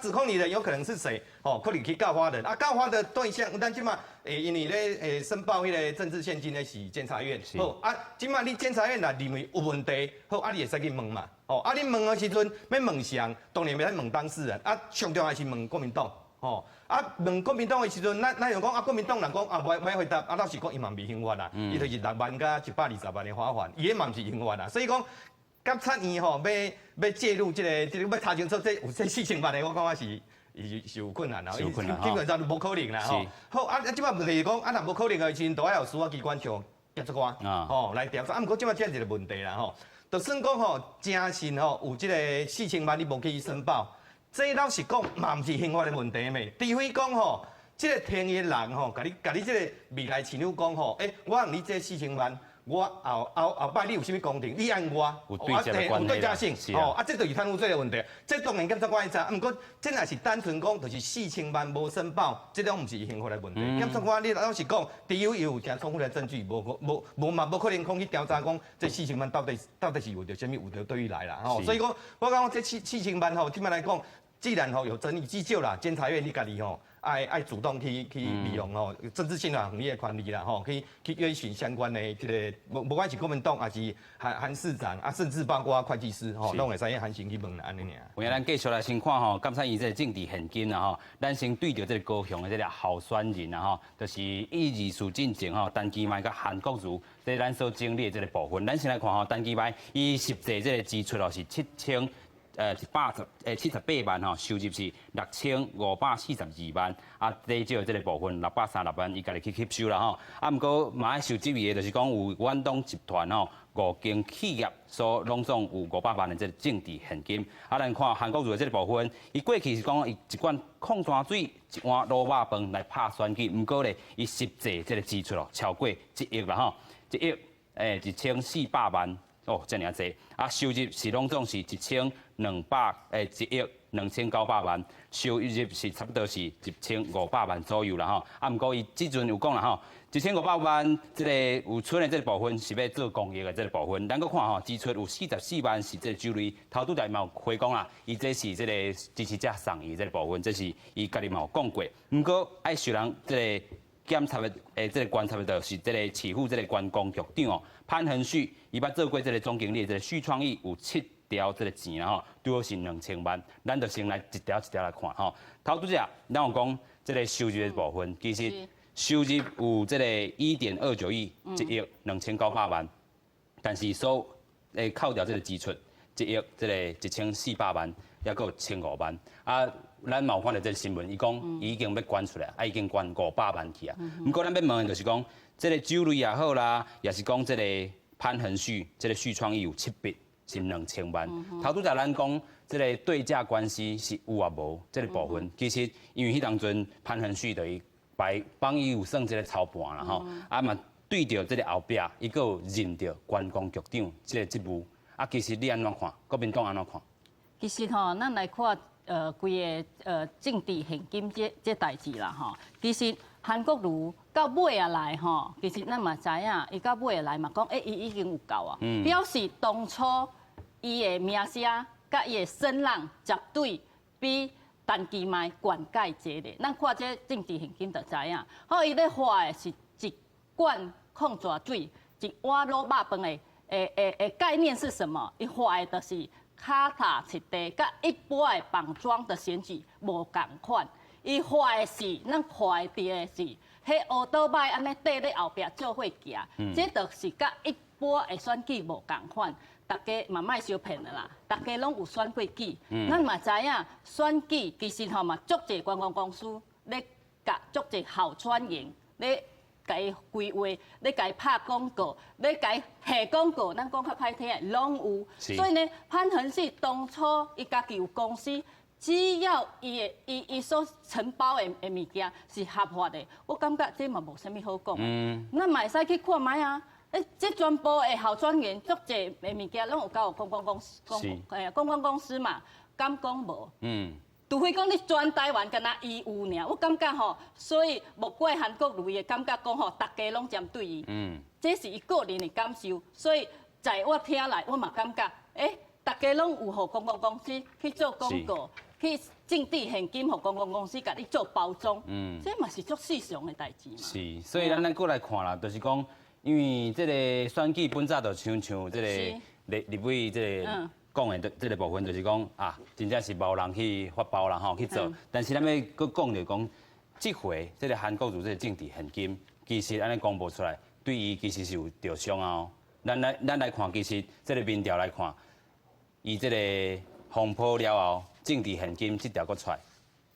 指控你的有可能是谁？哦，可能去告发人。告发的对象，咱即马因为咧申报迄个政治现金的是监察院。好，即马你监察院若认为有问题，好，你会使去问嘛。哦，你问的时阵要问谁？当然要问当事人。上重要是问国民党。哦，问国民党的时阵，咱又讲国民党人讲袂回答，老实讲伊嘛未刑罚啦，伊就是6万加120万的罚款，伊嘛毋是刑罚啦，所以讲。监察院吼要介入这个要查清楚这有这4000万的，我感觉是有困难啦，基本上无可能啦吼。好，即摆问题是讲，若无可能的时阵，都要有司法机关像检察官吼来调查。毋过即摆这一个问题啦吼，就算讲吼诚信吼有这个4000万你无去申报，这老实讲嘛毋是刑法的问题咩？除非讲吼，这个听的人吼，甲你这个未来亲友讲吼，我用你这4000万。我后摆你有啥物工程，你按我，有对价性，这就是贪污罪的问题。这当然检察官会查，毋过这若是单纯讲，就是4000万无申报，这种毋是刑法的问题。检察官你老实讲，除非有诚充分的证据，无可能讲去调查讲这4000万到底是为着啥物有得对于来啦。所以讲，我讲这4000万吼，这摆来讲，既然吼有争议，至少啦，监察院你家己吼。爱主动去利用吼政治性行业的权利啦吼，去约询相关的这个，不管是国民党还是韩市长甚至包括会计师吼，拢会使去韩行去问啦安尼尔。有影咱继续来先看吼，监察院这个政治现金啊吼，咱先对着这个高雄的这个候选人啊吼，就是以事进前吼，陈其迈甲韩国瑜，这咱所经历的这个部分，咱先来看吼，陈其迈伊实际这个支出哦是178万吼，收入是6542万，啊，最少这个部分636万，伊家己去吸收啦吼。啊，毋过嘛爱受质疑的，就是讲有远东集团吼5间企业所拢总有500万的这个政治现金。啊，咱看韩国瑜的这个部分，伊过去是讲伊一罐矿泉水、一碗卤肉饭来拍选举，毋过咧，伊实际这个支出哦超过1亿啦吼，1亿1400万。哦，这尔济，啊，收入是拢总是1亿2900万，收入是差不多是1500万左右啦吼。啊，毋过伊即阵有讲啦吼，1500万这个有剩的这个部分是要做公益的这个部分。咱搁看吼，支出有44万是这个酒类，头拄仔嘛有回讲啦，伊这是这个支持者送伊这个部分，这是伊家己嘛有讲过。毋过爱受人这个检察的这个观察的就是这个市府这个观光局长哦，潘恒旭，伊捌做过这个总经理，这个旭创意有7条这个钱啦吼，拄好是2000万，咱就先来一条一条来看吼。头拄只，咱有讲这个收入的部分，其实收入有这个1.29亿，1亿2900万，但是所扣掉这个支出，1亿这个1400万，也够1500万啊。咱嘛有看到这个新闻，伊讲伊已经要关出来，啊已经关500万去啊。毋过咱要问的就是讲，这个酒类也好啦，也是讲这个潘恒旭，这个旭创意有7笔是2000万。头拄仔咱讲这个对价关系是有啊无这个部分，其实因为迄当阵潘恒旭等于帮伊有算这个操盘啦吼，啊嘛对着这个后壁，伊个有认着观光局长这个职务，啊其实你安怎看？国民党安怎看？其实吼，咱来看。规个政治现金这代志啦吼，其实韩国瑜到尾啊来吼，其实咱嘛知影，伊到尾啊来嘛讲，伊已经有够啊，表示当初伊的名声甲伊的声浪绝对比陈其迈悬介济咧。咱看这政治现金就知影，好伊咧花的是一罐矿泉水，一碗卤肉饭的概念是什么？伊花的就是卡塔切地，甲一般的绑装的选举无共款。伊花的是，咱看到的是，迄乌倒摆安尼缀咧后壁做伙行，这就是甲一般的选举无共款。大家嘛莫相骗的啦，大家拢有选过举，咱嘛知影选举其实吼嘛足侪观光公司咧甲足侪候选人咧。甲伊规划，咧甲伊拍广告，咧甲伊下广告，咱讲较歹听的拢有。所以呢，潘恒旭当初伊家己有公司，只要伊所承包的物件是合法的，我感觉这嘛无啥物好讲。咱嘛会使去看卖啊！这全部的候选人足侪的物件拢有交观光公司，观光公司嘛，敢讲无？除非讲你全台湾敢若伊有尔，我感觉吼，所以莫怪韩国瑜的感觉讲吼，大家拢针对伊，这是伊个人的感受。所以在我听来，我嘛感觉，大家拢有互观光公司去做广告，去政治现金互观光公司甲你做包装，这嘛是足世常的代志嘛。是，所以咱过来看啦，就是讲，因为这个选举本早就像这个立委这个。讲的这个部分就是讲啊，真正是无人去发包啦吼去做，但是咱要搁讲就讲，这回这个韩国瑜这个政治现金，其实安尼公布出来，对伊其实是有着伤啊。咱来看，其实这个民调来看，伊这个风波了后，政治现金这条搁出来，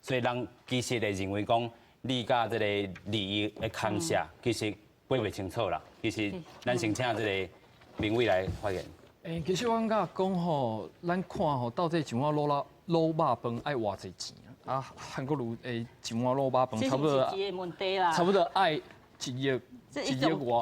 所以人其实会认为讲，你甲这个利益的牵涉，其实分袂清楚啦。其实咱先请这个民委来发言。其实我感觉讲吼，咱看吼，到底一碗卤肉饭爱偌济钱啊？韩国瑜一碗卤肉饭差不多，差不多爱1亿，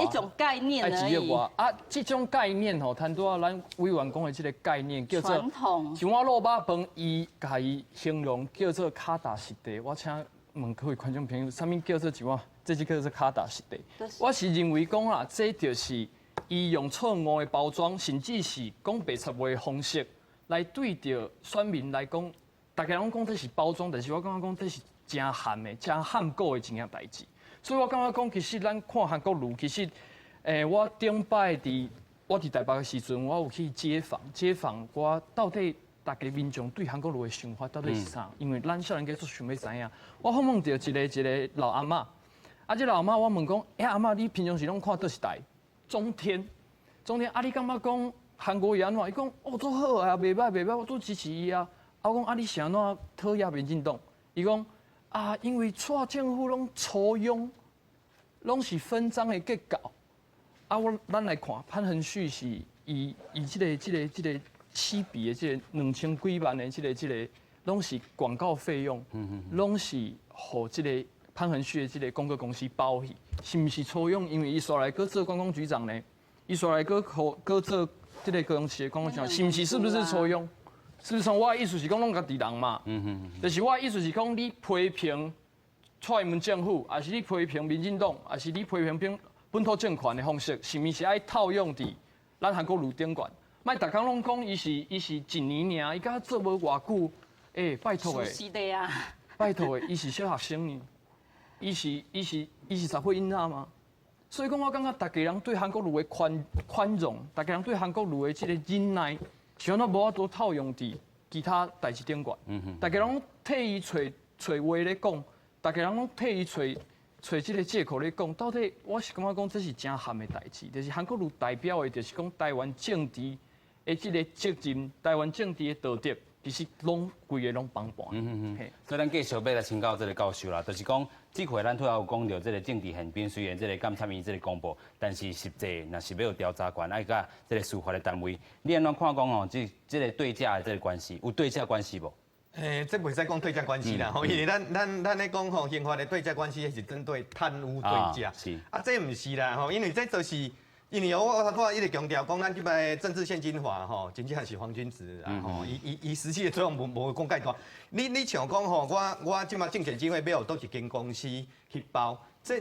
一种概念而已。1亿外啊，这种概念吼，谈到咱委员讲的这个概念叫做传统。一碗卤肉饭，伊甲伊形容叫做卡达实地。我请问各位观众朋友，啥物叫做一碗？这就叫做卡达实地。我是认为讲啦，这就是。伊用错误的包装，甚至是讲白贼话的方式来对着选民来讲，大家拢讲这是包装，但是我感觉讲这是真罕的、真罕过的一件代志。所以我感觉讲，其实咱看韩国瑜，其实，我顶摆我伫台北的时阵，我有去街访我到底大家民众对韩国瑜的想法到底是啥？因为咱少年家都想要知影。我访问到一个老阿嬷，这老阿嬷我问讲，阿嬷你平常时拢看倒是台？中天，啊！你感觉讲韩国瑜安怎？伊讲哦，做好啊，袂歹袂歹，我都支持伊啊。我讲啊，你是安怎讨厌民进党？伊讲啊，因为蔡政府拢抽佣，拢是分赃的结构。啊，咱来看潘恒旭是以这个起笔的这个2000几万的这个，拢是广告费用，拢是互这个潘恒旭的这个广告公司包去，是毋是抽佣？因为伊煞来搁做观光局长呢，伊煞来搁做这个高雄市的观光局长，是不是抽佣？是不是？我的意思是讲，拢家己人嘛，就是我的意思是讲，你批评蔡英文政府，还是你批评民进党，还是你批评本土政权的方式，是毋是爱套用伫咱韩国路顶管？莫逐工拢讲伊是一年尔，伊甲做无偌久，拜托诶，是的啊，拜托诶，伊是小学生呢，伊是10岁囡仔吗？所以讲，我感觉大家人对韩国路的宽容，大家人对韩国路的这个忍耐。想到无法度套用伫其他代志顶管，大家拢替伊找话咧讲，大家拢替伊找即个借口咧讲，到底我是感觉讲这是真含的代志，就是韩国瑜代表的，就是讲台湾政治的即个责任，台湾政治的道德，其实拢规个拢帮帮。所以咱继续要来请教这个教授啦，就是讲。这回咱拄有讲到这个政治现变，虽然这个敢参与这个公布，但是实际若是要有调查权，爱甲这个司法的单位，你安怎看讲哦？这个对价的这个关系，有对价关系无？这袂使讲对价关系啦，因为咱咧讲吼，刑法的对价关系是针对贪污对价，是这毋是啦吼，因为这就是。因为我一直强调讲，咱即摆政治现金法吼，真正是黄君子啊吼，伊实际的作用无讲介大。你像讲吼，我即摆竞选机会要倒一间公司去包，这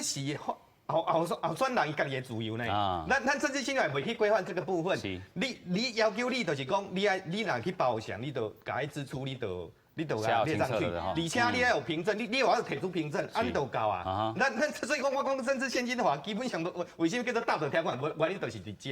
是候选人伊家己的自由呢。咱政治现在袂去规范这个部分。你要求你就是讲，你若去包厢，你就该支出你就列上去，而且你要有凭证，你又要提出凭证，你就够啊。所以讲我讲政治现金的话，基本上为什么叫做道德条款？原因就是伫遮。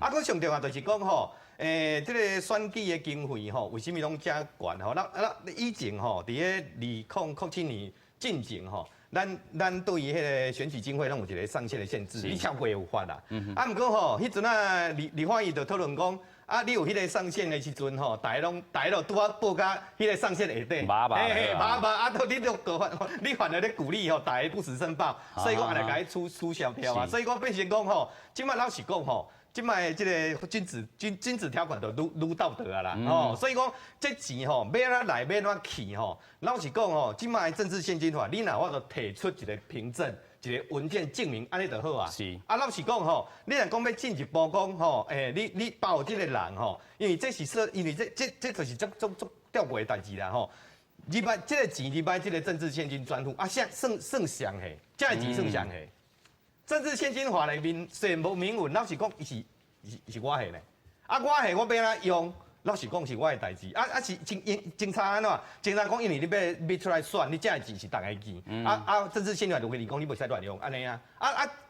佫上重要就是讲吼，这个选举的经费吼，为什么拢遮悬吼？那以前吼，伫个2007年进前吼，咱对于迄个选举经费拢有一个上限的限制，你超过有法啦。毋过吼，迄阵啊，立法院就讨论讲。你有迄个上限的时阵吼，大家都拄啊报甲迄个上限下底，麻，你都你反而咧鼓励吼，大家不实申报，所以讲来甲伊取消掉啊，所以讲变成讲吼，即摆老实讲吼，即摆即个君子条款就愈道德啊啦，所以讲这钱吼，要哪来要哪去吼，老实讲吼，即摆政治现金法，你若我就提出一个凭证。一个文件证明，安尼就好啊。是。老实讲吼，你若讲要进一步讲吼，你包这个人吼，因为这就是足吊诡的代志啦吼。你把这个钱，你把这个政治现金专户算上下，这个钱算上下。政治现金法里面虽然无明文，老实讲是我下呢。我下我要安怎用？老实讲是我的代志，是警察安怎？警察讲，因为你要出来选，你这个钱是大家钱，政治现在就跟你讲，你袂使乱用，安尼啊，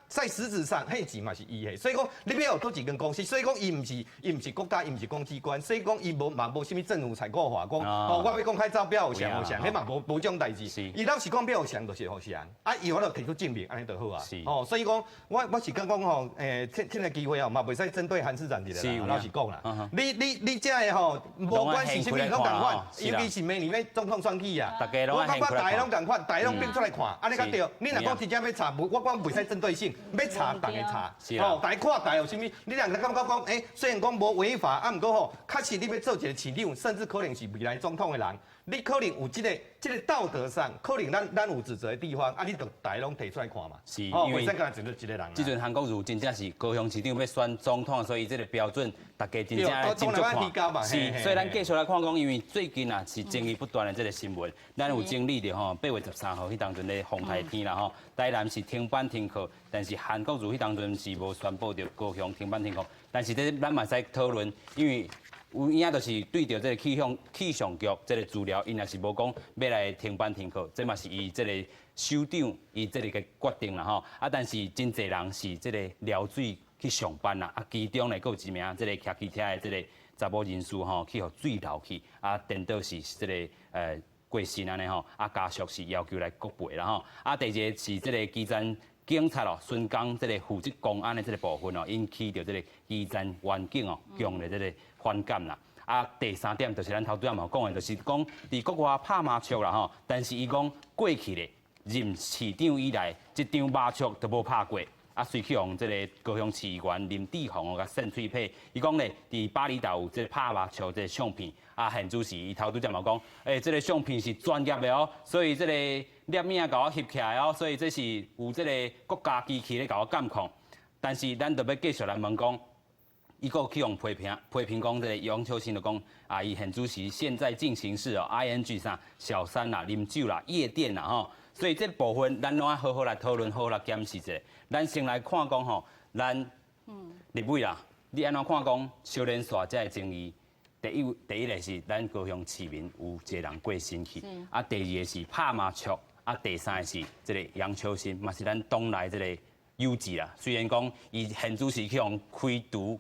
在实质上，迄钱嘛是伊的，所以讲你要有多几间公司，所以讲伊毋是国家，伊毋是公机关，所以讲伊无什么政府采购法，讲我要公开招标有谁，迄嘛无种代志。伊老是讲标有谁就是互谁，伊我就提出证明，安尼就好啊。所以讲我是讲吼，趁个机会哦，嘛袂使针对韩市长一个啦，老实讲啦。你这个吼，无管是啥物拢共款，尤其是明年要总统选举啊，我感觉大家拢共款，大家拢变出来看，安尼才对。你若讲真正要查，我讲袂使针对性。要查，大家查，大家看，大家有啥物？你两个感觉讲，虽然讲无违法，毋过吼，确实你要做一个市长，甚至可能是未来总统的人，你可能有这个道德上，可能咱有指责的地方，你就大家拢提出来看嘛。是，因为一个人。即阵韩国瑜真正是高雄市长要选总统，所以这个标准大家真正斟酌看。是，所以咱继续来看讲，因为最近啊是争议不断的这个新闻，咱有经历着吼8月13号迄当阵的风台天啦吼，台南是停班停课，但是韩国瑜迄当阵是无宣布着高雄停班停课，但是这咱嘛使讨论，因为有影就是对着这个气象局这个资料，因也是无讲要来停班停课，这嘛是伊这个首长伊这个决定啦吼，但是真侪人是这个撩水去上班啦，其中呢佫有一名这个骑机车的这个查某人士吼，去互水流去，电到是这个过身安尼吼，家属是要求来国赔啦吼，第二个是这个基层警察瞬间这个负责公安的这个部分引起着这个基层员警强烈这个反感啦。第3点就是咱头拄仔嘛讲的，就是讲伫国外拍麻将啦吼，但是伊讲过去咧任市长以来，这场麻将都无拍过。随去用这个高雄市议员林志宏甲扇喙皮，伊讲咧，伫巴厘岛有这个拍麻将这个相片，现主席伊头拄则嘛讲，这个相片是专业的哦，所以这个摄影甲我翕起来哦，所以这是有这个国家机器咧甲我监控。但是咱就要继续来问讲，伊个去用批评讲这个杨秋兴就讲，伊现主席现在进行式ING 啥小三啦、啉酒啦、夜店啦吼。所以这部分咱拢要好好来讨论，好好来检视者。咱先来看讲吼，咱立委啦，你安怎看讲少年耍这个争议？第一个是咱高雄市民有一个人过身去，第二个是拍麻将，第三个是这个杨秋兴，嘛是咱党内这个优质啦。虽然讲伊现主席去用开除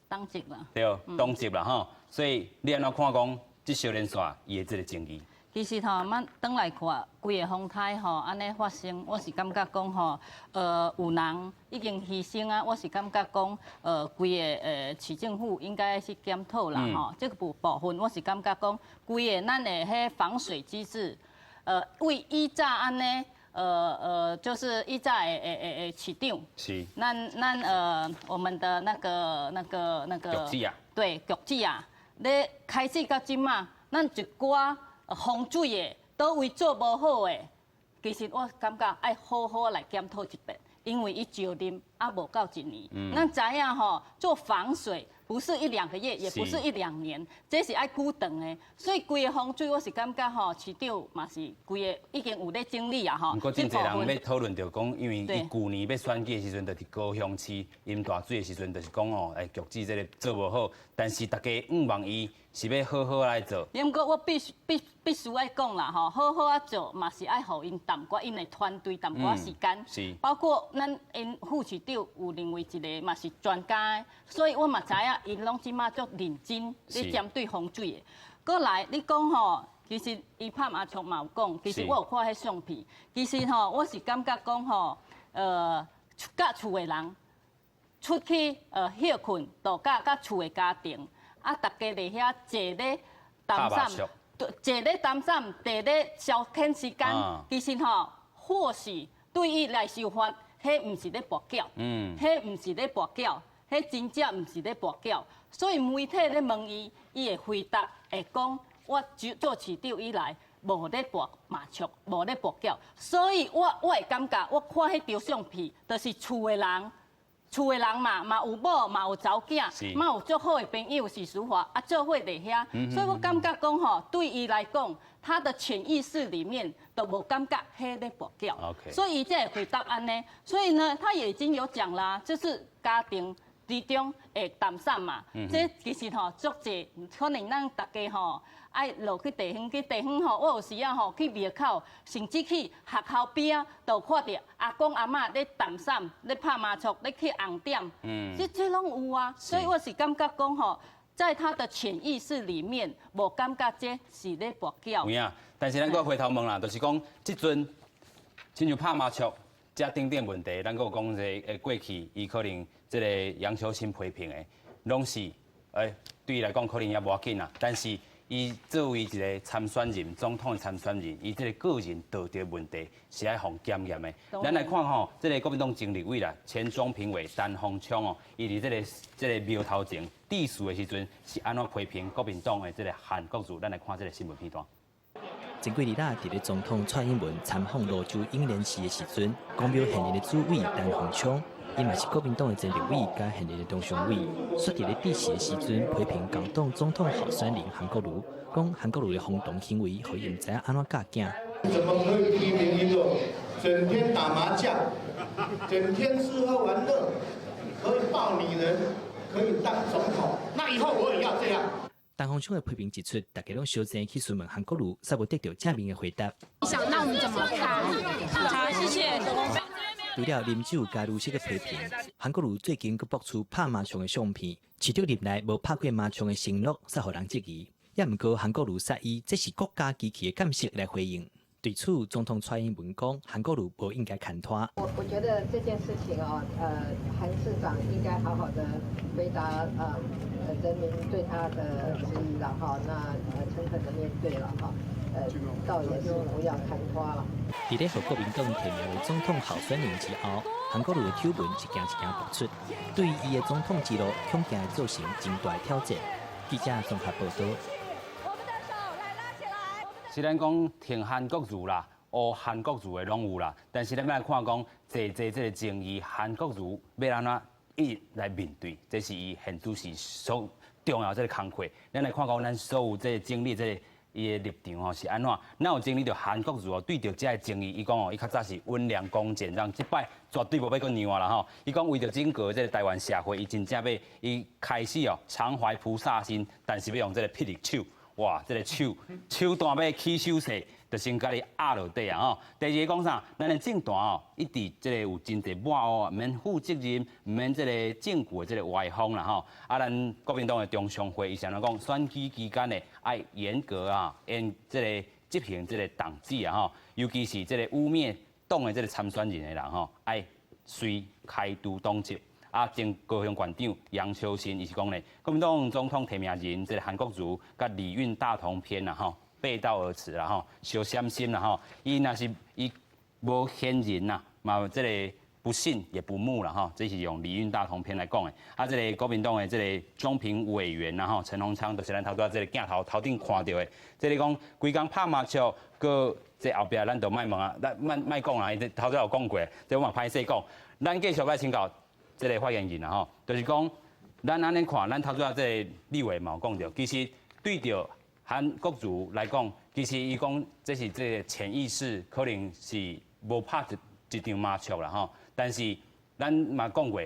当职啦，对，当职啦吼。所以你安怎看讲这少年耍伊的这个争议？其实吼，咱转来看，规个风台吼安尼发生，我是感觉讲吼，有人已经牺牲啊，我是感觉讲，规个市政府应该去检讨啦吼，这个部分我是感觉讲，规个咱的迄防水机制，为依照安尼，就是依照的市长，是，我们的那个局长啊，对局长啊，咧开始到即马，咱一寡。风水的，倒位做无好的，其实我感觉爱好好来检讨一遍，因为伊就任无到1年。咱知影吼，做防水不是1、2个月，也不是1、2年，这是爱久长的。所以规个风水，我是感觉吼，市长嘛是规个已经有咧整理啊吼。不过真侪人要讨论着讲，因为伊旧年要选举的时阵，就是高雄市淹大水的时阵，就是讲局长这个做无好，但是大家望伊。是要好好来做。不过我必须爱讲啦吼，好好啊做嘛是爱互因淡薄因的团队淡薄时间。是。包括咱因副市长有另外一个嘛是专家的，所以我嘛知影因拢即马足认真咧针对风水的。过来你讲吼，其实伊拍麻将嘛有讲，其实我有看迄相片，其实吼我是感觉讲吼，甲厝的人出去休困度假，甲厝的家庭。大家伫遐坐咧谈散，坐咧谈散，坐咧消遣时间。其实吼，或许对伊来说法，迄毋是咧博缴，迄毋是咧博缴，迄真正毋是咧博缴。所以媒体咧问伊，伊的回答会讲，我做市长以来无咧博麻将，无咧博缴。所以我会感觉，我看迄张相片，就是厝的人。厝的人嘛有某，嘛有查某囝，嘛有足好的朋友是书法，做伙伫遐，所以我感觉讲吼，对伊来讲，他的潜意识里面都无感觉迄咧博缴，所以伊才会回答安尼。所以呢，他也已经有讲啦，就是家庭之中会谈散嘛，这其实吼足济，可能咱大家吼。爱落去地方吼，我有时啊吼去庙口，甚至去学校边啊，都看到阿公阿嬷咧谈散、咧拍麻将、咧去红点，这拢有啊。所以我是感觉讲吼，在他的潜意识里面，无感觉这是咧博缴。有影，但是咱搁回头问啦，就是讲，即阵亲像拍麻将，这等等问题，咱搁讲这过去伊可能这个杨秋兴批评的，拢是对伊来讲可能也无要紧啦，但是。伊作为一个参选人，总统的参选人，伊这个个人道德问题是爱互检验的。咱来看吼，这个国民党前立委啦，前中评委陈鸿昌哦，伊伫这个庙头前致辞的时阵，是安怎批评国民党的这个韩国瑜？咱来看这个新闻片段。前几日啦，伫咧总统蔡英文参访罗州英联市的时阵，公庙现任的主委陈鸿昌。伊嘛是国民党的前立委，甲现任的中常委，说伫咧致辞的时阵，批评港党总统候选人韩国瑜，讲韩国瑜的轰动行为，互伊唔知影安怎教囝。怎么可以批评一个整天打麻将、整天吃喝玩乐，可以抱女人，可以当总统？那以后我也要这样。陈鸿昌的批评指出，大家拢小心去询问韩国瑜，才无得到正面的回答。想那我们怎么看？好，谢谢。除了啉酒加入式的批评，韩国瑜最近佮爆出拍麻将的相片，市长入来无拍过麻将的承诺，才互人质疑。也毋过韩国瑜煞以这是国家机器的感受来回应。对此，总统蔡英文讲，韩国瑜不应该砍拖。我觉得这件事情哦，韩市长应该好好的回答人民对他的质疑了哈，那诚恳的面对了哈，倒也是不要砍拖了。伫咧和国民党提名为总统候选人之后，韩国瑜的丑闻一件一件爆出，对伊的总统之路恐惊会造成真大挑战。记者综合报道。虽然讲挺韩国瑜啦，学韩国瑜的拢有啦，但是咱要来看讲，这个争议，韩国瑜要安怎一来面对，这是伊现主是所重要这个工课。咱来看讲，咱所有这经历这伊的立场吼是安怎？咱有经历到韩国瑜哦，对着这个争议，伊讲哦，伊较早是温良恭俭让，即摆绝对无要阁让啦吼。伊讲为着整个这个台湾社会，伊真正要伊开始哦，常怀菩萨心，但是要用这个霹雳手。哇！这个手段要起手势，就先甲你压落地啊！吼。第二个讲啥？咱的政坛哦，一直这个有真侪抹黑，唔免负责任，唔免这个政府的这个歪风啦吼。啊，咱国民党的中常会，伊常常讲选举期间呢，爱严格啊，这个执行这个党纪啊吼，尤其是这个污蔑党的这个参选人的人吼，爱随开除党籍。啊，前高雄县长杨秋兴，伊是讲呢，国民党总统提名人，这个韩国瑜甲李运大同篇啦吼，背道而驰啦吼，小伤心啦吼。伊若是伊无显人呐，嘛这个不信也不睦啦吼，这是用李运大同篇来讲的。啊，这个国民党的这个中评委员啦吼，陈鸿昌就是咱头拄这个镜头顶看到的，这里讲规工拍麻将，搁这后壁咱就卖问啊，咱卖讲啦，伊头拄有讲过，这我嘛歹势讲，咱继续来请教。这个发言人啦吼，就是讲，咱安尼看，咱头拄仔这个立委嘛有讲着，其实对着韩国瑜来讲，其实伊讲这是这个潜意识可能是无拍一场麻将啦吼，但是咱嘛讲过，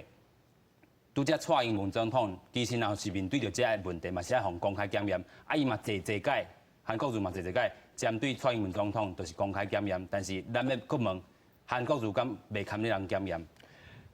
拄则蔡英文总统其实若是面对着这个问题，嘛是爱互公开检验，啊伊嘛坐届，韩国瑜嘛坐届，针对蔡英文总统就是公开检验，但是咱要阁问韩国瑜敢袂堪你人检验？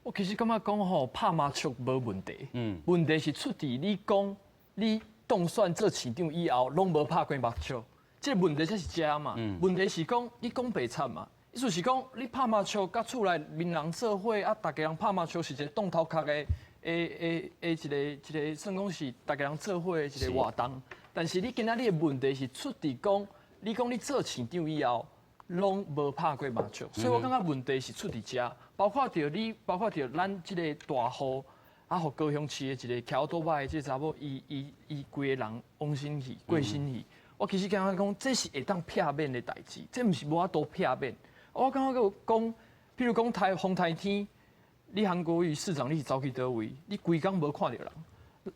我其实感觉讲吼，拍麻将无问题。问题是出伫你讲你当选做市长以后，拢无拍过麻将，这个问题才是正嘛。问题是讲你讲白惨嘛，意思是讲你拍麻将，甲厝内民人做伙啊，大家人拍麻将是一个动头壳的一个算讲是大家人做伙的一个活动。但是你今仔日的问题是出伫讲，你讲你做市长以后，拢无拍过麻将，所以我感觉问题是出伫遮。包括着咱即个大户，啊，互高雄市的一个桥多摆的即个查某，伊规个人往生去、过身去。我其实感觉讲，这是会当避免的代志，这毋是无法度避免。我感觉讲，譬如讲风台天，你韩国瑜市长你是走去倒位，你规工无看到人。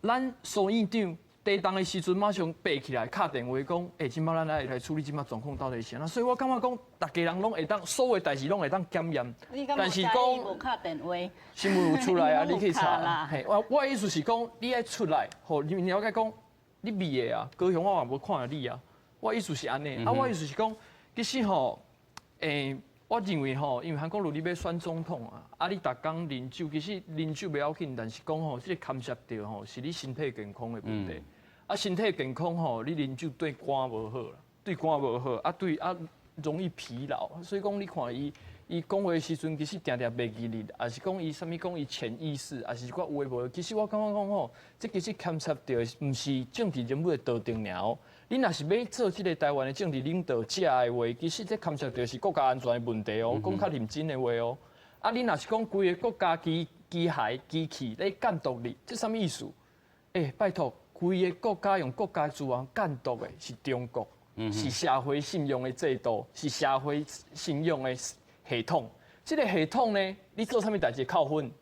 咱苏院长地动的时阵，马上爬起来敲电话讲，即摆咱来处理即摆状况到底是安怎。所以我感觉讲，大家人拢会当，所有代志拢会当检验。但是讲无敲电话，新闻有出来啊，你可以查。嘿，我意思是讲，你爱出来，吼，你了解讲，你密的啊，高雄我也无看到你啊。我意思是安尼，我意思是讲，其实吼，我认为吼，因为韩国瑜你要选总统啊，你逐工啉酒，其实啉酒袂要紧，但是讲吼，这个牵涉到吼，是你身体健康的问题。身体健康吼，你啉酒对肝无好啦，对肝无好，容易疲劳。所以讲，你看伊讲话的时阵，其实定定袂记哩，也是讲伊啥物讲伊潜意识，也是有诶无。其实我感觉讲吼，这其实牵涉到毋是政治人物的道德尔。你若是要做这个台湾的政治领导者的话，其实这牵涉到是国家安全的问题哦，讲较认真的话哦。你若是讲规个国家机械机器咧监督你，这啥物意思？拜托。规个国家用国家资源监督的是中国，是社会信用的制度，是社会信用的系统。这个系统呢，你做啥物代志扣分？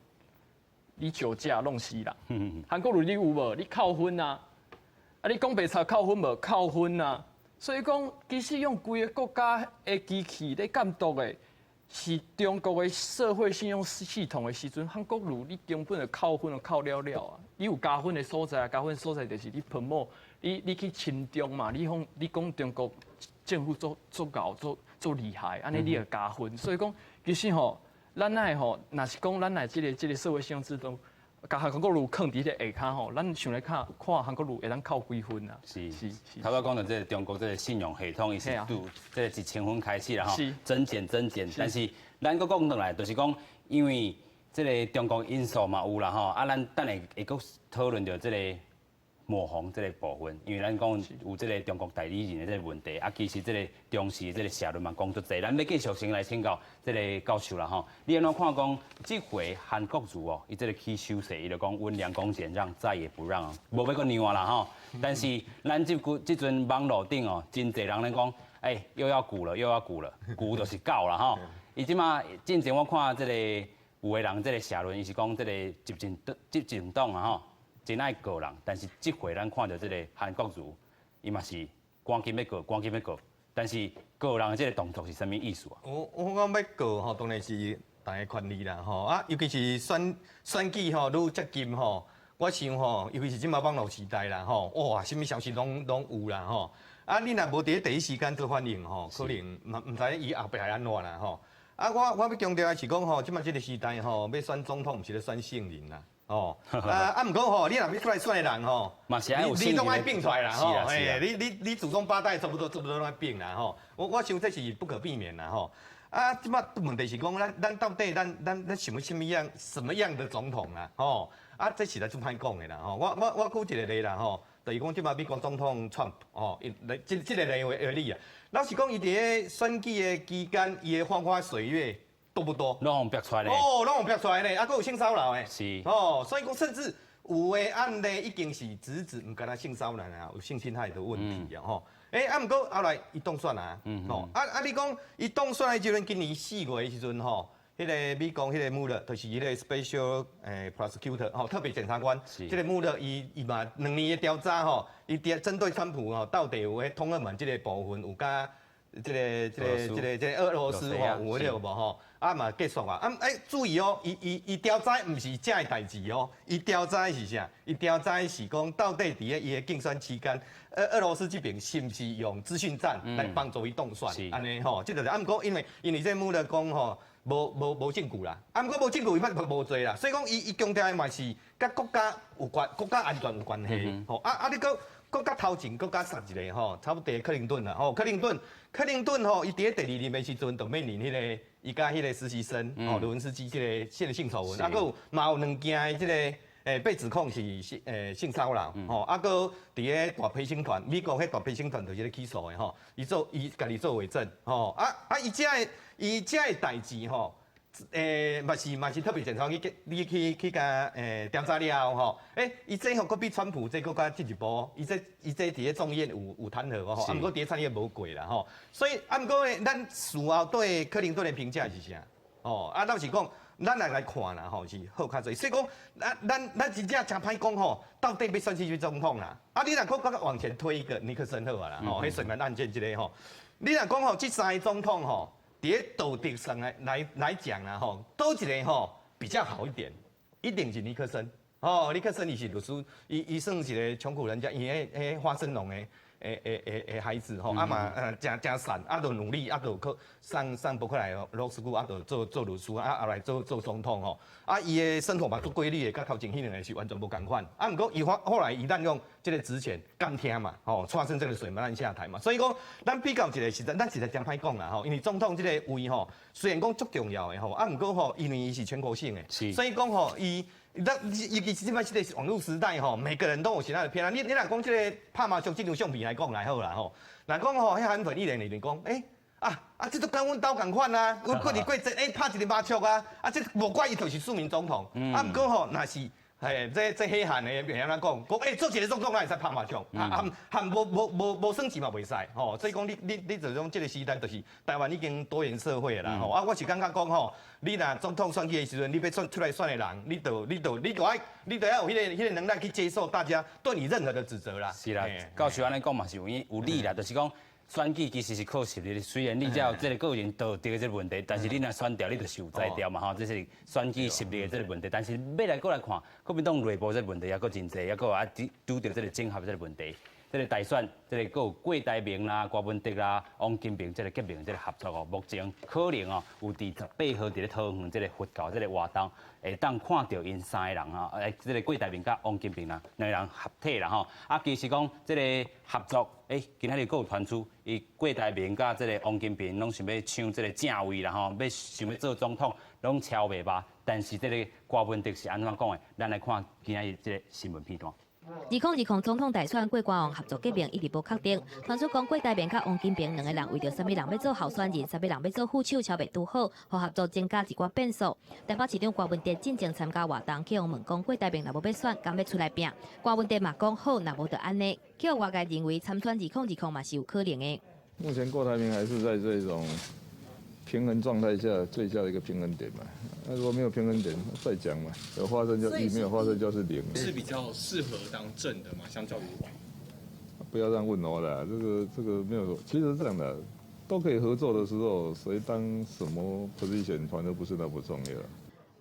你酒驾弄死人。韩国瑜你有无？你扣分啊！你讲白菜扣分无？扣分啊！所以讲，其实用规个国家的机器咧监督的。是中国的社会信用系统的时阵，韩国瑜你根本就扣分就扣了啊！你有加分的所在，加分的所在就是你promote，你去亲中嘛，你讲中国政府做搞做厉害，安尼你就加分。所以讲，其实吼，咱若是讲咱这个社会信用制度甲韩国瑜放伫个下骹吼，咱想来看韩国瑜会当扣几分啊？是。头先讲到这个中国这个信用系统，伊是拄这个1000分开始啦吼，增减。但是咱搁讲倒来，就是讲因为这个中国因素嘛有啦吼，啊咱等下会搁讨论到这个模仿这个部分，因为咱讲有这个中国代理人的这个问题，啊其实这个中视这个社论嘛讲足济，咱要继续先来请教这个教授啦吼，你安怎看讲这回韩国瑜哦，伊这个起手势，伊就讲温良恭俭让，再也不让哦，无要搁让啊啦吼。但是咱这阵网络顶哦，真侪人咧讲，又要鼓了，鼓就是狗啦吼。伊即马进前我看这个有个人这个社论，伊是讲这个执政党啊吼。真爱告人，但是这回咱看到这个韩国瑜，伊嘛是赶紧要告，但是告人的这个动作是啥物意思啊？我讲要告吼，当然是大家权利啦吼啊，尤其是选举吼愈接近吼，我想吼，尤其是即马网络时代啦吼，哇，什么消息拢有啦吼，啊，你若无伫第一时间做反应吼，可能唔知伊后壁会安怎啦吼。啊，我要强调的是讲吼，即马即个时代吼，要选总统，毋是咧选圣人啦。哦，毋过吼，你若要出来选的人吼，你拢爱并出来啦吼，你祖宗八代差不多拢爱并啦吼。我想这是不可避免啦吼。啊，即摆问题是讲，咱到底咱想要什么样的总统啦？吼，啊，这是来做歹讲的啦吼。我举一个例啦吼，就是讲即摆美国总统川普哦，这个例为例啊。老实讲，伊伫咧选举的期间，伊的风花水月。多不多？拢逼出来咧。哦，拢逼出来咧，啊，佫有性骚扰诶。是。哦，所以讲甚至有诶案例已经是直指唔干那性骚扰啊，有性侵害的问题啊吼。啊，毋过后来伊当选啊。哦。你讲伊当选的时阵，今年4月的时阵吼，迄个美国迄个穆勒，就是迄个 special prosecutor 吼，特别检察官。这个穆勒伊嘛2年的调查吼，伊针对川普吼，到底有迄通俄门这个部分有甲这个俄罗斯吼有迄个无吼？啊嘛结束啊！注意哦，伊调查毋是这的代志哦，伊调查是啥？伊调查是讲到底伫咧伊的竞选期间，俄罗斯这边是毋是用资讯战来帮助伊当选？安尼吼，即就是毋过因为这幕咧讲吼，无证据啦，毋过无证据伊捌无罪啦，所以讲伊强调的嘛是甲国家有关、国家安全有关系。吼你搁甲头前搁甲杀一个吼，差不多克林顿啦吼，克林顿吼，伊伫咧第2任的时阵，就面临迄个伊甲迄个实习生吼，刘文斯基这个性丑闻，啊，佫有2件这个被指控是性骚扰吼，啊，佫伫咧大陪审团，美国迄大陪审团就是咧起诉的吼，伊家己做伪证吼，伊这的代志吼。嘛是特别检察你去甲调查了吼，伊这吼佫比川普这佫较进一步，伊这伫咧众议院有弹劾吼，毋过伫咧参议院无过啦吼，所以毋过咱事后对克林顿的评价是啥？哦，老实讲，咱来看啦吼，是好较济，所以讲咱真正真歹讲吼，到底要选去总统啦？你若佫往前推一个尼克森好啊啦，吼，迄水门案件之类吼，你若讲吼，这3个总统吼。伫道德上来讲啦吼，多一个吼比较好一点，一定是尼克森哦。尼克森伊是律师，伊算一个穷苦人家，伊迄花生农的孩子吼，啊嘛真善，啊都努力，啊都去上伯克莱罗斯库，啊都做律师，啊后来做总统吼，啊伊的生活嘛做规律的，甲头前迄2个是完全无共款。啊毋过伊后来伊咱用这个职权甘听嘛，吼，创生这个水门案下台嘛，所以讲咱比较一个咱实在真歹讲啦吼，因为总统这个位吼，虽然讲足重要的吼，啊毋过吼，因为伊是全国性的，所以讲吼伊。尤其是即摆这个网络时代吼，每个人都有其他的偏爱。你若讲这个拍麻将这张相片来讲来好啦吼，若讲吼，迄韩粉艺人里面讲，这都跟阮兜共款啊，阮过日过节拍一个麻将啊，这无怪伊就是庶民总统。毋过吼，若是这黑汉的别安怎讲，做一个总统哪会使拍麻将？含无算钱嘛袂使吼。所以讲你这种这个时代，就是台湾已经多元社会啦吼。我是感觉讲吼。你若总统选举的时阵，你要出来选的人，你都要有迄个能耐去接受大家对你任何的指责啦。是啦，教授安尼讲嘛是有理啦，就是讲选举其实是靠实力，虽然你只有这个个人道德的这个问题，但是你若选掉，你就是有宰掉嘛吼，这是选举实力的这个问题。但是要来过来看，国民党内部这个问题也够真济，也够拄到这个整合这个问题。这个大选，这个有郭台铭啦、郭文德啦、王金平这个革命这个合作哦，目前可能哦有伫18号伫咧桃园这个佛教这个活动，会当看到因3个人啊，这个郭台铭甲王金平啦两个人合体啦吼。啊，其实讲这个合作，今仔日佫有传出，伊郭台铭甲这个王金平拢想要抢这个正位啦吼，想要做总统，拢超袂吧。但是这个郭文德是安怎讲的？咱来看今仔日这个新闻片段。2020总统大选，郭官王合作革命一直无确定。传出讲郭台铭甲王金平两个人为着什么人要做候选人，什么人要做副手，超袂拄好，和合作增加一寡变数。台北市长郭文德进前参加活动，去互问讲郭台铭若无要选，敢要出来拼？郭文德嘛讲好，若无就安尼。去互外界认为参选2020嘛是有可能的。目前郭台铭还是在这种平衡状态下最佳的一个平衡点嘛。那如果没有平衡点，再讲嘛，有发生就1，没有发生就是0。是比较适合当正的嘛，相较于王。不要这样问我啦，这个没有，其实是这样的，都可以合作的时候，谁当什么 position 反而不是那么重要。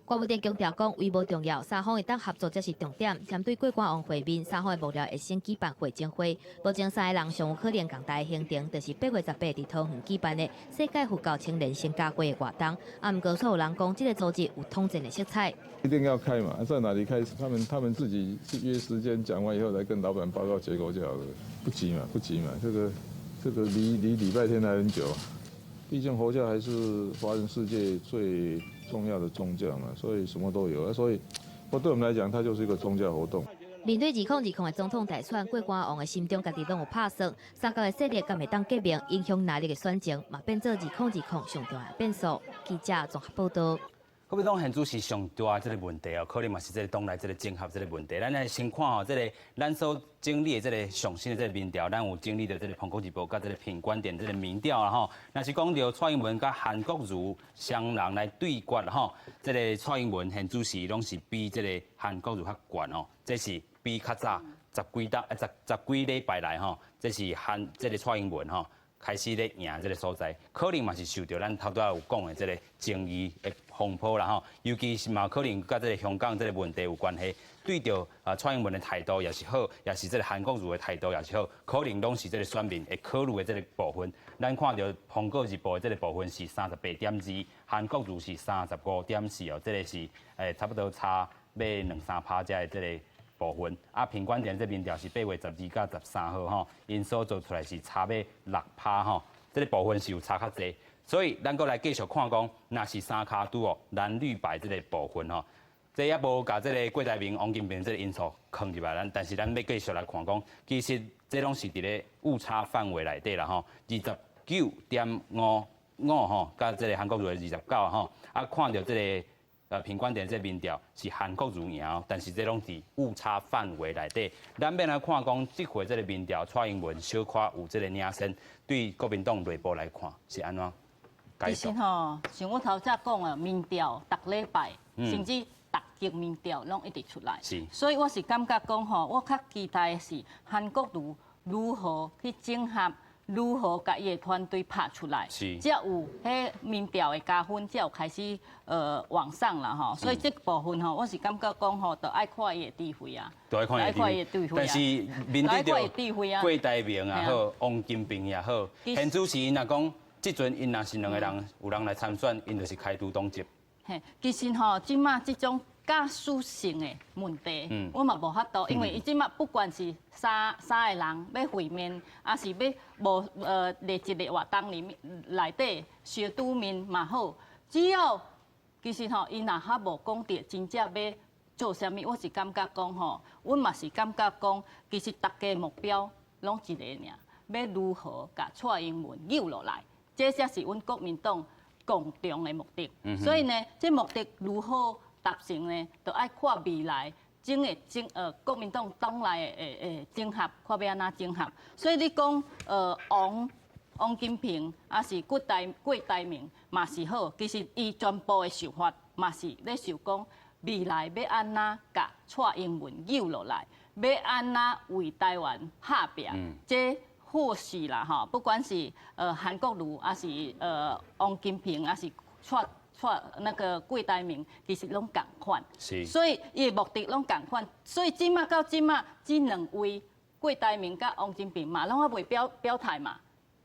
郭文德强调讲，微无重要，三方会当合作才是重点。针对郭官王会面，三方的幕僚会先举办会前会，目前3个人上有可能共大行程，就是8月18伫桃园举办的世界佛教青年新加坡的活动。啊，毋过所有人讲，这个组织有统战的色彩。一定要开嘛，在哪里开始？他们自己去约时间，讲完以后来跟老板报告结果就好了，不急嘛，这个离礼拜天还很久。毕竟佛教还是华人世界最重要的宗教嘛，所以什么都有。所以，对我们来讲，它就是一个宗教活动。面对2020的总统大选，郭官王的心中家己拢有拍算，三角的势力敢会当革命，影响哪里的选情，嘛变做2020上重要的变数。记者综合报道。国民党现主是上大这个问题哦，可能嘛是这个党内这个整合这个问题。咱来先看哦，这个咱所经历的这个上新的这个民调，咱有经历的这个彭国日报甲这个品观点这个民调啦吼。若是讲到蔡英文甲韩国瑜双人来对决吼，这个蔡英文现主是拢是比这个韩国瑜较悬哦，这是比较早十几礼拜来吼，这是这个蔡英文吼。开始咧赢这个所在，可能嘛是受到咱头拄有讲的这个争议的风波啦吼，尤其是嘛可能甲这个香港这个问题有关系，对着蔡英文的态度也是好，也是这个韩国瑜的态度也是好，可能拢是这个选民会考虑的这个部分。咱看到《苹果日报》的这个部分是38.2，韩国瑜是35.4哦，这个是差不多差要2-3%的这个。部分啊，品观点这民调是8月12到13号吼，因所做出来是差要6%吼，这个部分是有差较济，所以咱搁来继续看讲，若是3卡拄哦蓝绿白这个部分吼，这也无甲这个郭台铭、王金平这个因素放入来，但是咱要继续来看讲，其实这拢是伫咧误差范围内底啦吼，29.55吼，甲这个韩国瑜的29吼，啊看到这个。品观点这民调是韩国瑜赢，但是这拢是误差范围内底。咱要来看讲，这回这个民调，蔡英文小可有这个领先，对国民党内部来看是安怎？其实吼，像我头才讲的，民调逐礼拜，甚至逐级民调拢一直出来。是。所以我是感觉讲吼，我较期待的是韩国瑜如何去整合。如何把伊的团队拍出来，才有迄民调的加分，才有开始往上啦吼。所以这部分吼，我是感觉讲吼，都爱看伊的智慧啊，都爱看伊的智慧。但是面对着郭台铭也好，王金平也好，现主持因若讲，即阵因若是两个人有人来参选，因就是开除党籍。嘿，其实吼，即马即种。假属性的问题，我嘛无法度，因为伊即马不管是三个人要会面，还是要无列一个活动里面内底小拄面嘛好，只要其实吼，伊若较无讲着真正要做啥物，我是感觉讲吼，阮嘛是感觉讲，其实大家目标拢一个尔，要如何甲蔡英文扭落来，这才是阮国民党共同的目的。所以呢，这目的如何？达成呢，就爱看未来国民党党内的整合，看要安怎整合。所以你讲王金平还是郭台铭嘛是好，其实伊全部的想法嘛是咧想讲未来要安怎甲蔡英文扭落来，要安怎为台湾打拼。这或是啦哈，不管是韩国瑜还是王金平还是那个郭台铭其实拢共款，所以伊的目的拢共款，所以即马到即马，这两位郭台铭甲王金平嘛，拢还未表态嘛，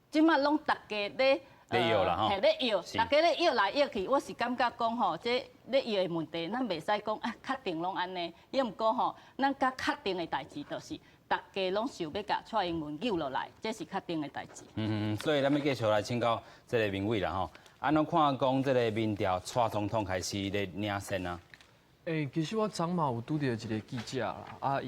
即马拢大家咧。咧摇啦吼，系咧摇，大家咧摇来摇去，我是感觉讲吼，这咧摇的问题，咱袂使讲啊，确定拢安尼。也毋过吼，咱甲确定的代志，就是大家拢想要甲蔡英文救落来，这是确定的代志。所以咱要继续来请教这个民委啦吼，安怎看讲这个民调蔡总统开始咧领先啊？其实我昨嘛有拄到一个记者啦，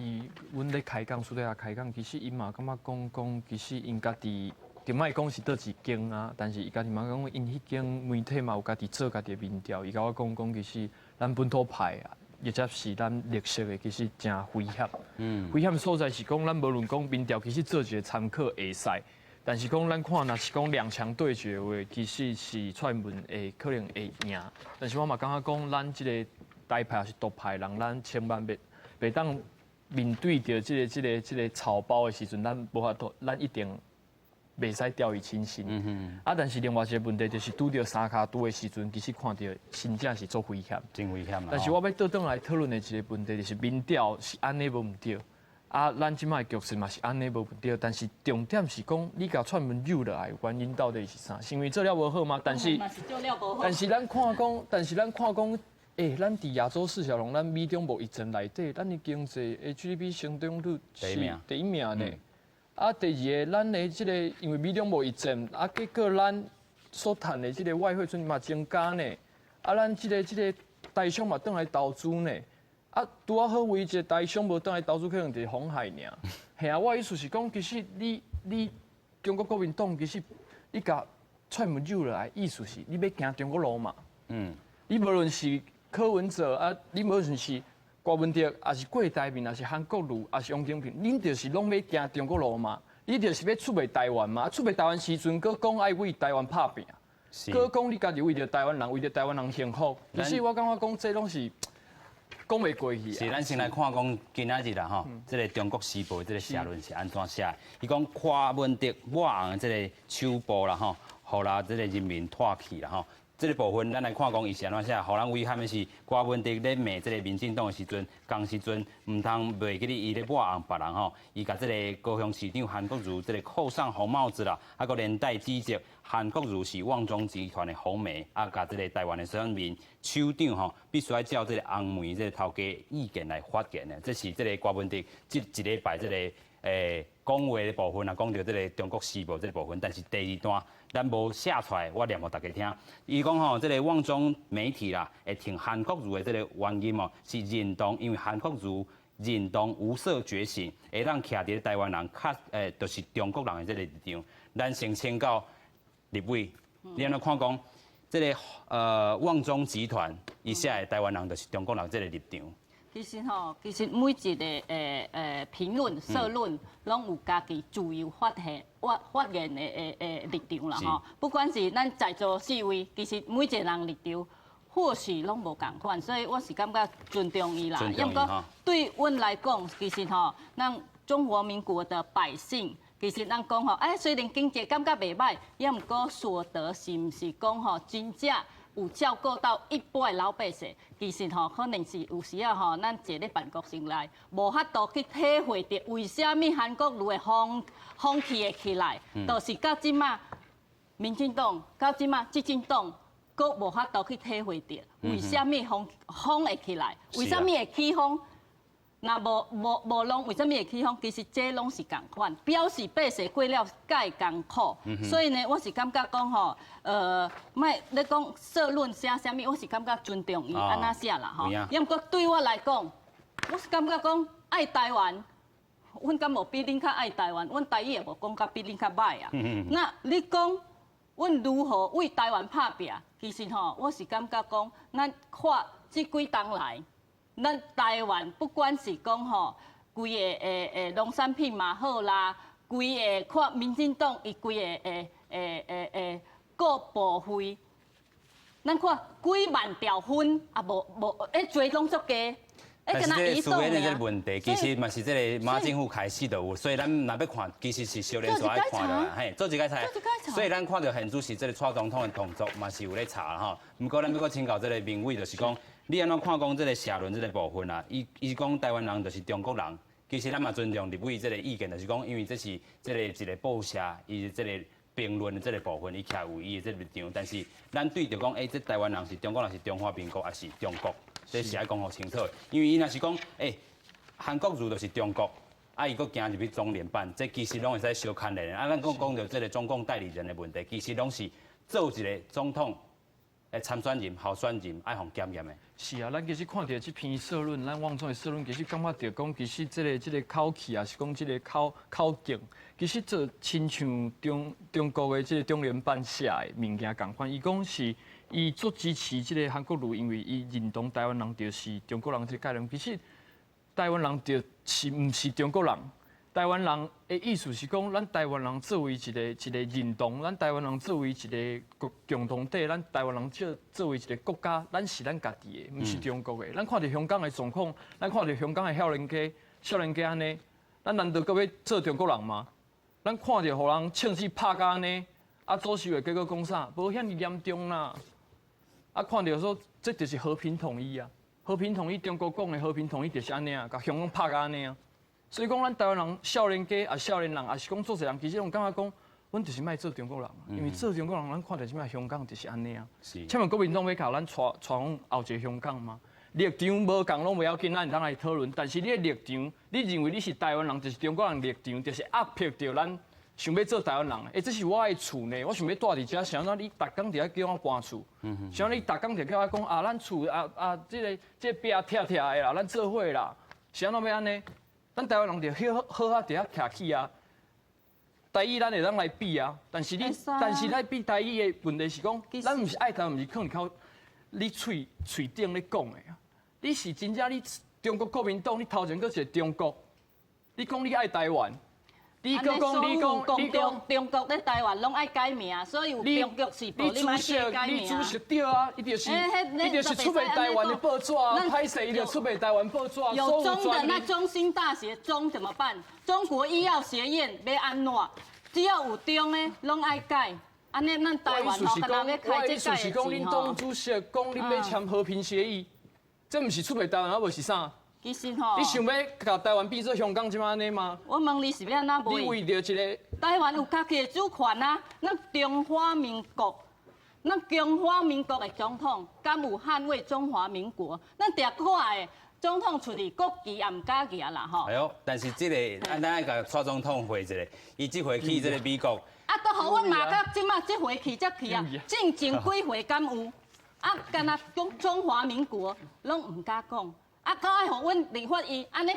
阮咧开讲，私底下开讲，其实因嘛感觉讲，其实因家己。就莫讲是倒一间啊，但是伊家己嘛讲，因迄间媒体嘛有家己做家己的民调，伊甲我讲，其实咱本土派啊，或者是咱绿色的，其实真危险。危险所在是讲，咱无论讲民调，其实做一个参考会使，但是讲咱看，若是讲两强对决的话，其实是蔡英文会可能会赢。但是我嘛感觉讲，咱即个台派也是独派人，咱千万袂当面对着即个草包的时阵，咱无法度，咱一定。袂使掉以轻心，但是另外一个问题就是拄到三卡拄的时阵，其实看到真正是足危险，真危险啦。但是我要倒转来讨论的一个问题就是民调是安尼无毋对，咱即摆局势嘛是安尼无毋对，但是重点是讲你甲串门诱落来原因到底是啥？是因为做了无好吗？但是咱看讲，咱伫亚洲四小龙，咱美中贸易战内底，咱的经济 GDP 成长率是第一名呢。第二个，咱的即个因为美中贸易战，结果咱所赚的即个外汇存嘛增加呢，咱即个台商嘛倒来投资呢，拄好唯一一个台商无倒来投资，可能就是鸿海尔。嘿啊，我意思是讲，其实你中国国民党其实你甲蔡英文诱落来，意思是你要行中国路嘛。你无论是柯文哲你无论是。郭文哲，也是郭台铭，也是韩国瑜，也是王金平，恁就是拢要行中国路嘛？你就是要出卖台湾嘛？出卖台湾时阵，佫讲爱为台湾拍拼，佫讲你家己为着台湾人，为着台湾人幸福。其实我感觉讲这拢是讲袂过去。是，咱先来看讲今仔日啦吼，这个《中国时报》这个社论是安怎写？伊讲柯文哲抹红这个手部啦吼，互啦这个人民唾弃啦吼。这个部分，咱来看讲，伊是安怎写？互人危害的是柯文哲咧骂这个民进党的时阵，当时阵唔通袂记哩伊咧抹红别人吼，伊甲这个高雄市长韩国瑜这个扣上红帽子啦，个连带指责韩国瑜是旺中集团的红媒，甲这个台湾的选民首长吼，必须要照这个红媒这个头家意见来发言的。这是这个柯文哲一礼拜这个讲话的部分啊，讲到这个中国时报这个部分，但是第二段咱无写出来，我念互大家听。伊讲吼，这个旺中媒体啦，会听韩国瑜的这个原因哦，是认同，因为韩国瑜认同无色觉醒，会让徛伫台湾人较就是中国人的这个立场。咱先请教立委，你安怎看讲这个旺中集团以下的台湾人就是中国人这个立场？其实每一个评论、社论，拢有家己自由发言的立场啦吼。不管是咱在座4位，其实每一个人立场或许拢无共款，所以我是感觉尊重伊啦。要不过对阮来讲，其实咱中华民国的百姓，其实咱讲虽然经济感觉袂歹，也毋过所得是毋是讲真正有照顾到一般的老百姓，其实可能是有时啊咱坐咧办公室内，无法度去体会到为虾米韩国瑜的风气会起来，就是到即马民进党到即马执政党，佫无法度去体会到为虾米风会起来，为虾米会起风？那无拢为虾米会起风？其实这拢是共款，表示百姓过了介艰苦，所以呢，我是感觉讲莫咧讲社论写啥物，我是感觉尊重伊安那写啦吼。也毋过对我来讲，我是感觉讲爱台湾，阮敢无比恁较爱台湾，阮台语也无讲甲比恁较歹啊。那你讲阮如何为台湾拍拼？其实我是感觉讲，咱看这几冬来。咱台湾不管是讲规个农产品嘛好啦，规个看民进党伊规个各部会，咱看几万条分啊无做拢足加。但是这个苏联的这个问题，其实嘛是这个马政府开始就有，所以咱若要看，其实是小连所爱看的啦，嘿，做一个查。所以咱看到现主席这个蔡总统的动作嘛是有咧查哈。不过咱要搁请教这个民委，就是讲。你安怎看讲这个社论这个部分啊？伊讲台湾人就是中国人，其实咱嘛尊重立委这个意见，就是讲，因为这是这个一个报社，伊这个评论的这个部分，伊徛有伊的这个立场。但是咱对着讲，这台湾人是中国人是中华民国，还是中国，这是爱讲好清楚的。因为伊若是讲，韩国瑜就是中国，伊佫行入去中联办，这其实拢会使相牵连的。咱讲到这个中共代理人的问题，其实拢是做一个总统的参选人、候选人爱互检验的。是啊，咱其实看到这篇社论，咱网上的社论，其实感觉到讲，其实这个口气啊，是讲这个口径，其实就亲像中国的这个中联办写的物件共款。伊讲是伊足支持这个韩国瑜，因为伊认同台湾人就是中国人这个概念。其实台湾人就是毋是中国人。台湾人的意思是讲，咱台湾人作为一个认同，咱台湾人作为一个共同体，咱台湾人作为一个国家，咱是咱家己的，毋是中国的。咱看到香港的状况，咱看到香港的少年家安尼，咱难道搁要做中国人吗？咱看到互人枪支拍甲安尼，左手的结果讲啥？无遐尼严重啦。看到说，这就是和平统一啊！和平统一，中国讲的和平统一就是安尼啊，甲香港拍甲安尼啊。所以讲，咱台湾人少年家少年人，也是讲做侪人，其实拢感觉讲，阮就是卖做中国人，因为做中国人，咱看到即摆香港就是安尼啊。请问国民党要靠咱带往后一个香港吗？立场无共拢袂要紧，咱会当来讨论。但是你的立场，你认为你是台湾人，就是中国人立场，就是压迫着咱想要做台湾人。这是我的厝呢，我想要住伫遮，想让你逐工伫遐叫我搬厝，想你逐工伫叫我讲咱厝这壁拆的啦，咱做伙啦，是安怎要安尼？咱台湾人就好伫遐徛起啊，台语咱会当来比啊，但是咱比台语的问题是讲，咱毋是爱台，毋是可能靠你嘴顶咧讲的啊，你是真正你中国国民党，你头前搁一个中国，你讲你爱台湾。你讲中国咧台湾拢爱改名，所以有中国时报你买去改名。你主席对啊，伊就是出卖台湾的报纸啊，拍摄伊就出卖台湾报纸。有中的那中兴大学中怎么办？中国医药学院要安怎？只要有中的拢爱改，安尼咱台湾吼，敢若要开这改的是讲恁党主席讲恁要签和平协议，这毋是出卖台湾，啊无是啥？其实吼，你想要甲台湾变做香港即马安尼吗？我问你是要安怎？你为着一个台湾有家己的主权啊！咱中华民国的总统敢有捍卫中华民国？咱定看的总统出去国旗也唔敢举啦吼。哎呦，但是这个咱爱甲蔡总统回一个，伊即回去这个美国。都互阮嘛，到即马即回去才去啊，正前几回敢有？敢若讲中华民国拢唔敢讲。搁爱互阮立法院安尼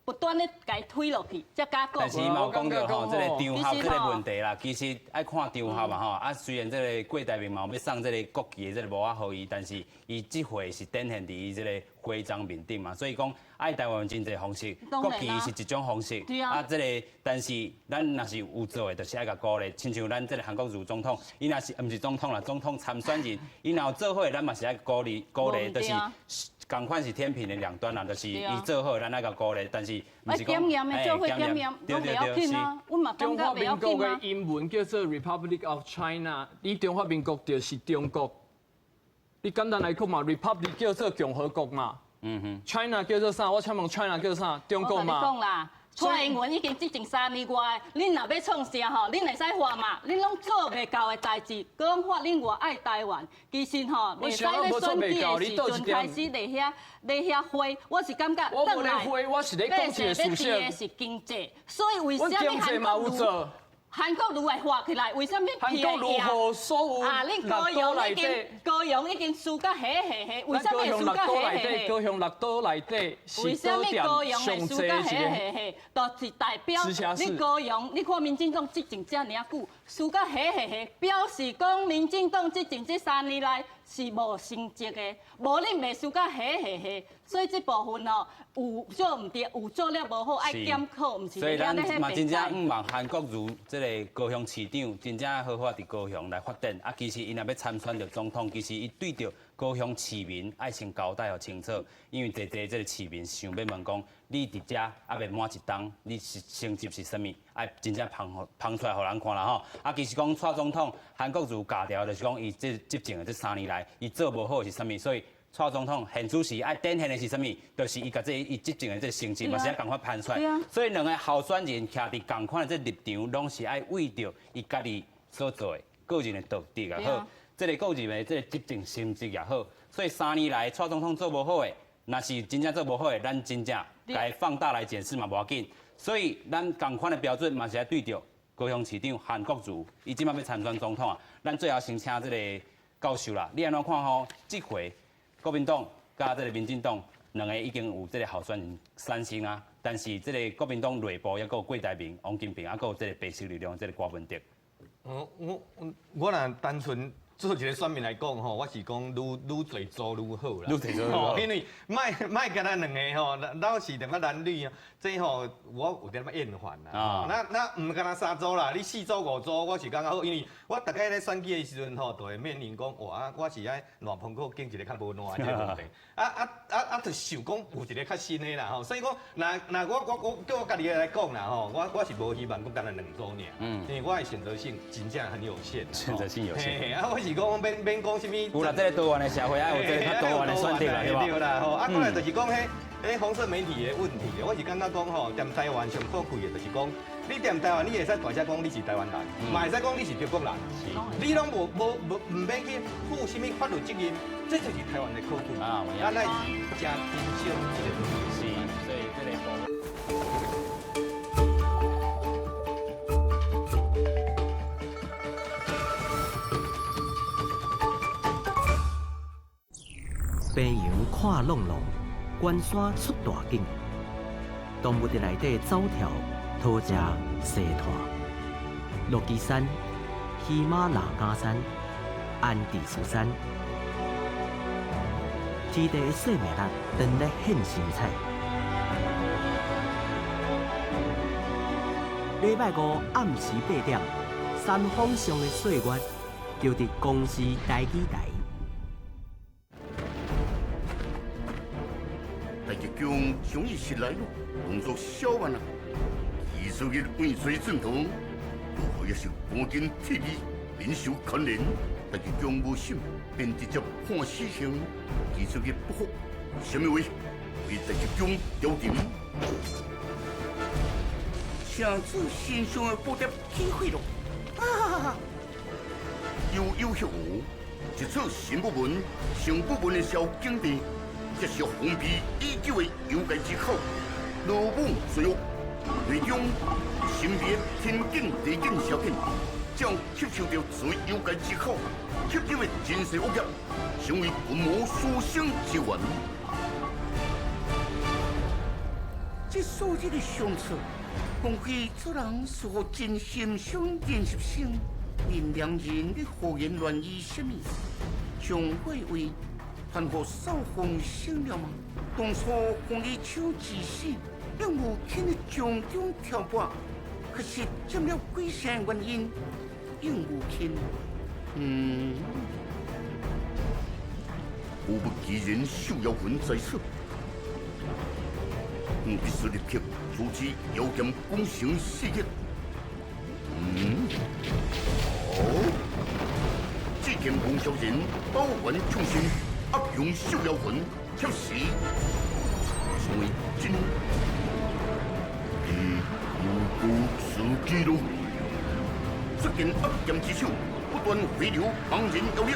不断咧家推落去，才敢讲。但是伊嘛有讲到吼，这个场合这个问题啦，其实爱看场合嘛吼。虽然这个郭台铭嘛要送这个国旗的这个帽仔予伊，但是伊即回是展现伫伊这个徽章面顶嘛，所以讲爱台湾真侪方式，国旗是一种方式。这个但是咱若是有做的，就是爱甲鼓励，亲像咱这个韩国瑜总统，伊若是毋是总统啦，总统参选人，伊若有做伙，咱嘛是爱鼓励，就是。同款是天平的两端啦，就是伊做好，咱爱甲鼓励，但是毋是讲做伙检验，都袂要紧啊。阮嘛感觉袂要紧啊。中华民国的英文叫做 Republic of China， 你中华民国就是中国。你简单来讲嘛 ，Republic 叫做共和国嘛。China 叫做啥？我请问 China 叫做啥？中国嘛。我讲啦。蔡英文已经执政3年外，恁若要创啥吼，恁会使发嘛？恁拢做袂到的代志，讲发恁偌爱台湾，其实吼，袂使咧选举的时阵开始咧遐花，我是感觉我无咧花，我是咧讲一个事实。的是经济，所以为什么韩国瑜会发起来？为什么韩国瑜和所有恁高雄已经输甲黑，为什么会输甲黑？高雄6岛内底为什么高雄会输甲黑？就是代表你高雄，你看民进党执政遮尔久，输甲黑，表示讲民进党执政这3年来是无成绩的，无恁袂输甲黑，所以这部分哦，有做唔对，有做了无好，爱检讨，唔是所以咱嘛真正望韩国瑜这个高雄市长真正好好伫高雄来发展。其实伊若要参选着总统，其实伊对着高雄市民爱先交代互清楚，因为这个市民想要问讲，你伫遮未满1冬，你是成绩是啥物？爱真正捧出来互人看啦吼。其实讲蔡总统韩国瑜教条就是讲伊执政的这3年来，伊做无好是啥物？所以蔡总统现主时爱展现的是什么？就是伊甲伊执政的这成绩嘛，是要赶快盘出来。所以两个候选人徛伫共款的这立场，拢是爱为着伊家己所做的个人的道德也好，这个个人的这个执政成绩也好。所以3年来蔡总统做无好的，若是真正做无好的，咱真正该放大来检视嘛，无要紧。所以咱共款的标准嘛是要对着高雄市长韩国瑜，伊即摆要参选总统啊，咱最后先请这个教授啦，你安怎看吼？这回国民党加这个民进党两个已经有这个候选人产生啊，但是这个国民党内部也有郭台铭、王金平，还有这个白色力量这个郭文哲。我若单纯做一个选民来讲吼，我是讲愈侪做愈好啦。愈侪做愈好，因为卖甲咱两个吼，老是两个男女啊，这吼我有点仔厌烦啦。那唔敢若3组啦，你4组5组，我是感觉好，因为我大概咧选举的时阵吼，就会面临讲哇，我是爱烂棚口建一个较无烂的问题。就想讲有一个较新的啦吼，所以讲，那我对我家己来讲啦吼，我是无希望讲单单2组尔，因为我的选择性真正很有限。选择性有限。我是讲免讲什么。有啦，这个多元的社会啊，有这个较多元的选择啦，对吧？对啦，吼，过来就是讲迄红色媒体的问题，我是感觉讲吼，踮台湾上可贵的就是讲，你踮台湾，你会使大声讲你是台湾人，嘛会使讲你是中国人，你拢无免去负什么法律责任，这就是台湾的可贵。咱来真珍惜这个东西。是，所以这个。平洋看浪浪，关山出大景。动物伫内底走跳、讨食、西拖。落基山、喜马拉雅山、安第斯山，天地的生命力等咧现精彩。礼拜五暗时8点，山峰上的岁月，就伫公视台语台。台剧中终于是来了，工作小完了，艺术嘅温水正途，如何也是赶紧体力，免受牵连。台剧中无心，便直接判死刑，艺术嘅不服，什么话？为台剧中调停。城主身上的布袋起火了，啊！有血污，一撮新部门、上部门的小警察。这是封闭已久的妖怪之口，罗网水屋，内中神秘的天境地境小警，将吸收到此妖怪之口，吸收的真实恶业，成为群魔所生之源。这所有的相册，光会做人是否真心相认识性，因两人的胡言乱语什么，将会为。盼何少风生了吗？当初红衣秋之时，让母亲的种种挑拨，可是怎了鬼神原因，让母亲，无不其人受妖魂在此，必须立刻阻止妖剑攻城事业。这件红小人包完众生。恶用小妖魂，挑死，成为真无辜自己路。这件恶剑之手不断回流旁人妖力。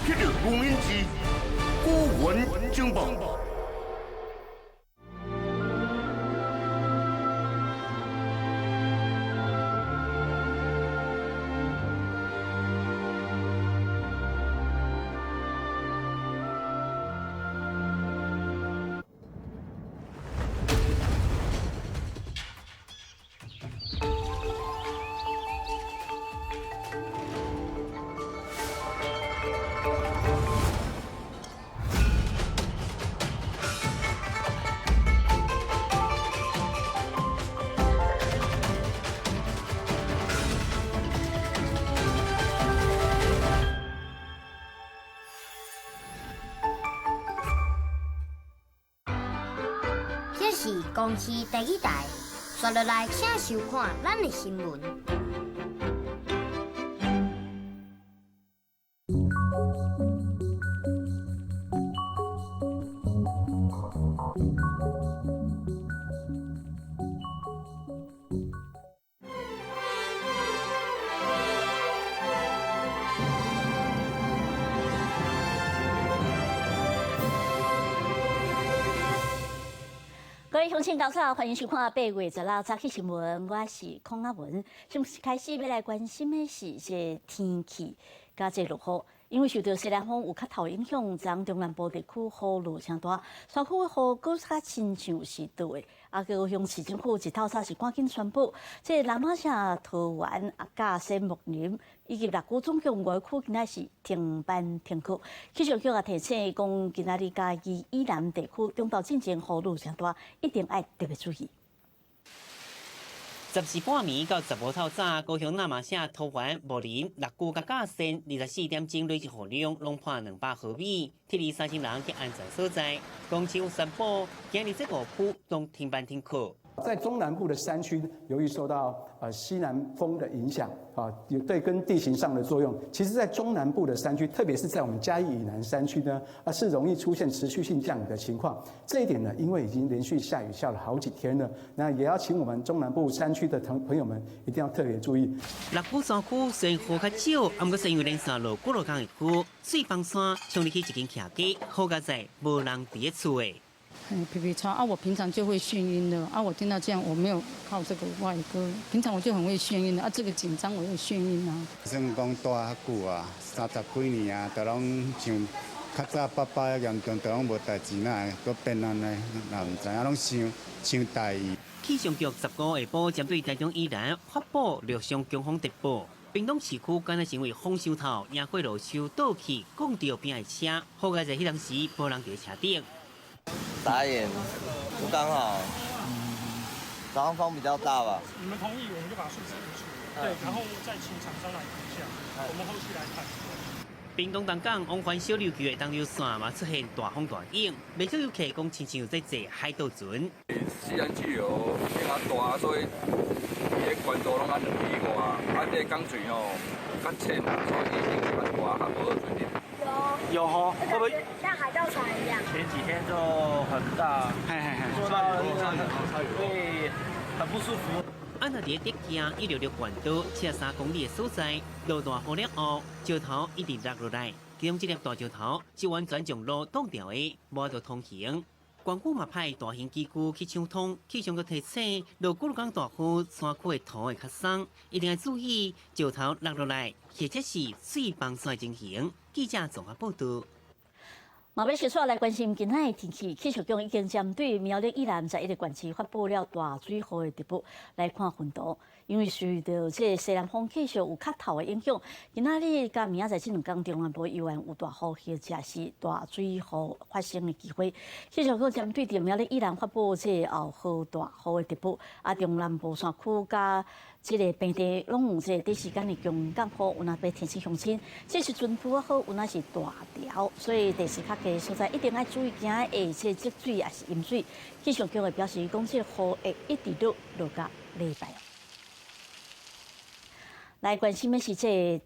霹雳无名之孤魂争霸。是公视第一台，刷落来请收看咱的新闻。各位乡亲大家好，欢迎收看8月16早起新闻，我是康阿文。先开始要来关心的是这天气，加这落雨。因为受到西南风有较透影响，将中南部地区雨落真大，山区的雨搁较亲像是倒的。高雄市政府一透早是赶紧宣布，这南马城、桃园、甲仙、木林以及六股总共5个区今仔是停班停课。气象局也提醒讲，今仔日嘉义以南地区中昼进前雨落真大，一定要特别注意。10时半暝到15透早，高雄南马社、桃园、木林、六股甲甲仙24点钟累计雨量拢破200毫米，提提3000人去安全所在。公司宣布，今日这5区拢停班停课。在中南部的山区，由于受到西南风的影响，有对跟地形上的作用，其实在中南部的山区，特别是在我们嘉义以南山区呢，是容易出现持续性降雨的情况。这一点呢，因为已经连续下雨下了好几天了，那也要请我们中南部山区的朋友们一定要特别注意。六股山区虽然雨较少，不过是因为连续落几落天的雨，水崩山冲入去一间徛家，雨较在无人伫厝的。皮皮擦啊！我平常就会眩晕的啊！我听到这样，我没有靠这个外歌，平常我就很会眩晕的啊！这个紧张我又眩晕啊！算讲住遐久啊，30几年啊，都拢像较早爸爸遐严重，都拢无代志呐，搁变安尼，也唔知影拢想大意。气象局15下晡针对台中以南发布陆上强风特报，屏东市区敢若成为风梢头，野火路树倒去，撞到边的车，好在迄当时无人伫车顶。傻眼，不刚好，早上风比较大吧。你们同意，我们就把数字移除，对，然后再请厂商来看一下，我们后续来看。屏东东港往返小琉球的东流线嘛出现大风大影，未少游客讲亲像在坐海盗船。自然气流比较大，所以伊个关度拢较2米外，这港水吼较浅啊，所以影响较大，较无水点。有吼，会不会像海盗船一样？前几天就很大，做到会很不舒服。安那伫德行166环岛73公里的所在，落大雨了后，石头一直落落来，其中这粒大石头是完全将路挡掉的，无得通行。官府嘛派大型机具去抢通，气象局提醒，落几落天大雨，山区的土会较松，一定要注意石头落落来，或者是水崩山情形。记者综合报道。马尾小说来关心今仔的天气，气象局已经针对苗栗以南11个县市发布了大水雨的特报。来看云图，因为受到这西南风气象有较透的影响，今仔日甲明仔载这2天中南部依然有大雨，或者是大水雨发生的机会。气象局针对苗栗以南发布这后大雨的特报，中南部山区甲这个平地拢有这短时间的强降雨，有那被天气乡亲，这时阵拄好有那是大潮，所以地势较低所在一定要注意惊下这积水也是淹水。气象局会表示讲，这雨会一直落到礼拜。来关心的是这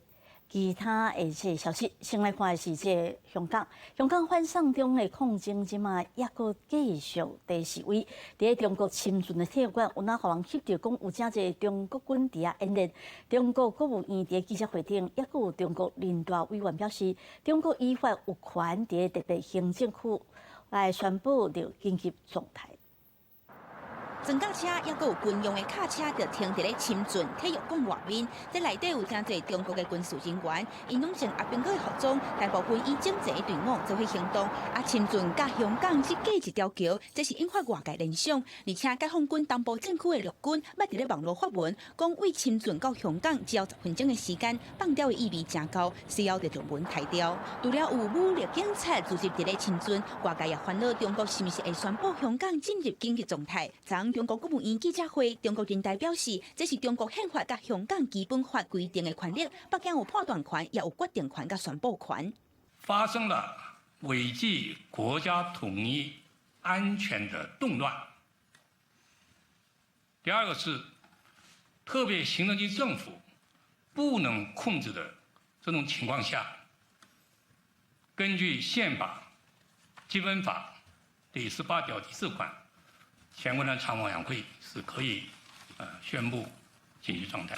其他的这消息，先来看的是这香港。香港反送中的抗争即马也阁继续在示威。伫中国深圳的体育馆，有哪互人翕到讲有真侪中国军伫遐演练。中国国务院伫记者会顶，也阁有中国人大委员表示，中国依法有权伫特别行政区来宣布着紧急状态。装甲车也阁有军用的卡车，就停伫咧深圳体育馆外面。在内底有真侪中国的军事人员，因拢穿阿兵哥的服装，大部分以整齐队伍做伙行动。深圳甲香港只隔一条桥，这是引发外界联想。而且解放军东部战区的陆军，捌伫咧网络发文，讲为深圳到香港只要10分钟的时间，放掉的意味真高，需要着文抬掉。除了有武力警察驻集伫咧深圳，外界也烦恼中国是毋是会宣布香港进入紧急状态。中国国务院记者会，中国人大表示，这是中国宪法甲香港基本法规定的权利，北京有判断权，也有决定权甲宣布权。发生了危及国家统一安全的动乱，第二个是特别行政区政府不能控制的这种情况下，根据宪法、基本法第18条第4款，全国人常委员会是可以宣布紧急状态。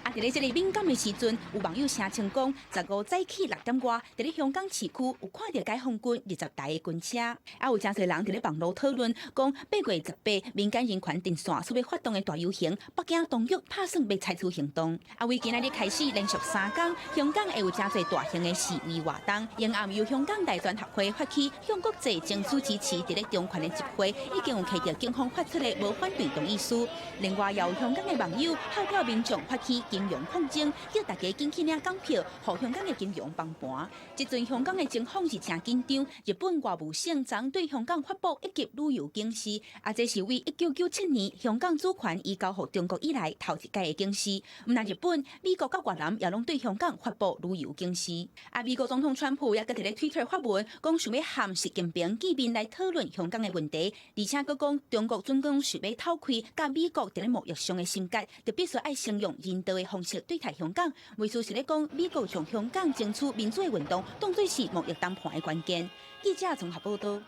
啊，伫咧这个敏感的时阵，有网友声称讲，15早起6点外，伫咧香港市区有看到解放军20台的军车，啊有真侪人伫咧网络讨论，讲8月18民间人权阵线所要发动的大游行，北京当局打算要采取行动。啊，为今仔日开始连续3天，香港会有真侪大型的示威活动，沿暗由香港大专学会发起向国际争取支持伫咧中权的集会，已经有摕到警方发出的无反对同意书。另外，也有香港的网友号召民众发起金融抗争，叫大家紧去领港票，互香港的金融崩盘。即阵香港的情况是真紧张，日本外务省昨对香港发布一级旅游警示，啊，这是为1997年香港主权移交予中国以来头一届的警示。毋但日本、美国甲越南也拢对香港发布旅游警示。啊，美国总统川普也搁伫咧 Twitter 发文，讲想要和习近平见面来讨论香港的问题，而且搁讲中国总共想要偷开甲美国伫咧贸易上的心结，就必须爱先用人道的方式对待香港。为此是咧讲美国将香港争取民主的运动当作是贸易谈判的关键。记者综合报道。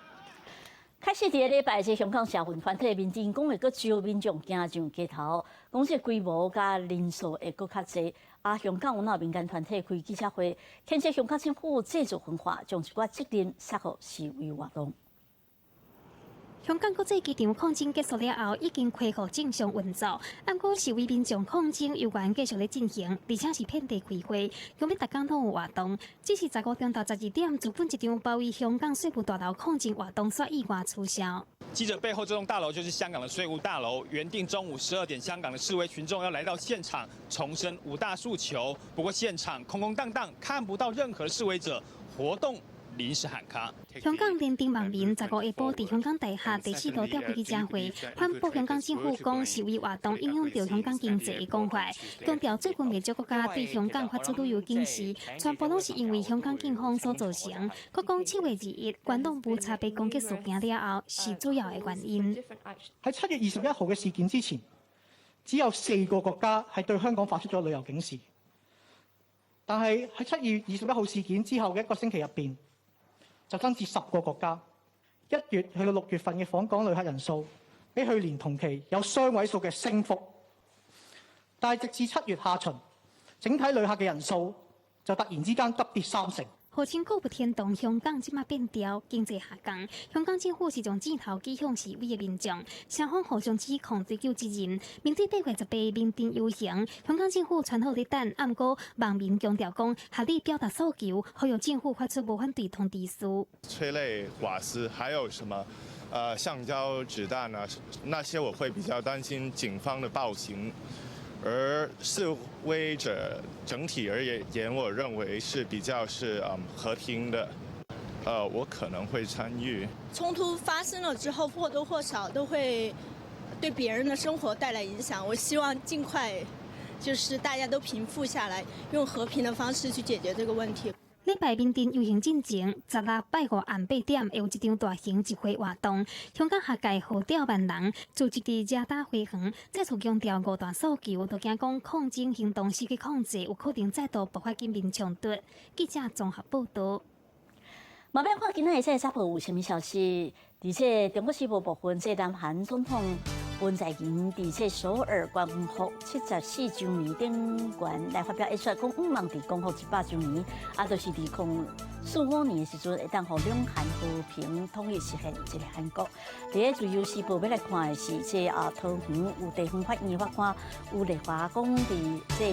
开始第一礼拜，这香港社运团体民进讲会阁招民众行上街头，讲这规模甲人数会阁较济。啊，香港有哪民间团体开记者会，谴责香港政府制度分化，将一寡责任撒予示威活动。香港国际机场抗争结束了后，已经恢复正常运作。不过示威民众抗争犹原继续咧进行，而且是遍地开花，用要逐工拢有活动。只是15点到12点，资本一场包围香港税务大楼抗争活动煞意外取消。记者背后这栋大楼就是香港的税务大楼。原定中午12点，香港的示威群众要来到现场，重申5大诉求。不过现场空空荡荡，看不到任何示威者，活动临时喊卡。香港联定网民15下晡伫香港大厦第4路召开记者会，反驳香港政府讲示威活动影响到香港经济的讲法，强调最近未少国家对香港发出旅游警示，全部拢是因为香港警方所造成。佮讲7月2日关东部茶被攻击事件了后，是主要的原因。喺7月21號嘅事件之前，只有4個國家係對香港發出咗旅遊警示，但係喺7月21號事件之後嘅1個星期入邊，就增至10個國家。1月去到6月份嘅訪港旅客人數，比去年同期有雙位數嘅升幅。但係直至7月下旬，整體旅客嘅人數就突然之間急跌30%。何清谷不天动，香港即马变调，經濟下降。香港政府是將箭頭指向示威嘅民眾，雙方互相指控追究責任。面對8月18民定遊行，香港政府傳好咧等，不過網民強調講，合理表達訴求，呼籲政府發出無反對通知書。催淚瓦斯，還有什麼橡膠子彈呢？那些我會比較擔心警方的暴行。而示威者整體而言，我認為是比較是和平的。我可能會參與。衝突發生了之後，或多或少都會對別人的生活帶來影響。我希望盡快，就是大家都平復下來，用和平的方式去解決這個問題。禮拜民定遊行進前，16拜5暗8點會有一場大型集會活動。香港學界號召萬人組織佇遮打花園，再次強調5大訴求，就驚講抗爭行動失去控制，有可能再度爆發警民衝突。記者綜合報道。馬邊看今仔日這節目有啥物消息？而且中國時報部分，這南韓總統文在寅伫這首爾光復74周年頂懸來發表演說，講毋茫佇光復100周年，就是伫2045年的時陣，會當互兩韓和平統一實現一個韓國。第一自由時報要來看的是這桃園有地方法院法官有立法講伫這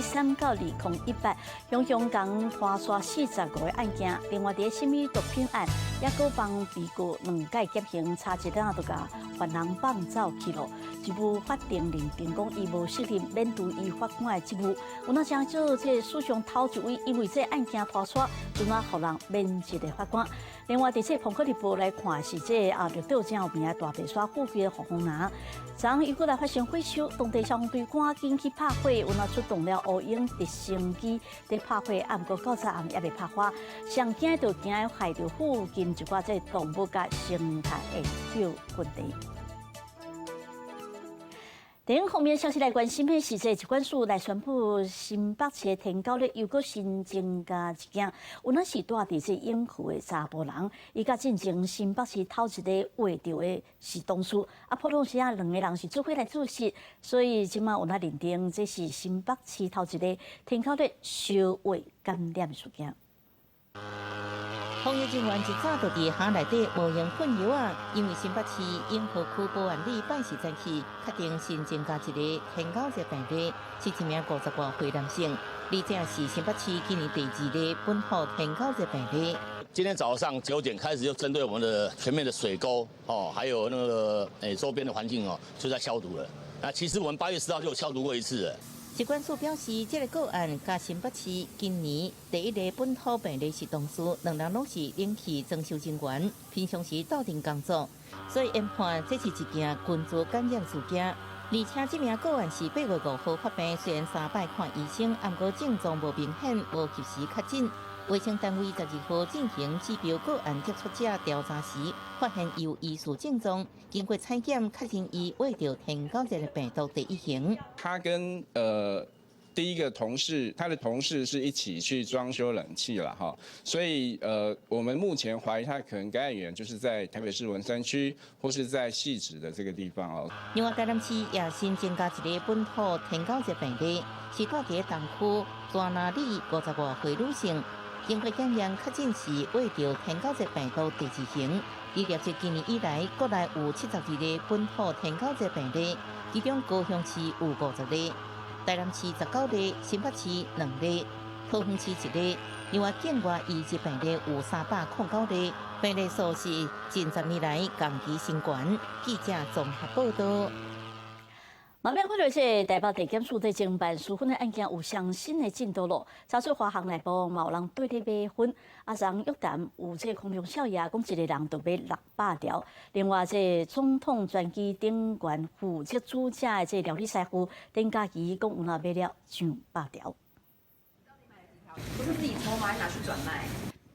2013到2018，向香港拖刷45個案件，另外伫新美毒品案也閣幫被告2屆減刑，差一單就甲犯人放走去了。一部法定認定講伊無適任免對伊法官的職務，有哪將做這史上頭一位因為這案件拖刷，就哪互人免職的法官。另外，佇這《彭克日報》來看是這綠島真有名的大白沙附近的護風林，昨伊閣來發生火燒，當地消防隊趕緊去拍火，有哪出動了烏鷹直升機在拍火，不過到昨暗也未拍花。上驚就驚害到附近一寡這動物甲生態的小問題。电影方面消息来关心的是，这疾管署来宣布，新北市的天高率又搁新增加一件，有那是住伫这永福的查甫人，伊甲进前新北市头一个画着的是同事，普通时两个人是做伙来做事，所以即马有那认定这是新北市头一个天高率小胃感染的事件。防疫人员一早就伫巷内底无用喷药啊，因为新北市永和区保安里办事早起，确定新增加一个天狗热病例，是一名50多岁男性，而这是新北市今年第2例本土天狗热病例。今天早上9点开始，就针对我们的全面的水沟还有那个周边的环境就在消毒了。那其实我们8月10号就有消毒过一次了。疾管署表示，这个个案甲新北市今年第1例本土病例是同事，2人拢是冷气装修人员，平常时斗阵工作，所以研判这是一件群组感染事件。而且这名个案是8月5号发病，虽然3摆看医生，不过症状无明显，无及时确诊。卫生单位12号进行指标个案接触者调查时，发现有疑似症状，经过采检确认伊患着天狗热的病毒第1型。他跟第一个同事，他的同事是一起去装修冷气了哈，所以我们目前怀疑他可能感染源就是在台北市文山区或是在汐止的这个地方哦。另外，台南市也新增加一个本土天狗热病例，是住伫东区专拿里50多岁女性。经过检验，确诊是患着天狗热病毒第2型。而连续今年以来，国内有72例本土天狗热病例，其中高雄市有50例，台南市19例，新北市2例，桃园市1例。另外，境外移入病例有309例，病例数是近10年来同期新高。记者综合报道。马面看到这台北地检署在侦办私婚的案件有上新的进度咯。查出华航内部有人对咧买婚，让约谈有这空中少爷讲一个人就买600条。另外，这总统专机顶悬负责主家的这料理师傅丁家怡讲有那买了上100条。不是自己抽吗？还拿去转卖？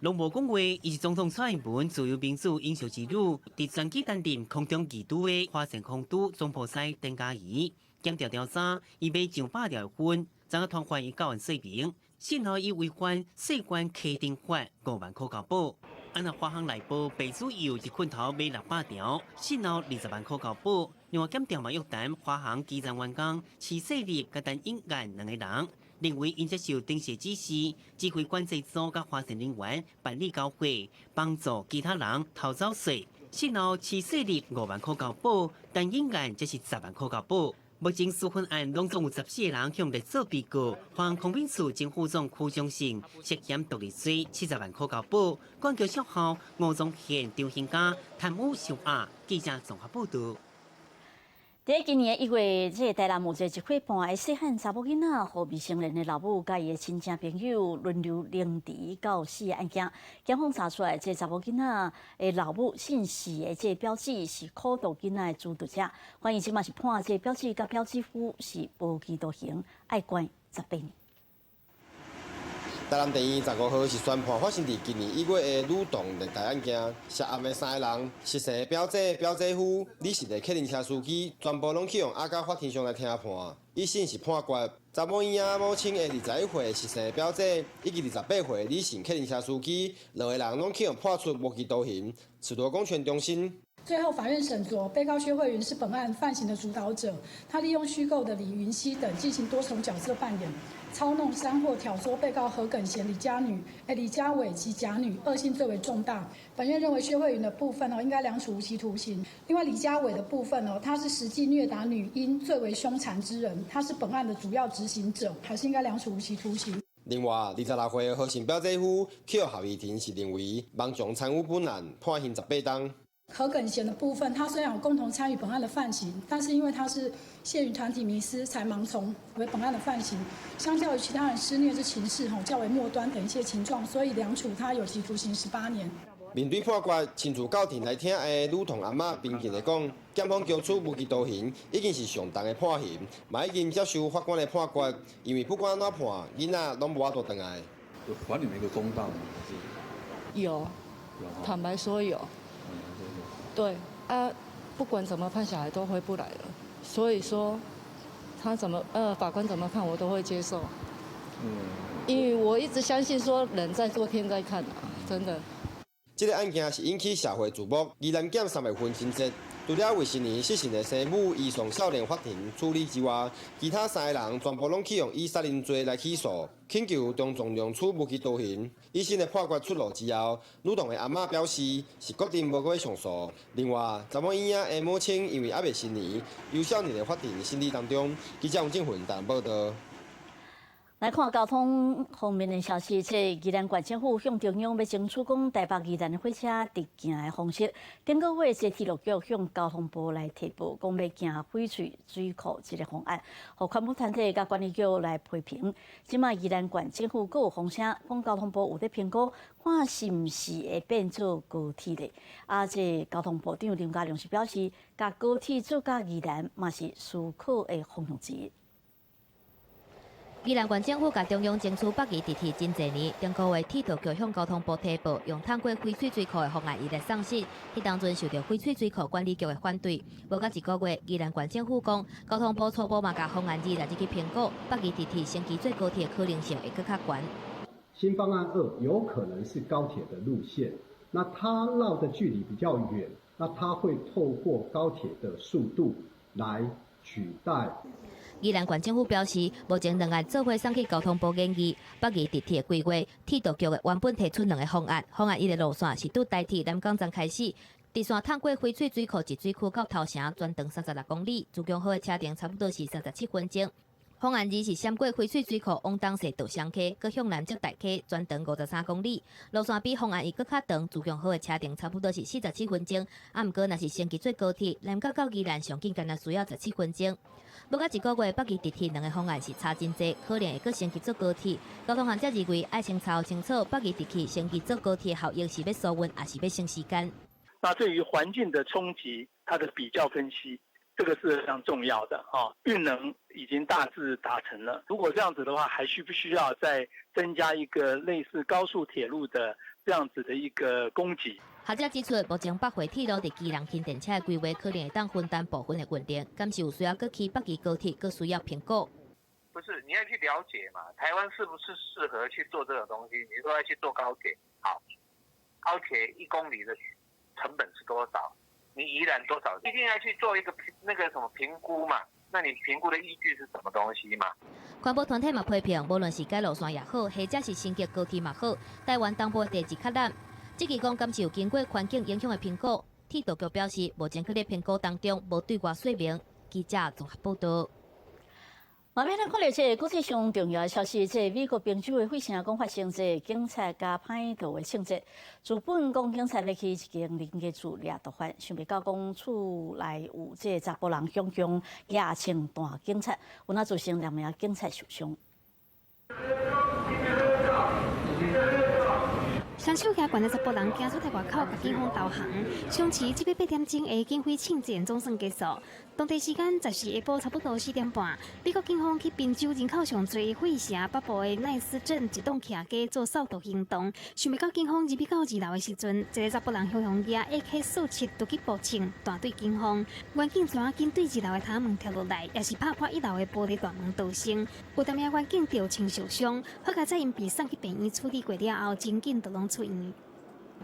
拢无讲话，伊是总统蔡英文自由民主英雄之路，伫专机担任空中二度的花城空都总铺师丁家怡，检调查，伊买上100条婚，昨个团还伊9万说明，幸好伊违反税关课征法5万块交保。按照华航内部被主有一捆头买600条，幸好20万块交保。另外检调嘛约谈华航机站员工齐世立甲陈英眼2个人。认为因接受定协指示，指挥管制组甲华城人员办理交会，帮助其他人逃走税。幸好齐世立5万块交保，但应案则是10万块交保。目前私婚案拢总有14个人向律做被告，黄康斌署前副总区中信涉嫌独立罪70万块交保。管教学校吴宗宪、张兴家贪污受压。记者综合报道。在今年1月，这台南有一岁半的细汉查某囡仔，和未成年的老母甲伊的亲戚朋友轮流凌迟到死的案件，检方查出来，这查某囡仔的老母姓氏的这标志是苦毒囡仔的主导者，反正即嘛是判这标志甲标志夫是无期徒刑，爱关18年。台南地院15号是宣判发生伫今年1月的女童虐待案件，涉案的3个人，失生的表姐、表姐夫、理事的客运车司机，全部拢去用押到法庭上来听判。一审是判决查某婴仔母亲的21岁失生的表姐，以及28岁理性客运车司机，2个人拢去用判处无期徒刑。褫夺公权中心。最后，法院审酌被告薛慧云是本案犯行的主导者，他利用虚构的李云熙等进行多重角色扮演，操弄、煽惑、挑唆被告何耿贤、李家伟及甲女，恶性最为重大。本院认为薛慧云的部分应该2处无期徒刑。另外，李家伟的部分他是实际虐打女婴最为凶残之人，他是本案的主要执行者，还是应该2处无期徒刑。另外，26岁的何姓表姐夫去合议庭是认为莽撞参与本案，判刑18档。何耿贤的部分，他虽然有共同参与本案的犯行，但是因为他是陷于团体迷思，才盲从为本案的犯行。相较于其他人施虐之情事较为末端等一些情状，所以2处他有期徒刑18年。面对判决，亲自到庭来听的女童阿嬷平静地讲，检方交出无期徒刑已经是上重的判刑，嘛已经接受法官的判决，因为不管怎判，囡仔拢无法度回来。有还你们一个公道吗？有，坦白说有。对啊，不管怎么判，小孩都回不来了。所以说，法官怎么看我都会接受。因为我一直相信说人在做天在看啊，真的。这个案件是引起社会瞩目，宜兰检3月份清晰。除了未成年失信的生母移送少年法庭处理之外，其他3个人全部拢起用以杀人罪来起诉，请求中重量处无期徒刑。医生的判决出炉之后，女童的阿嬷表示是决定无过上诉。另外，查某婴仔的母亲因为还未成年，幼少年的法庭审理当中。记者王正云台报道。来看交通方面的消息，这宜兰县政府向中央要争取讲台北宜兰火车直行的方式。顶个月，这铁路局向交通部来提报，讲要行翡翠水库这个方案，互环保团体甲管理局来批评。即卖宜兰县政府阁有风声，讲交通部有在评估，看是毋是会变做高铁咧。这交通部长林佳龙是表示，甲高铁做甲宜兰嘛是思考的方向之一。宜兰县政府甲中央争取北宜地铁真侪年，中个月铁道局向交通部提报，用通过翡翠水库的方案伊来送审，迄当阵受到翡翠水库管理局的反对。无到一个月，宜兰县政府讲，交通部初步嘛甲方案2日去评估，北宜地铁升级做高铁的可能性会更较悬。新方案2有可能是高铁的路线，那它绕的距离比较远，那它会透过高铁的速度来取代。宜兰县政府表示，目前2案做伙送去交通部研议北宜地铁的规划。铁道局的原本提出2个方案，方案1的路线是拄台铁南港站开始，直线通过翡翠水库至水区到头城，全长36公里，自强号的车程差不多是37分钟。方案2是闪过翡翠水库往东势到双溪，搁向南接大溪，全长53公里，路线比方案1搁较长，自强号的车程差不多是47分钟。毋过若是升级做高铁，南港到宜兰上近干那需要17分钟。无到一个月，北宜地铁2个方案是差真济，可能会搁升级做高铁。交通学者认为，爱先查清楚北宜地铁升级做高铁效益是要缩运，还是要省时间。那对于环境的冲击，它的比较分析，这个是非常重要的啊。运能已经大致达成了，如果这样子的话，还需不需要再增加一个类似高速铁路的这样子的一个供给？学者指出，目前北回铁路伫基隆轻电车的规划，可能会当分担部分的运量，敢是有需要搁起北宜高铁，搁需要评估。不是，你要去了解嘛，台湾是不是适合去做这种东西？你说要去做高铁，好，高铁1公里的成本是多少？你宜兰多少？一定要去做一个那个什么评估嘛？那你评估的依据是什么东西嘛？环保团体嘛批评，无论是改路线也好，或者是升级高铁嘛好，台湾东部地质较烂。这期讲，敢是有经过环境影响的评估？铁道局表示，目前伫咧评估当中，无对外说明。记者综合报道。下面来看到这国际上重要的消息，这美国宾州的费城讲发生这警察加歹徒的枪击，主本讲警察要去一间邻居厝掠夺犯，想袂到讲厝内有这查甫人汹汹野枪弹警察，有那造成2名警察受伤。双手举悬的查甫人行出台外口，甲警方投降。上市这8点钟的警徽庆典总算结束。当地时间10时下晡差不多4点半，美国警方去宾州人口上侪费城北部的奈斯镇一栋徛家做扫毒行动。想袂到警方入去到2楼的时阵，一个查甫人向凶野 AK-47突击步枪，大对警方。远警抓紧对2楼的塔门跳落来，也是拍破1楼的玻璃大门逃生。有10名远警掉轻受伤，好在因被送去病院处理过了后，真紧就拢出院。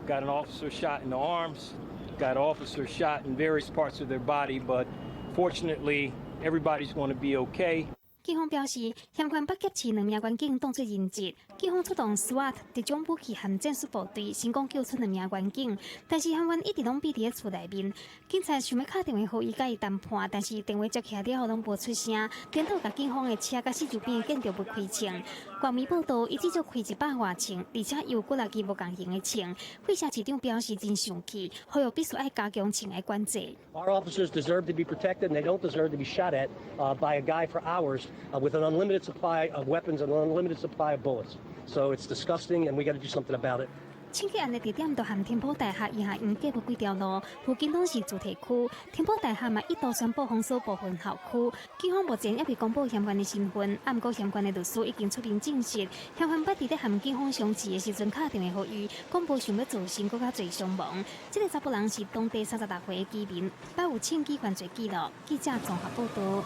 Got an officer shot in the arms, got an officer shot in various parts of their body, but fortunately, everybody's going to be okay. 警方表示，嫌犯被劫持2名远警当作人质，警方出动 SWAT 特种武器和战术部队，成功救出2名远警。但是嫌犯一直拢闭伫厝内面，警察想要打电话予伊甲伊谈判，但是电话接起来了后拢无出声，颠倒甲警方的车甲四周边建筑物开枪。外媒报道，伊至少开100外枪，而且又过来支无共型的枪。费城市长表示真生气，呼吁必须要加强枪的管制。Our officers deserve to be protected, and they don't deserve to be shot at by a guy for hours with an unlimited supply of weapons and an unlimited supply of bullets. So it's disgusting, and we got to do something about it. 枪击案的地点就含天宝大厦以下沿隔无几条路，附近拢是主题区。天宝大厦嘛一度宣布封锁部分校区。警方目前还未公布嫌犯的身份，不过嫌犯的律师已经出面证实，嫌犯捌伫咧和警方相持的时阵，打电话予伊，讲无想要造成更加侪伤亡。这个查甫人是当地36岁的居民，捌有枪击犯罪记录。记者综合报道。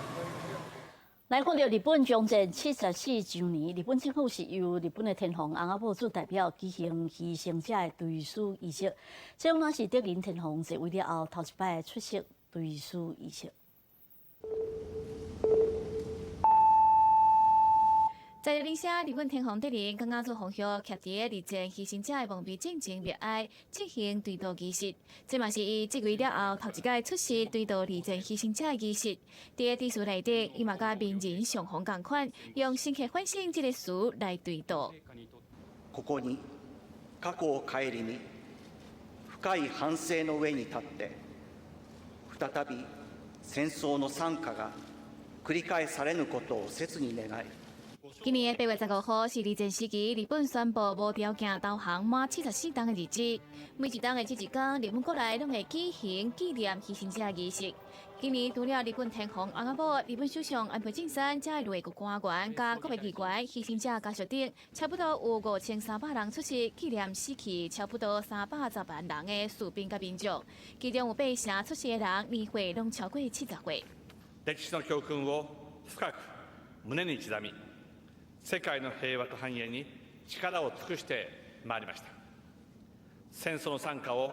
来看到日本将近74周年，日本政府是由日本的天皇翁仔某做代表举行牺牲者的追思仪式。这种也是德仁天皇即位了后头一摆出席追思仪式。在日下，日本天皇德仁刚刚做皇后徛伫日前牺牲者的墓碑进行默哀进行追悼仪式，这嘛是伊即位了后头一届出席追悼日前牺牲者的仪式。伫个致辞内底，伊嘛甲名人上皇共款，用深刻反省这个词来追悼。ここに過去を顧み、深い反省の上に立って、再び戦争の惨禍が繰り返されぬことを切に願い。今年的8月15号是二战时期日本宣布无条件投降满74天的日子。每一天的这一天，日本国内拢会举行纪念牺牲者的仪式。今年除了日本天皇翁仔某、日本首相安倍晋三，这类内阁官员、甲国会议员、牺牲者家属等，差不多有5300人出席纪念死去差不多310万人的士兵甲民众，其中有8成出席的人年岁拢超过70岁。歴史の教訓を深く胸に刻み、世界の平和と繁栄に力を尽くしてまいりました。戦争の惨禍を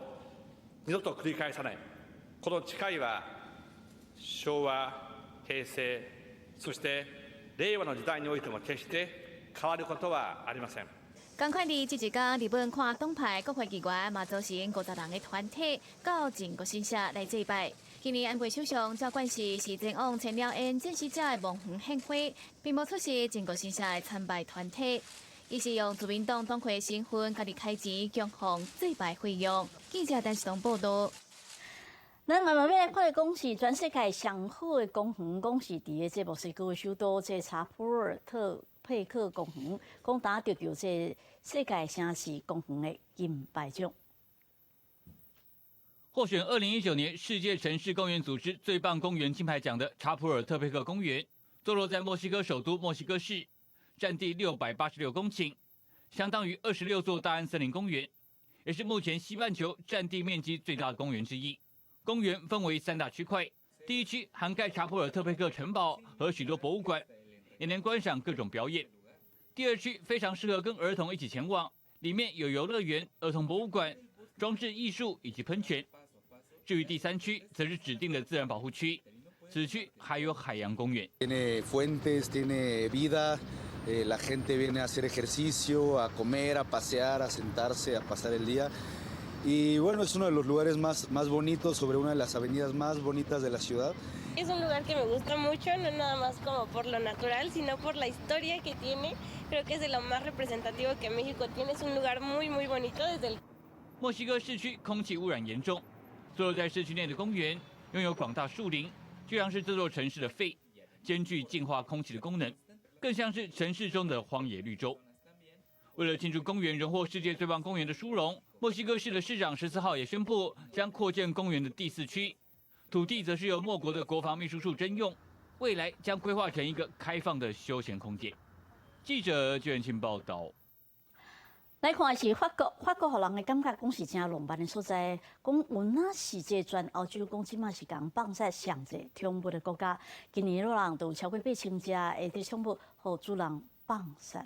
二度と繰り返さない、この誓いは昭和、平成、そして令和の時代においても決して変わることはありません。同款伫这一天，日本看党派国会议员嘛组成50人的团体，到靖国神社来祭拜。今年安倍首相赵冠希是前往前了因战死者的墓园献花，并无出席靖国神社的参拜团体。伊是用自民党党魁的身份，家己开钱供奉祭拜费用。记者陈世东报道。咱慢慢要来看的讲是全世界上好的公园，讲是伫个这墨西哥首都这查普尔特佩克公园，讲打得到这世界城市公园的金牌奖。获选2019年世界城市公园组织最棒公园金牌奖的查普尔特佩克公园，坐落在墨西哥首都墨西哥市，占地686公顷，相当于26座大安森林公园，也是目前西半球占地面积最大的公园之一。公园分为3大区块，第一区涵盖查普尔特佩克城堡和许多博物馆，也能观赏各种表演。第二区非常适合跟儿童一起前往，里面有游乐园、儿童博物馆、装置艺术以及喷泉。至于第3区，则是指定的自然保护区，此区还有海洋公园。Tiene fuentes, tiene vida, la gente viene a hacer ejercicio, a comer, a pasear, a sentarse, a pasar el día. Y bueno, es uno de los lugares más bonitos sobre una de las avenidas más bonitas de la ciudad. Es un lugar que me gusta mucho, no nada más como por lo natural, sino por la historia que tiene. Creo que es de lo más representativo que México tiene. Es un lugar muy bonito desde el... 墨西哥市区空气污染严重，坐落在市区内的公园拥有广大树林，就像是这座城市的肺，兼具净化空气的功能，更像是城市中的荒野绿洲。为了庆祝公园荣获世界最棒公园的殊荣，墨西哥市的市长14号也宣布将扩建公园的第4区，土地则是由墨国的国防秘书处征用，未来将规划成一个开放的休闲空间。记者邱元庆报道。来看的是法国，互人的感觉讲是真浪漫的所在。讲云啊是这全欧洲讲即马是共放射上济宠物的国家，今年老人都有超过8000只的这宠物互主人放射了。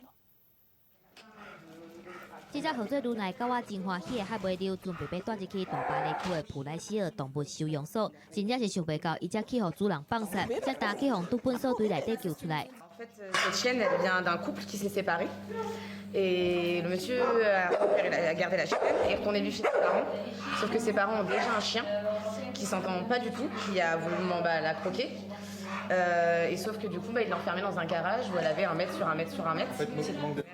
这只号做如来狗仔真欢喜的海尾溜，准备要带入去大巴黎区的普莱希尔动物收容所，真正是想袂到，伊才去互主人放射，才打去互毒粪所堆内底救出来。Cette chienne, elle vient d'un couple qui s'est séparé. Et le monsieur a gardé la chienne et est retourné vivre chez ses parents. Sauf que ses parents ont déjà un chien qui s'entend pas du tout, qui a voulu la croquer. Et sauf que du coup, il l'a enfermée dans un garage où elle avait 1 mètre sur 1 mètre sur 1 mètre.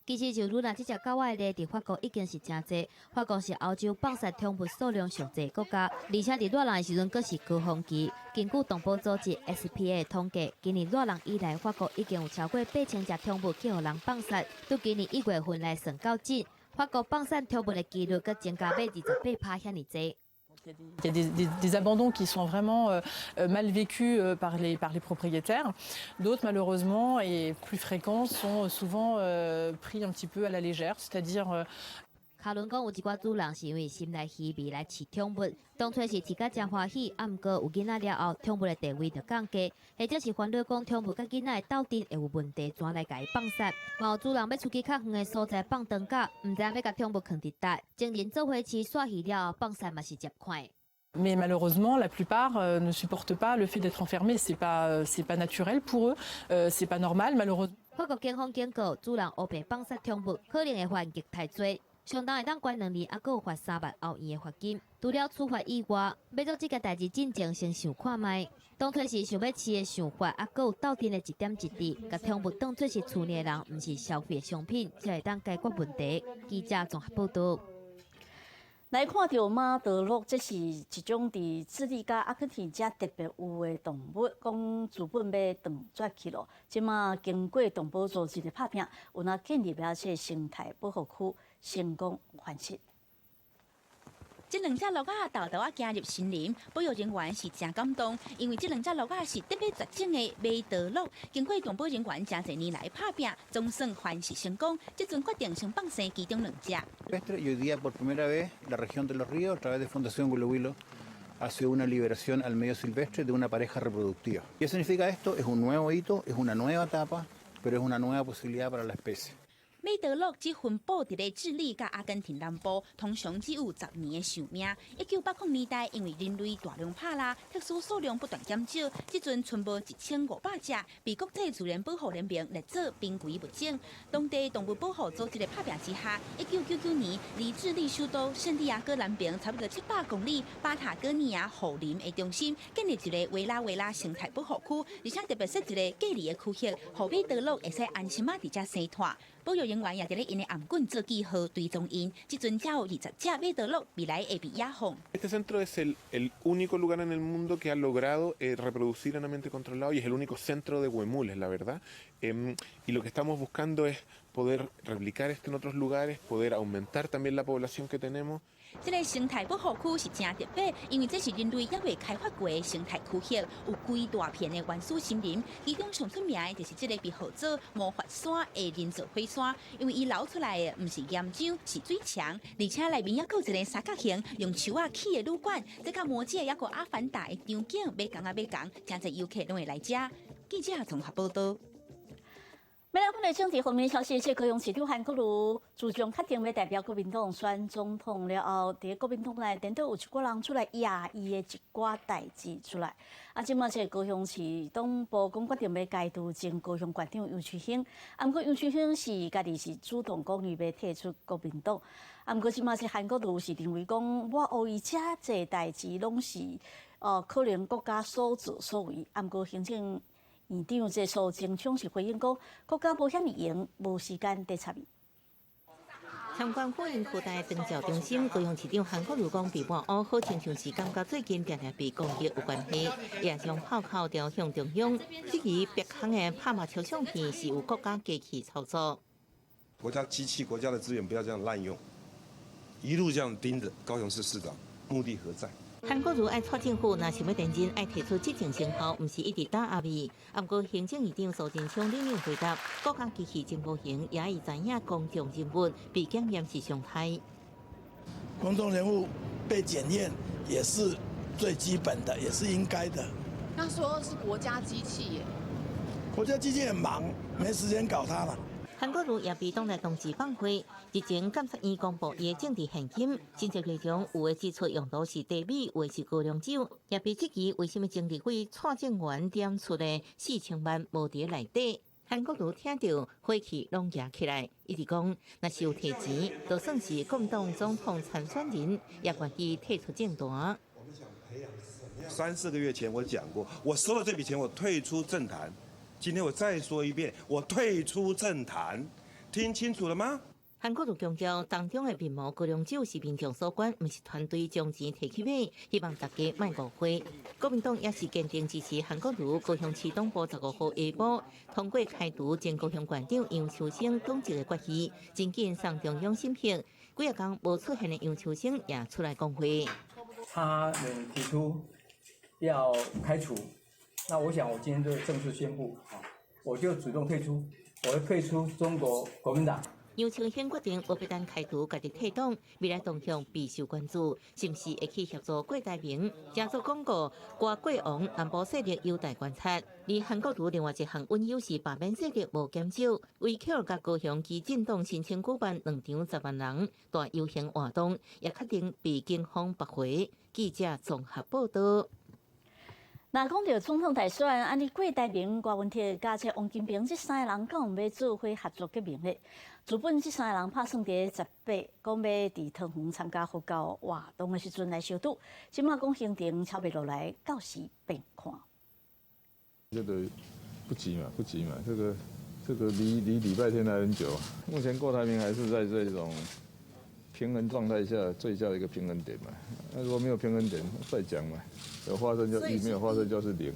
其实就如咱这只狗仔咧，伫法国已经是真济。法国是欧洲放射宠物数量上济国家，而且伫热人的时阵，阁是高峰期。根据动保组织 SPA 的统计，今年热人以来，法国已经有超过8000只宠物去互人放射。到今年1月份来算到止，法国放射宠物的几率阁增加到28%遐尼济。Il y a des abandons qui sont vraiment mal vécus par les propriétaires. D'autres, malheureusement, et plus fréquents, sont souvent pris un petit peu à la légère, c'est-à-dire 卡伦讲有一寡主人是因为心内稀微来饲宠物，当初是饲甲真欢喜，毋过有囡仔了后，宠物的地位就降低，或者是烦恼讲宠物甲囡仔的斗阵会有问题，怎来甲伊放杀？嘛有主人要出去较远的所在放长假，毋知影要甲宠物放伫倒，情人做伙饲煞鱼了后放杀嘛是接快。 Mais malheureusement, la plupart ne supportent pas le fait d'être enfermés. C'est pas naturel pour eux. C'est pas normal, malheureusement. 法国警方警告，主人乌白放杀宠物，可能会犯极太罪，相当会当关2年，还佫有罚3万欧元的罚金。除了处罚以外，要做这个代志进前先想看卖。当初是想要饲的想法，还佫有斗阵的一点一滴，甲宠物当作是厝内的人，毋是消费商品，才会当解决问题。记者综合报道。 来看到马德鹿，这是一种伫智利甲阿根廷遮特别有的动物，讲资本要断绝去咯。即马经过动保组织的拍拼，有那建立了这生态保护区成功完成。 这2只鹿仔豆豆走入森林，保育人员是真感动，因为这2只鹿仔是特别绝种的马德鹿，经过动保人员真侪年来拍拼，总算凡事成功，这阵决定先放生其中2只。Y hoy día por primera vez la región de los ríos a través de Fundación Huilo Huilo hace una liberación al medio silvestre de una pareja reproductiva. ¿Qué significa esto? Es un nuevo hito, es una nueva etapa, pero es una nueva posibilidad para la especie. 马德鹿只分布伫咧智利甲阿根廷南部，通常只有10年的寿命。1980年代，因为人类大量拍拉，特殊数量不断减少，即阵剩无1500只，被国际自然保护联盟列作濒危物种。当地动物保护组织的拍拼之下，1999年，离智利首都圣地亚哥南边差不多700公里，巴塔哥尼亚护林的中心，建立一个维拉维拉生态保护区，而且特别设一个隔离的区域，让马德鹿会使安心伫遮生活。 保育人员也伫咧因的颔管做记号追踪因，即阵才有20只马德鹿未来会被野放。Este centro es el único lugar en el mundo que ha logrado reproducir en ambiente controlado y es el único centro de huemules, la verdad. Y lo que estamos buscando es poder replicar esto en otros lugares, poder aumentar también la población que tenemos. 这个生态保护区是真特别，因为这是人类还未开发过的生态区域，有规大片的原始森林，其中上出名的就是这个被号做魔法山的人造火山，因为伊流出来的不是岩浆，是水墙，而且内面还有一个三角形用树仔起的旅馆，这甲魔界还有阿凡达的场景，要讲啊要讲，真侪游客拢会来遮。记者综合报道。 未来的政治方面消息，这高雄市长韩国瑜自从确定要代表国民党选总统了后，伫国民党内顶多有一寡人出来压伊的一寡代志出来。即马这高雄市党部讲决定要改拄前高雄县长杨翠兴，毋过杨翠兴是家己是主动讲伊要退出国民党。毋过即马这韩国瑜是认为讲，我后伊遮这代志拢是可能国家所作所为。毋过行政 院长这苏贞昌是回应讲，国家无遐尼闲，无时间调查伊。参观火营扩大长照中心，高雄市长韩国瑜讲，被抹黑好亲像是感觉最近常常被攻击有关系，也将炮口调向中央，质疑别行的拍马球相片是有国家机器操作。国家机器、国家的资源不要这样滥用，一路这样盯着高雄市市长，目的何在？ 韩国瑜爱蔡政府，若想要认真，爱提出执政成效，毋是一直打压伊。不过行政院长苏贞昌冷冷回答，国家机器真无行，也已知影公众人物被检验是常态。公众人物被检验也是最基本的，也是应该的。那说是国家机器耶？国家机器很忙，没时间搞它了。 韩国瑜也被党内同志放火，日前监察院公布伊的政治现金，申请内容有的指出用途是茶米，有的是高粱酒，也被质疑为什么政治费蔡正元点出的4000万无伫内底。韩国瑜听到火气拢压起来，一直讲，若是有提钱，就算是国民党总统参选人，也愿意退出政坛。 3、4个月前我讲过，我收了这笔钱，我退出政坛。 今天我再说一遍，我退出政坛，听清楚了吗？韩国瑜强调，当中的面膜高粱酒是民众所管，不是团队将钱摕去买，希望大家莫误会。国民党也是坚定支持韩国瑜。高雄市党部15号下晡通过开除前高雄县长杨秋生党籍的决议，真紧上中央审批。几日间无出现的杨秋生也出来讲话。他们提出要开除。 那我想，我今天就正式宣布，我就主动退出，我会退出中国国民党，杨清轩决定不但开除家己退党，未来动向备受关注，是不是会去协助郭台铭加速广告挂过往南部势力有待观察。而韩国瑜另外一项温优是罢免势力无减少，为扣甲高雄基进党申请举办2场10万人大游行活动，也确定被警方驳回。记者综合报道。那讲到总统大选，安尼郭台铭、郭文铁加王金平这3个人，敢有要做伙合作革命呢？原本这3个人拍算伫18，讲要伫桃园参加佛教活动的时阵来相拄，即马讲行程超袂落来，到时变看。这个不急嘛，这个离礼拜天还很久。目前郭台铭还是在这种平衡状态下最佳的一个平衡点嘛。那如果没有平衡点，再讲嘛，有发生就1，没有发生就是0。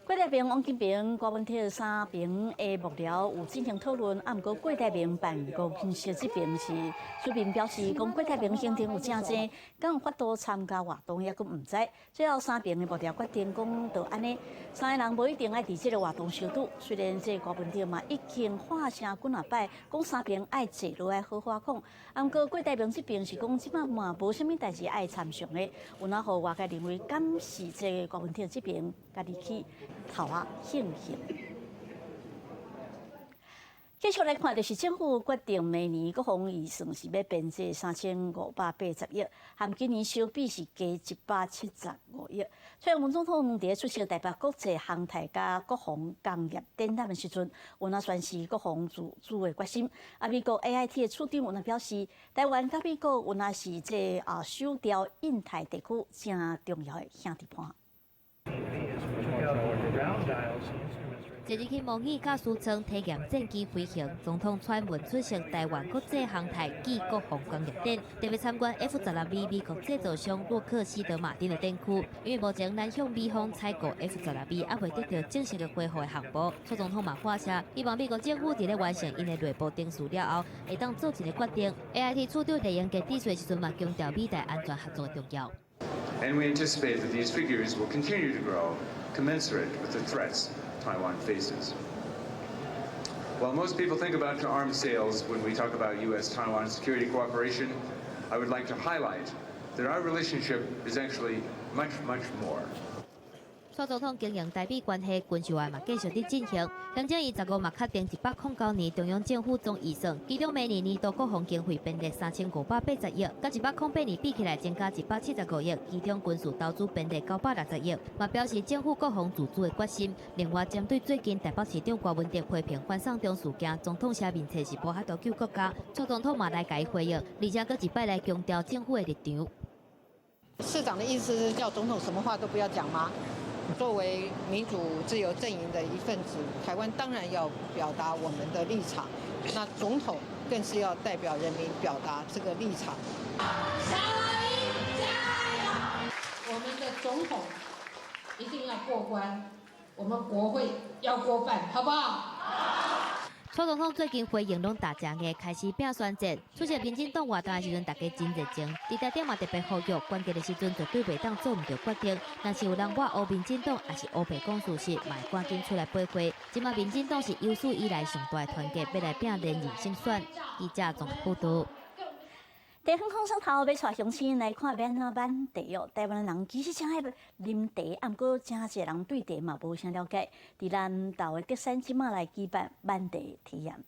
郭台铭、王金平、郭文铁3边的幕僚有进行讨论，啊，不过郭台铭办公室这边是出面表示，讲郭台铭行程有正济，敢有法度参加活动，也佫唔知。最后3边的幕僚决定讲，就安尼，3个人无一定爱伫这个活动相拄。虽然这郭文铁嘛已经喊声几啊摆，讲3边爱坐落来好好讲，啊，不过郭台铭这边是讲即摆嘛无啥物代志爱参详的，有哪好外界认为敢是这个郭文铁这边家己去。头啊，庆幸。继续来看，就是政府决定明年国防预算是要编制3580亿，含今年相比是加175亿。蔡英文总统伫出席台北国际航太甲国防工业展览的时阵，有那宣示国防自主的决心。啊，美国 AIT 的处长有那表示，台湾甲美国有那是这首条印太地区正重要的兄弟盘。即日起模拟甲苏称体验战机飞行，总统蔡文出席台湾国际航太暨国防工业展，特别参观 F-12美国制造商洛克希德马丁的展区。因为目前咱向美方采购 F-12还未得到正式的回复的航报，蔡总统嘛话下，希望美国政府伫咧完成因的内部定数了后，会当做一个决定。AIT 处长李英杰致辞时阵嘛强调美台安全合作的重要。And we anticipate that these figures will continue to grow, commensurate with the threats Taiwan faces. While most people think about arms sales when we talk about U.S.-Taiwan security cooperation, I would like to highlight that our relationship is actually much, much more. 蔡总统经营台美关系军事案嘛继续伫进行，行政院15嘛确定109年中央政府总预算，其中明年年度国防经费编列3580亿，甲108年比起来增加175亿，其中军事投资编列960亿，嘛表示政府国防自主的决心。另外，针对最近台北市长郭文哲批评反送中事件，总统写面册是无法度救国家，蔡总统嘛来甲伊回应，而且搁一摆来强调政府的立场。市长的意思是叫总统什么话都不要讲吗？作为民主自由阵营的一份子，台湾当然要表达我们的立场，那总统更是要代表人民表达这个立场。我们的总统一定要过关，我们国会要过半，好不好？蔡总统最近回应拢大正嘅，开始拼选战。出席民进党活动的时阵，大家真热情。伫台点嘛特别呼吁，关键的时阵绝对袂当做唔到决定。若是有人我黑民进党，也是黑白讲事实，嘛会赶紧出来背会。即马民进党是有史以来上大的团结，要来拼连任胜选。记者综合报道。地方空上头要带乡亲来看闽南版茶哦，台湾人其实真爱啉茶，啊，不过真侪人对茶嘛无啥了解。伫南投的德山即马来举办版茶体验。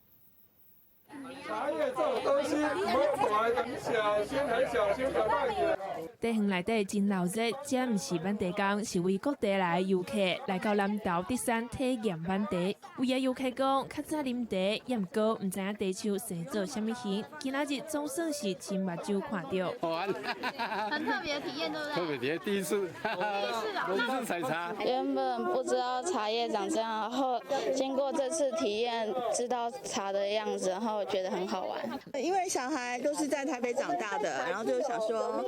茶叶这种东西，我买的小心很小心的卖的。地园内底真闹热，这毋是版茶工，是为各地来游客来到南投德山体验版茶。有的游客讲，较早啉茶，也毋过毋知影茶树生做啥物形，今仔日总算是亲目睭看到。好玩，很特别的体验，对不对？特别体验，第一次采茶。原本不知道茶叶长这样，然后经过这次体验，知道茶的样子，然后觉得很好玩。因为小孩都是在台北长大的，然后就想说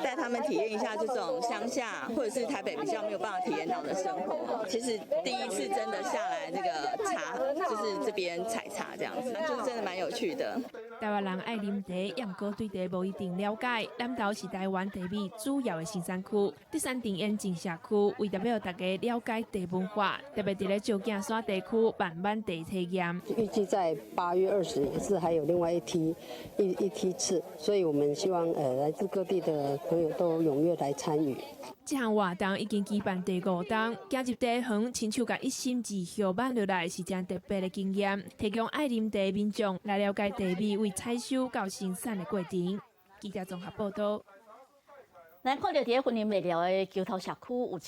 带他们体验一下这种乡下或者是台北比较没有办法体验到的生活。其实第一次真的下来这个茶，就是这边采茶这样子，就是真的蛮有趣的。台湾人爱啉茶，也毋过对茶无一定了解。南投是台湾茶米主要的生产区，第三镇延靖社区为特别让大家了解茶文化，特别伫咧石景山地区办茶体验。预计在8月20也是还有另外一梯次，所以我们希望来自各地的朋友都踊跃来参与。这项活动已经举办第5档，走入茶园，亲手甲一心之后办落来是件特别的经验，提供爱啉茶民众来了解茶米为采收到生产的过程。记者综合报道。咱看到伫婚姻未了的桥头社区有一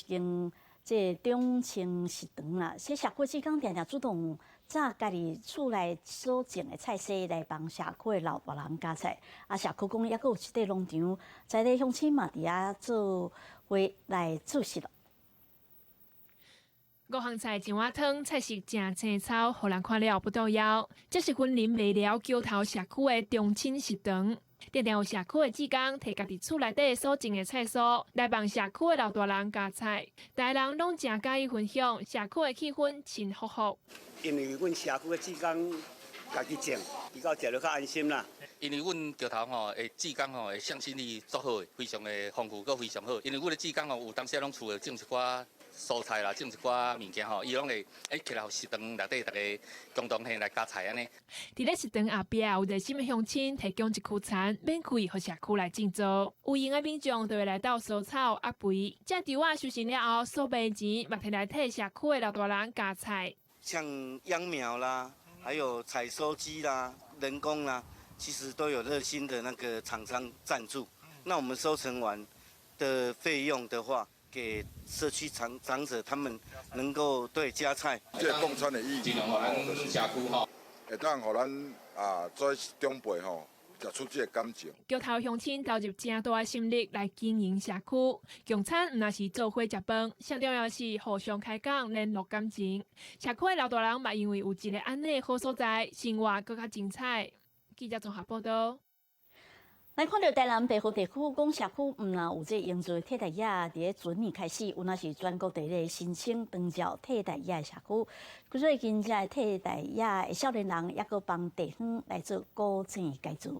间中青食堂啦，这社区职工常常主动找家己厝内所种的菜色来帮社区的老大人加菜。啊，社区讲也阁有一块农场，在地乡亲嘛伫遐做伙来煮食咯。5项菜一碗汤，菜色正青草，互人看了不动摇。这是婚姻未了桥头社区的中青食堂。常常有社区的职工摕家己厝内底所种的菜蔬来帮社区的老大人加菜，大家人拢真介意分享，社区的气氛真和睦。因为阮社区的职工家己种，比较食着较安心啦。因为阮桥头吼的职工吼的向心力足好，非常的丰富，佮非常好。因为阮的职工吼有当时拢厝的种一寡蔬菜啦，种一寡物件吼，伊拢会起来食堂内底大家共同来加菜安尼。伫咧食堂后壁有热心的乡亲提供一区田，免费互社区来种植。有闲的民众就会来到收草压肥，这稻仔收成了后，所卖钱嘛摕来替社区的老大人加菜。像秧苗啦，还有采收机啦、人工啦，其实都有热心的那个厂商赞助。那我们收成完的费用的话，给社区长者他们能够对加菜。这共产的意义，就是社区吼，会当互咱做长辈吼。食出这个感情。桥头乡亲投入正大的心力来经营社区，共产毋那是做伙食饭，上重要是互相开讲联络感情。社区的老大人嘛，因为有一个安尼好所在，生活更较精彩。记者综合报道。咱看到台南北河地区讲社区毋那有这用做替代液，伫咧准年开始，有那是全国第一申请登记替代液的社区。最近这替代液的少年人也阁帮地方来做古井改造。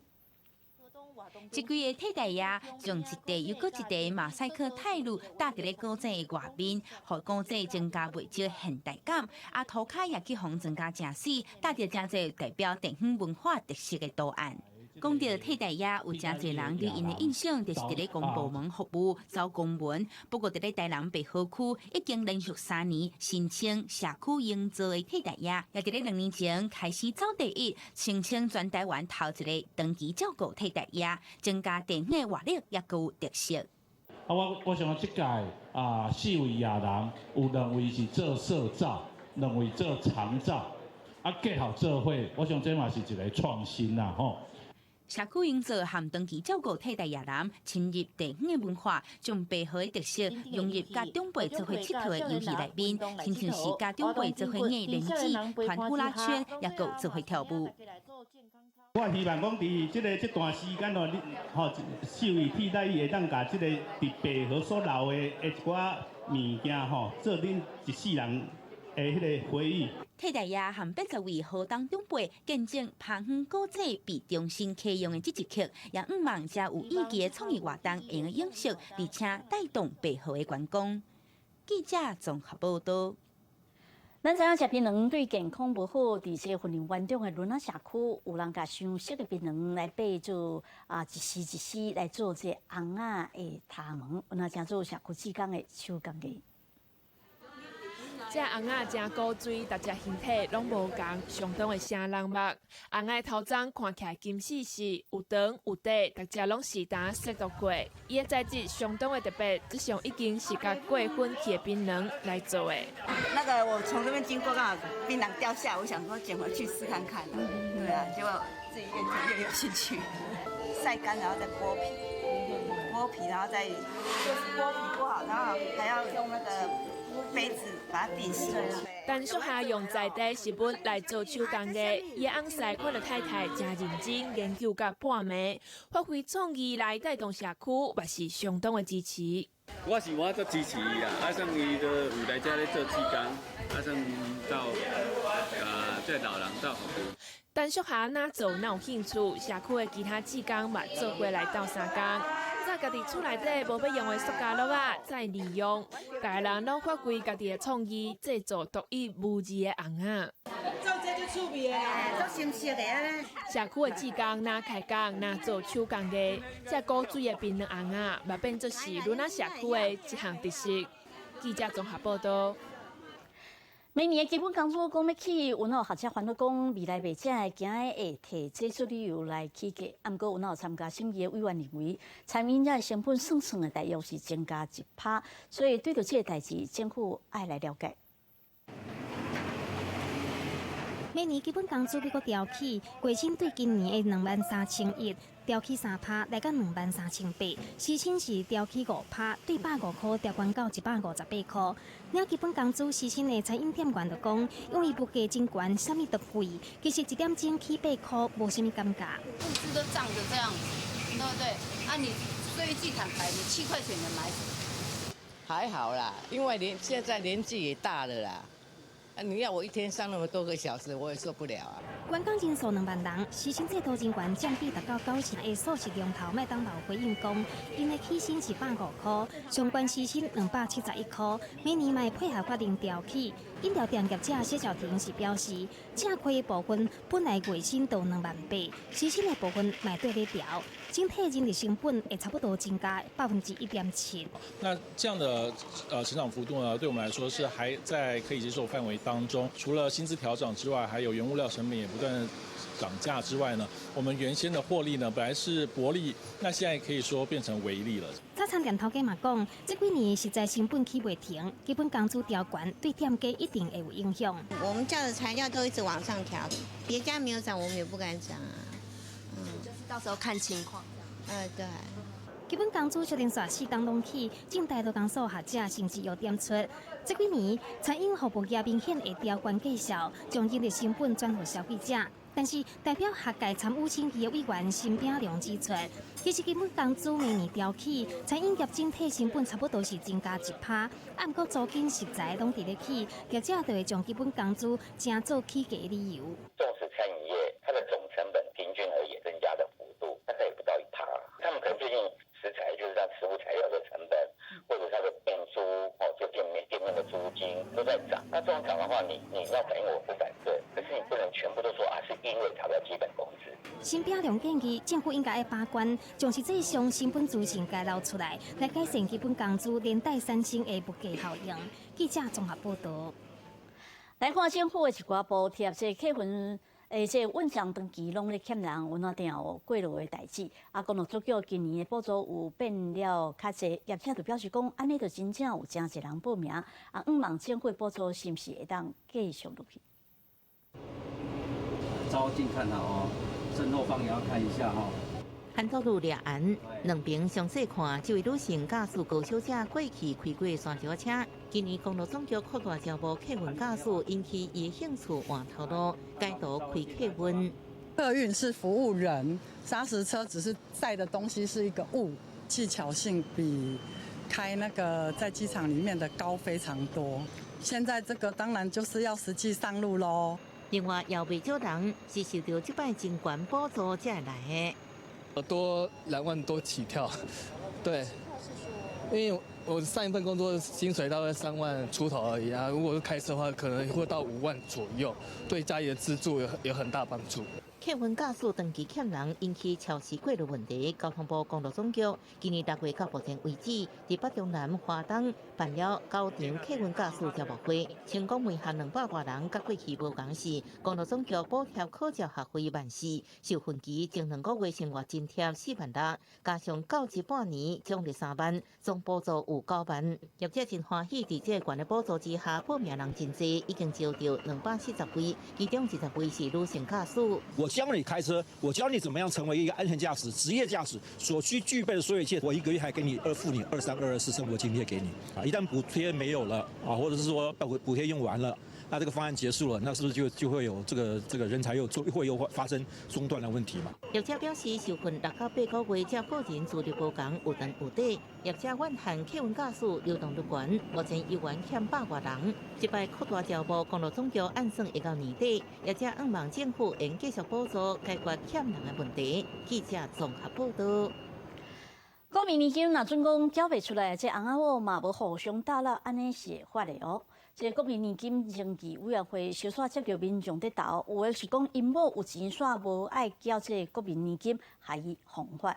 这几个替代液将一地又搁一地马赛克泰路搭伫咧古井的外面，互古井增加袂少现代感。啊，涂骹也去互增加正水，搭着真侪代表地方文化特色的图案。讲到替代液，有真侪人对因的印象就是伫咧公部门服务走公文。不过伫咧台南北河区已经连续3年申请社区营造的替代液，也伫咧2年前开始走第一，申请全台湾头一个长期照顾替代液，增加地方的活力也具有特色。我想即届4位亚人有2位是做社造，2位做长照，结合做伙，我想这嘛是一个创新啦吼。社区营造和长期照顾替代野人，侵入地方的文化，将背后的特色融入甲长辈做伙佚佗的游戏内面，亲像是甲长辈做伙艺人子、团呼啦圈，也有做伙跳舞。我希望讲伫这段时间哦，4位替代役会当甲这个伫白河所留的一寡物件吼，做恁一世人的迄个回忆。替代液和80位好当长辈见证澎湖古迹被重新启用的这一刻，也希望这有意义的创意活动会用影响，而且带动白河的观光。记者综合报道。咱知影食槟榔对健康无好，伫这婚姻严重的伦仔社区，有人甲上色的槟榔来备做一丝一丝来做这红仔的头毛，那真做社区职工的手工艺。这红仔真古锥，大家形体拢无共，相当的声人目。红仔头鬃看起来金细细，有长有短，大家拢是当识读过。伊的材质相当的特别，这项已经是甲过粉去的槟榔来做的。那个我从这边经过，刚好槟榔掉下，我想说捡回去试看看。对啊，结果自己越做越有兴趣。晒干然后再剥皮，剥皮然后再就是剥皮剥好，然后还要用那个杯子把它定型。但属下用在地食物来做手工艺，伊翁婿看到太太真认真研究甲半暝，发挥创意来带动社区，也是相当的支持。我足支持伊啦，算伊都有来遮咧做志工，算到这老人到服务。但属下哪做哪有兴趣，社区的其他志工嘛做伙来斗相共。在家己厝内底无要用的塑胶粒仔再利用，家人拢发挥家己的创意，制作独一无二的红仔。做这就趣味啦，做新式的啊。社区的志工哪开工哪做手工艺，这古水的槟榔红仔，嘛变作是轮仔社区的一项特色。记者综合报道。明年的基本工资讲要起，有哪学者烦恼讲未来卖者会惊会提这出理由来起价，啊，不过有哪参加审议的委员认为，产品的成本算算的大约是增加1%，所以对着这个代志，政府爱来了解。明年基本工资要阁调起，过薪对今年的23100，调起3%来到23800，时薪是调起5%，对105块调悬到158块。领基本工资时薪的餐饮店员就讲，因为物价真悬，啥物都贵，其实1点钟起8块，无啥物感觉。物资都涨着这样子，对不对？啊，你说一句坦白，你7块钱能买什么？还好啦，因为现在年纪也大了啦。你要我一天上那么多个小时，我也受不了啊！员工人数2万人，时薪制度真悬，占比达到90%的素食龙头麦当劳回应讲，因的起薪是105块，上悬时薪271块，明年嘛配合法令调起。饮料店业者谢小婷是表示，正亏的部分本来月薪到28000，时薪的部分买对咧调，整体人力成本会差不多增加1.7%。那这样的成长幅度呢，对我们来说是还在可以接受范围当中。除了薪资调整之外，还有原物料成本也不断涨价之外呢，我们原先的获利呢，本来是薄利，那现在可以说变成微利了。早餐店头家嘛讲，这几年实在成本起袂停，基本工资调悬对店家一定会有影响。我们叫的材料都一直往上调，别家没有涨，我们也不敢涨啊。就是到时候看情况。对。基本工资确定煞4当中起，正大多工所学者甚至有点出，这几年餐饮服务业明显会调悬计销，将人力成本转互消费者。但是代表学界参与审议的委员辛炳良指出，其实基本工资明年调起，餐饮业整体成本差不多是增加1%，啊，不过租金实在拢伫咧起，业者就会将基本工资正做起价的理由。重视餐饮业，它的总成本平均而言增加的幅度大概也不到1%，他们可能最近食材就是像食物材料的成本，或者它的店租就店面的租金都在涨。那这种涨的话，你要反映我不反对，可是你不能全部都说是因为查不到基本工资。辛炳良建议政府应该要把关，将实际上成本资讯该捞出来，来改善基本工资连带产生的物价效应。记者综合报道。来看政府的一寡补贴，这客运这稳账长期拢咧欠人，有哪定有过路的代志。啊，公路总局今年的补助有变了较济，业者就表示讲，安尼就真正有真侪人报名。啊，望政府补助是毋是会当继续落去？照镜看好哦，正后方也要看一下哈。安道路掠案，2边详细看，这位女性驾驶高小姐过去开过山桥车。今年公路总局扩大招募客运驾驶，引起伊兴趣换头路，改道开客运。客运是服务人，砂石车只是载的东西是一个物，技巧性比开那个在机场里面的高非常多。现在这个当然就是要实际上路喽。另外，也未少人是受到这摆真悬补助才来的。多2万多起跳，对，因为我上一份工作薪水大概3万出头而已啊，如果是开车的话，可能会到5万左右，对家里的资助有很大帮助。客运驾驶长期欠人，引起超时过路问题。交通部公路总局今年6月到目前为止，伫北中南、花东办了9场客运驾驶招募会，成功媒合200多人。甲过去无同时，公路总局补贴考照学费14000，受分期前2个月生活津贴4万6，加上教职半年奖励3万，总补助有9万。业者真欢喜，伫这悬的补助之下，报名人真多，已经招到240位，其中10位是女性驾驶。我教你开车，我教你怎么样成为一个安全驾驶、职业驾驶所需具备的所有一切。我1个月还给你付你23、24生活津贴给你啊！一旦补贴没有了啊，或者是说补贴用完了那这个方案结束了，那是不是就会有这个人才又发生中断的问题嘛？业者表示，受训6到8个月，这个人自力无工，有长有短。业者怨恨客运驾驶流动率悬，目前医院欠100多人。这摆扩大招募，公路总局按算会到年底。业者希望政府应继续补助，解决欠人的问题。记者综合报道。国民年金若准讲缴袂出来，这翁仔某嘛无互相打扰，安尼是会罚的哦。这国民年金登记委员会收煞接到民众在投，有的是讲因某有钱煞无爱缴这国民年金，害伊犯法。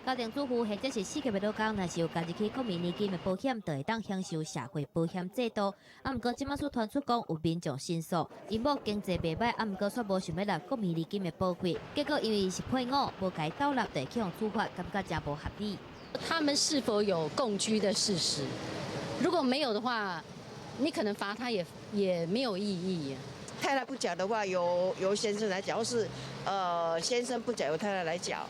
家庭主妇或者是4个月老公，若是有加入去国民年金的保险，就会当享受社会保险制度。啊，毋过即马所传出讲有民众申诉，因某经济袂歹，啊，毋过却无想要纳国民年金的保费，结果因为是配偶，无该倒纳，就会去用处罚，感觉真无合理。他们是否有共居的事实？如果没有的话，你可能罚他也没有意义。太太不缴的话，由先生来缴，或是先生不缴由太太来缴。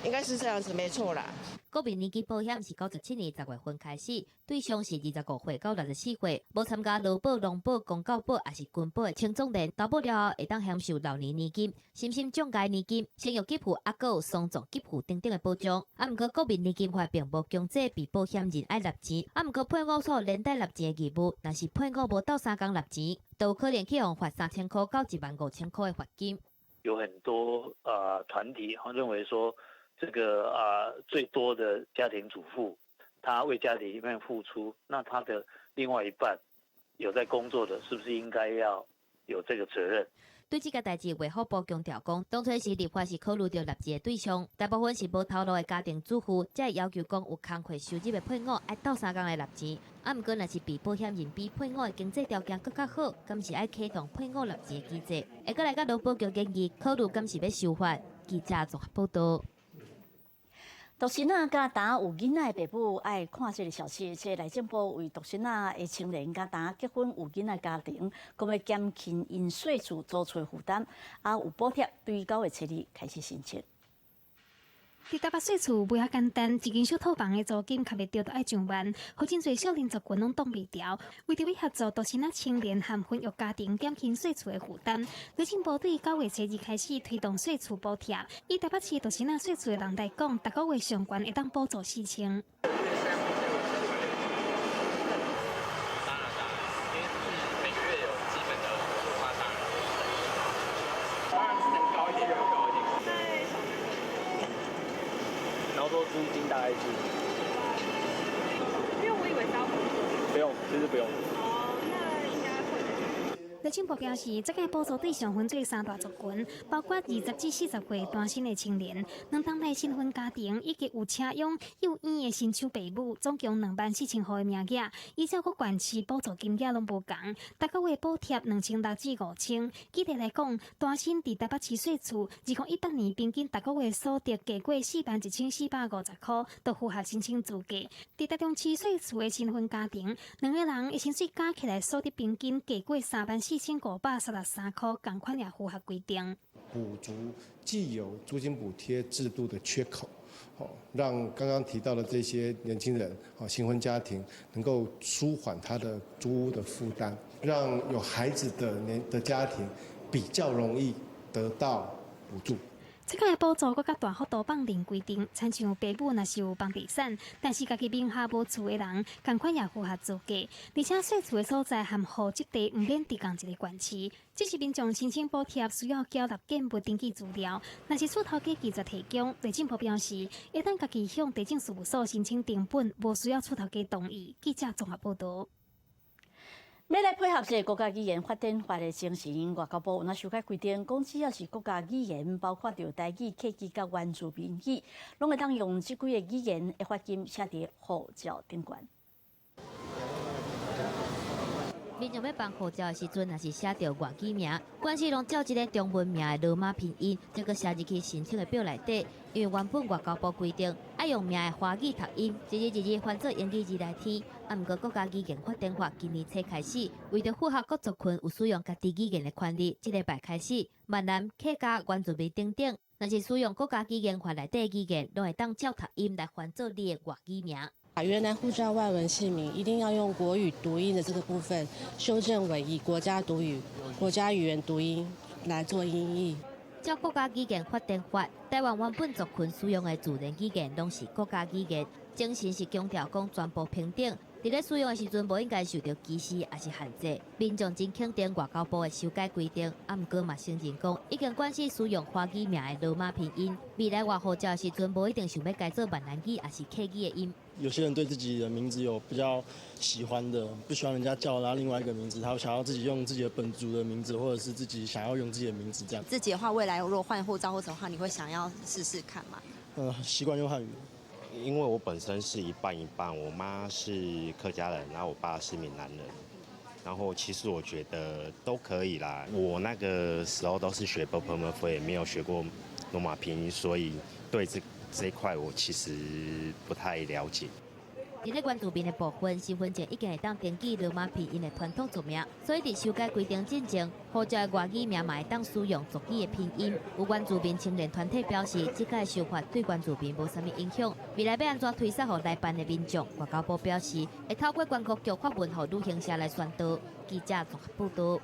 应该是这样子，没错啦。国民年金保险是97年10月份开始，对象是25岁到64岁，无参加劳保、农保、公教保也是军保的青壮年，投保了后会当享受老年年金、身心障碍年金、生育给付，还有丧葬给付等等的保障。啊，毋过国民年金法并无强制被保险人爱纳钱，啊，毋过配偶所连带纳钱的义务，若是配偶无到3工纳钱，都有可能去用罚3000块到15000块的罚金。有很多团体认为说。这个最多的家庭主妇，她为家庭一面付出，那她的另外一半有在工作的，是不是应该要有这个责任？对这个代志，卫福部强调讲，当初是立法是考虑到纳税的对象，大部分是无头路的家庭主妇，才会要求讲有工课收入的配偶爱斗3工来纳钱。啊，毋过若是被保险人比配偶的经济条件更较好，敢是爱启动配偶纳钱的机制？会阁来甲劳保局建议考虑，敢是要修法？记者综合报道。独生仔甲当有囡仔的爸母爱看这个消息，这内政部为独生仔的青年甲当结婚有囡仔家庭，讲要减轻因税厝租厝的负担，啊有补贴，对9月7日开始申请。伫台北税厝袂遐简单，一间小套房的租金却袂着，都爱上万，好真侪少年族群拢挡袂牢。为着要协助独生仔青年和婚育家庭减轻税厝的负担，内政部对9月7日开始推动税厝补贴。以台北市独生仔税厝的人来讲，逐个月上悬会当补助4000。租金大概是，因为我以为是要不用，其实不用。哦，那应该会。内政部表示，这个补助对象分做3大族群，包括20至40岁单身的青年、2当内新婚家庭以及有车养、幼婴的新手爸母，总共24000户的名额。依照各县市补助金额拢无同，大个月补贴2600至5000。举例来讲，单身伫台北市税厝，2018年平均大个月所得价过41450块，都符合申请资格。伫台中市税厝的新婚家庭，2个人的薪水加起来所得平均价过34533块，同款也符合规定。补足既有租金补贴制度的缺口，让刚刚提到的这些年轻人、新婚家庭能够舒缓他的租屋的负担，让有孩子的家庭比较容易得到补助。这个补助，搁较大幅度放零规定，亲像爸母若是有房地产，但是家己名下无厝的人，同款也符合资格。而且税厝的所在和户籍地唔免伫同一个县市。这是民众申请补贴需要交纳建物登记资料，若是厝头家拒绝提供，内政部表示，一旦家己向地政事务所申请订本，无需要厝头家同意。记者综合报道。要来配合这国家语言发展法的精神，外交部那修改规定，讲只要是国家语言，包括着台语、客语甲原住民语，拢会当用这几个语言的发音写伫护照顶悬。民众要办护照的时阵，若是写着外语名，关系拢照一个中文名的罗马拼音，再搁写入去申请的表内底。因为原本外交部规定，爱用名的华语读音，一日翻做英语字来填。啊，毋过国家语言发展法今年初开始，为着符合各族群有使用家己语言的权利，即礼拜开始，闽南、客家、原住民等等，若是使用国家语言法内底的语言，拢会当照读音来翻做你的外语名。把原来护照外文姓名一定要用国语读音的这个部分，修正为以国家语言读音来做音译。照国家语言法典法，台湾原本族群使用的自然语言拢是国家语言，精神是强调讲全部平等。伫咧使用的时阵，无应该受到歧视还是限制。民众真肯定外交部的修改规定，毋过嘛承认讲，已经管制使用华语名的罗马拼音。未来外护照的时阵，无一定想要改做闽南语还是客语的音。有些人对自己的名字有比较喜欢的，不喜欢人家叫他另外一个名字，他想要自己用自己的本族的名字，或者是自己想要用自己的名字这样。自己的话，未来如果换护照或者的话，你会想要试试看吗？习惯用汉语。因为我本身是一半一半，我妈是客家人，然后我爸是闽南人，然后其实我觉得都可以啦。我那个时候都是学 ㄅㄆㄇㄈ， 也没有学过罗马拼音，所以对这一块我其实不太了解。伫咧原住民的部分，身份证已经会当登记罗马拼音的传统族名，所以伫修改规定进前，护照的外语名嘛会当使用族语的拼音。有原住民青年团体表示，即个修法对原住民无啥物影响。未来要安怎推销予来办的民众？外交部表示，会透过关国局发文予旅行社来宣导。记者综合报道。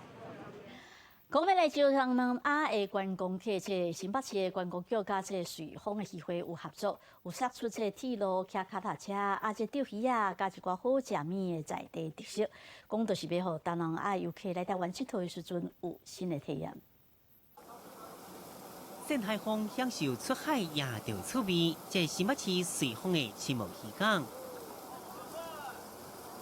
讲要来招商南亚的观光客，即新北市的观光局甲即瑞丰的协会有合作，有杀出即铁路、骑脚踏车、即钓鱼啊，加一寡好食面的在地特色。讲就是要互东南亚游客来台湾佚佗的时阵有新的体验。新海风享受出海也着趣味，即新北市瑞丰的青木渔港。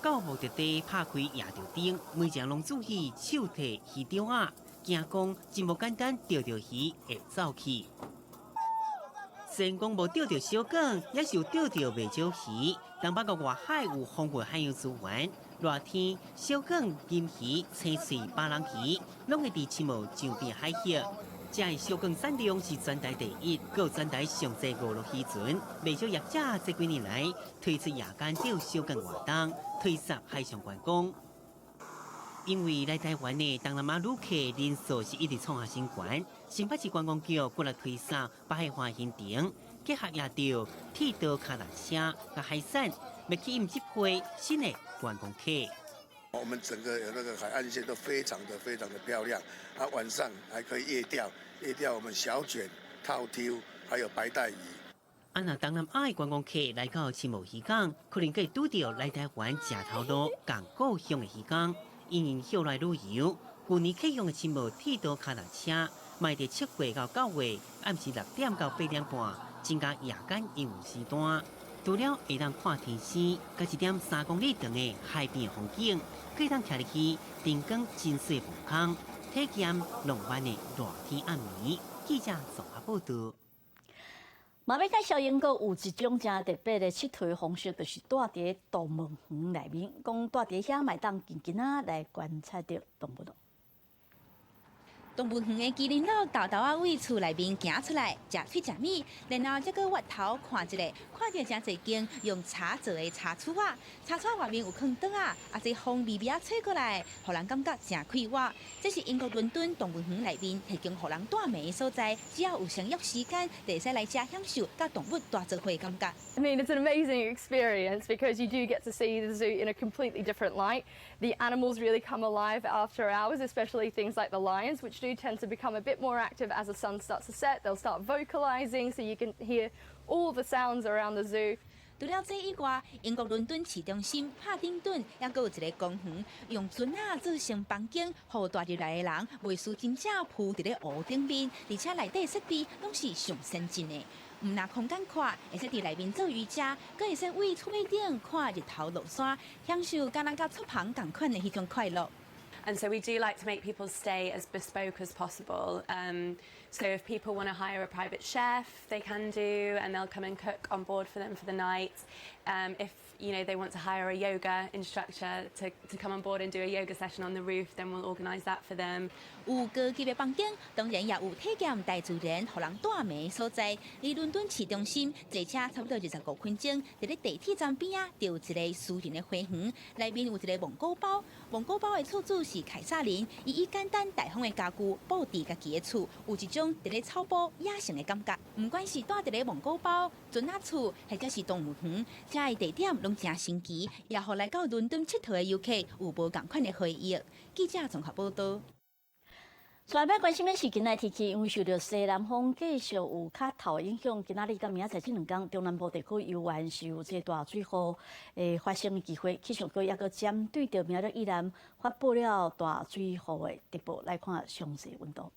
到目的地拍开夜钓灯，每只拢注意手提鱼钓啊。惊讲真无简单，钓钓鱼会走去。虽然讲无钓到小港，也是有钓到袂少鱼。东北个外海有丰富海洋资源，热天小港、金鱼、青翠、巴郎鱼，拢会伫青木上边海域。这的小港产量是全台第一，佮全台上济5落渔船。袂少业者这几年来推出夜间钓小港活动，推广海上观光。因为来台湾的东南亚旅客人数是一直创下新高，新北市观光局过来推广百海花行程，结合夜钓、铁道脚踏车、和海产，要吸引这批新的观光客。我们整个那个海岸线都非常的漂亮，晚上还可以夜钓我们小卷、套丢，还有白带鱼。那东南亚的观光客来到青木渔港，可能可以拄到来台湾吃头路、港故乡的渔港。因后来旅游，去年启用的青木铁道脚踏车，卖伫7月到9月，暗时6点到8点半，增加夜间营运时段。除了会当看天星，甲1.3公里长的海边风景，可以当徛入去灯光金色风空，体验浪漫的热天暗暝。记者综合报道。嘛要介绍英国有一种真特别的佚佗方式，就是住伫动物园内面，讲住伫遐，咪当静静仔来观察着动物咯。动物园的麒麟佬豆豆啊，为厝内面行出来，食水食米，然后再个挖头看一下，看到真侪间用茶做的茶厝啊，茶厝外面有放桌啊，这风微微啊吹过来，互人感觉真快活。这是英国伦敦动物园内面提供互人住眠的所在，只要有相约时间，就会使来遮享受甲动物大做伙的感觉。I mean, it's an amazing experience because you do get to see the zoo in a completely different light. The animals really come alive after hours, especially things like the lions, which do tend to become a bit more active as the sun starts to set. They'll start vocalizing, so you can hear all the sounds around the zoo. 除了这以外，英国伦敦市中心帕丁顿也阁有一个公园，用船啊做成房间，互住入来的人袂输真正铺伫咧屋顶面，而且内底设备拢是上先进的。唔拿空间看，会使伫内面做瑜伽，阁会使位厝尾顶看日头落山，享受敢若甲出棚同款的迄种快乐。And so we do like to make people's stay as bespoke as possible. So if people want to hire a private chef, they can do, and they'll come and cook on board for them for the night. If they want to hire a yoga instructor to come on board and do a yoga session on the roof, then we'll organise that for them. 有高级的房间，当然也有体验大自然、互人住眠的所在。离伦敦市中心坐车差不多25分钟，伫咧地铁站边啊，就有一个私人的花园，内面有一个蒙古包。蒙古包的厝主是凯撒琳，伊以简单大方的家具布置家己的厝，有一种种伫咧草埔野生的感觉。不管是住伫咧蒙古包、船仔厝，或者是动物园，这些地点拢真神奇，也互来到伦敦佚佗的游客有无同款的回忆。记者综合报道。下摆关心的是今仔天气，因为受到西南风继续有较透影响，今仔日甲明仔载这2天，中南部地区犹原是有这大水雨发生的机会。气象局也搁针对着明日以南发布了大水雨的直播，来看详细温度。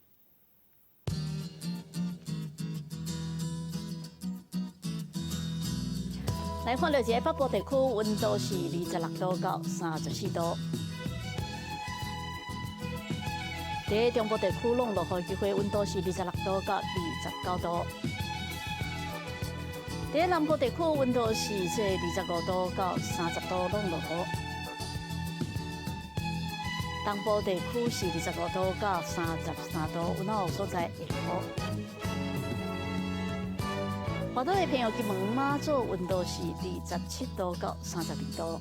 来看到一个北部地区温度是26度到34度。在中部地区，拢落雨机会温度是26度到29度。在南部地区，温度是这25度到30度，拢落雨。东部地区是25度到33度，有哪有所在会雨。华东的朋友，金门马祖温度是27度到32度。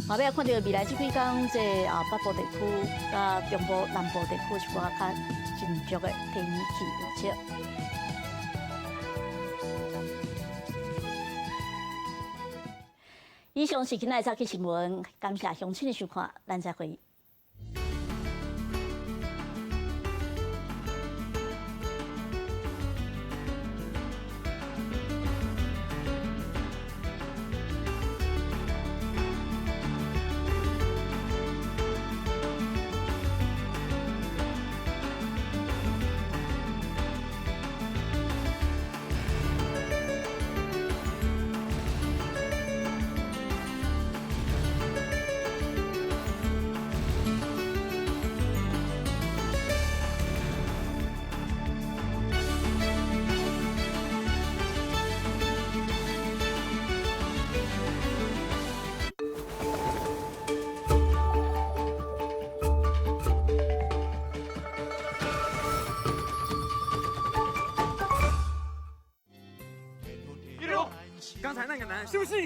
后尾看到未来这几天，这北部地区、甲中部、南部地区一寡较紧张的天气预测。以上是今仔早起新闻，感谢乡亲的收看，咱再会。刚才那个男人是不是你？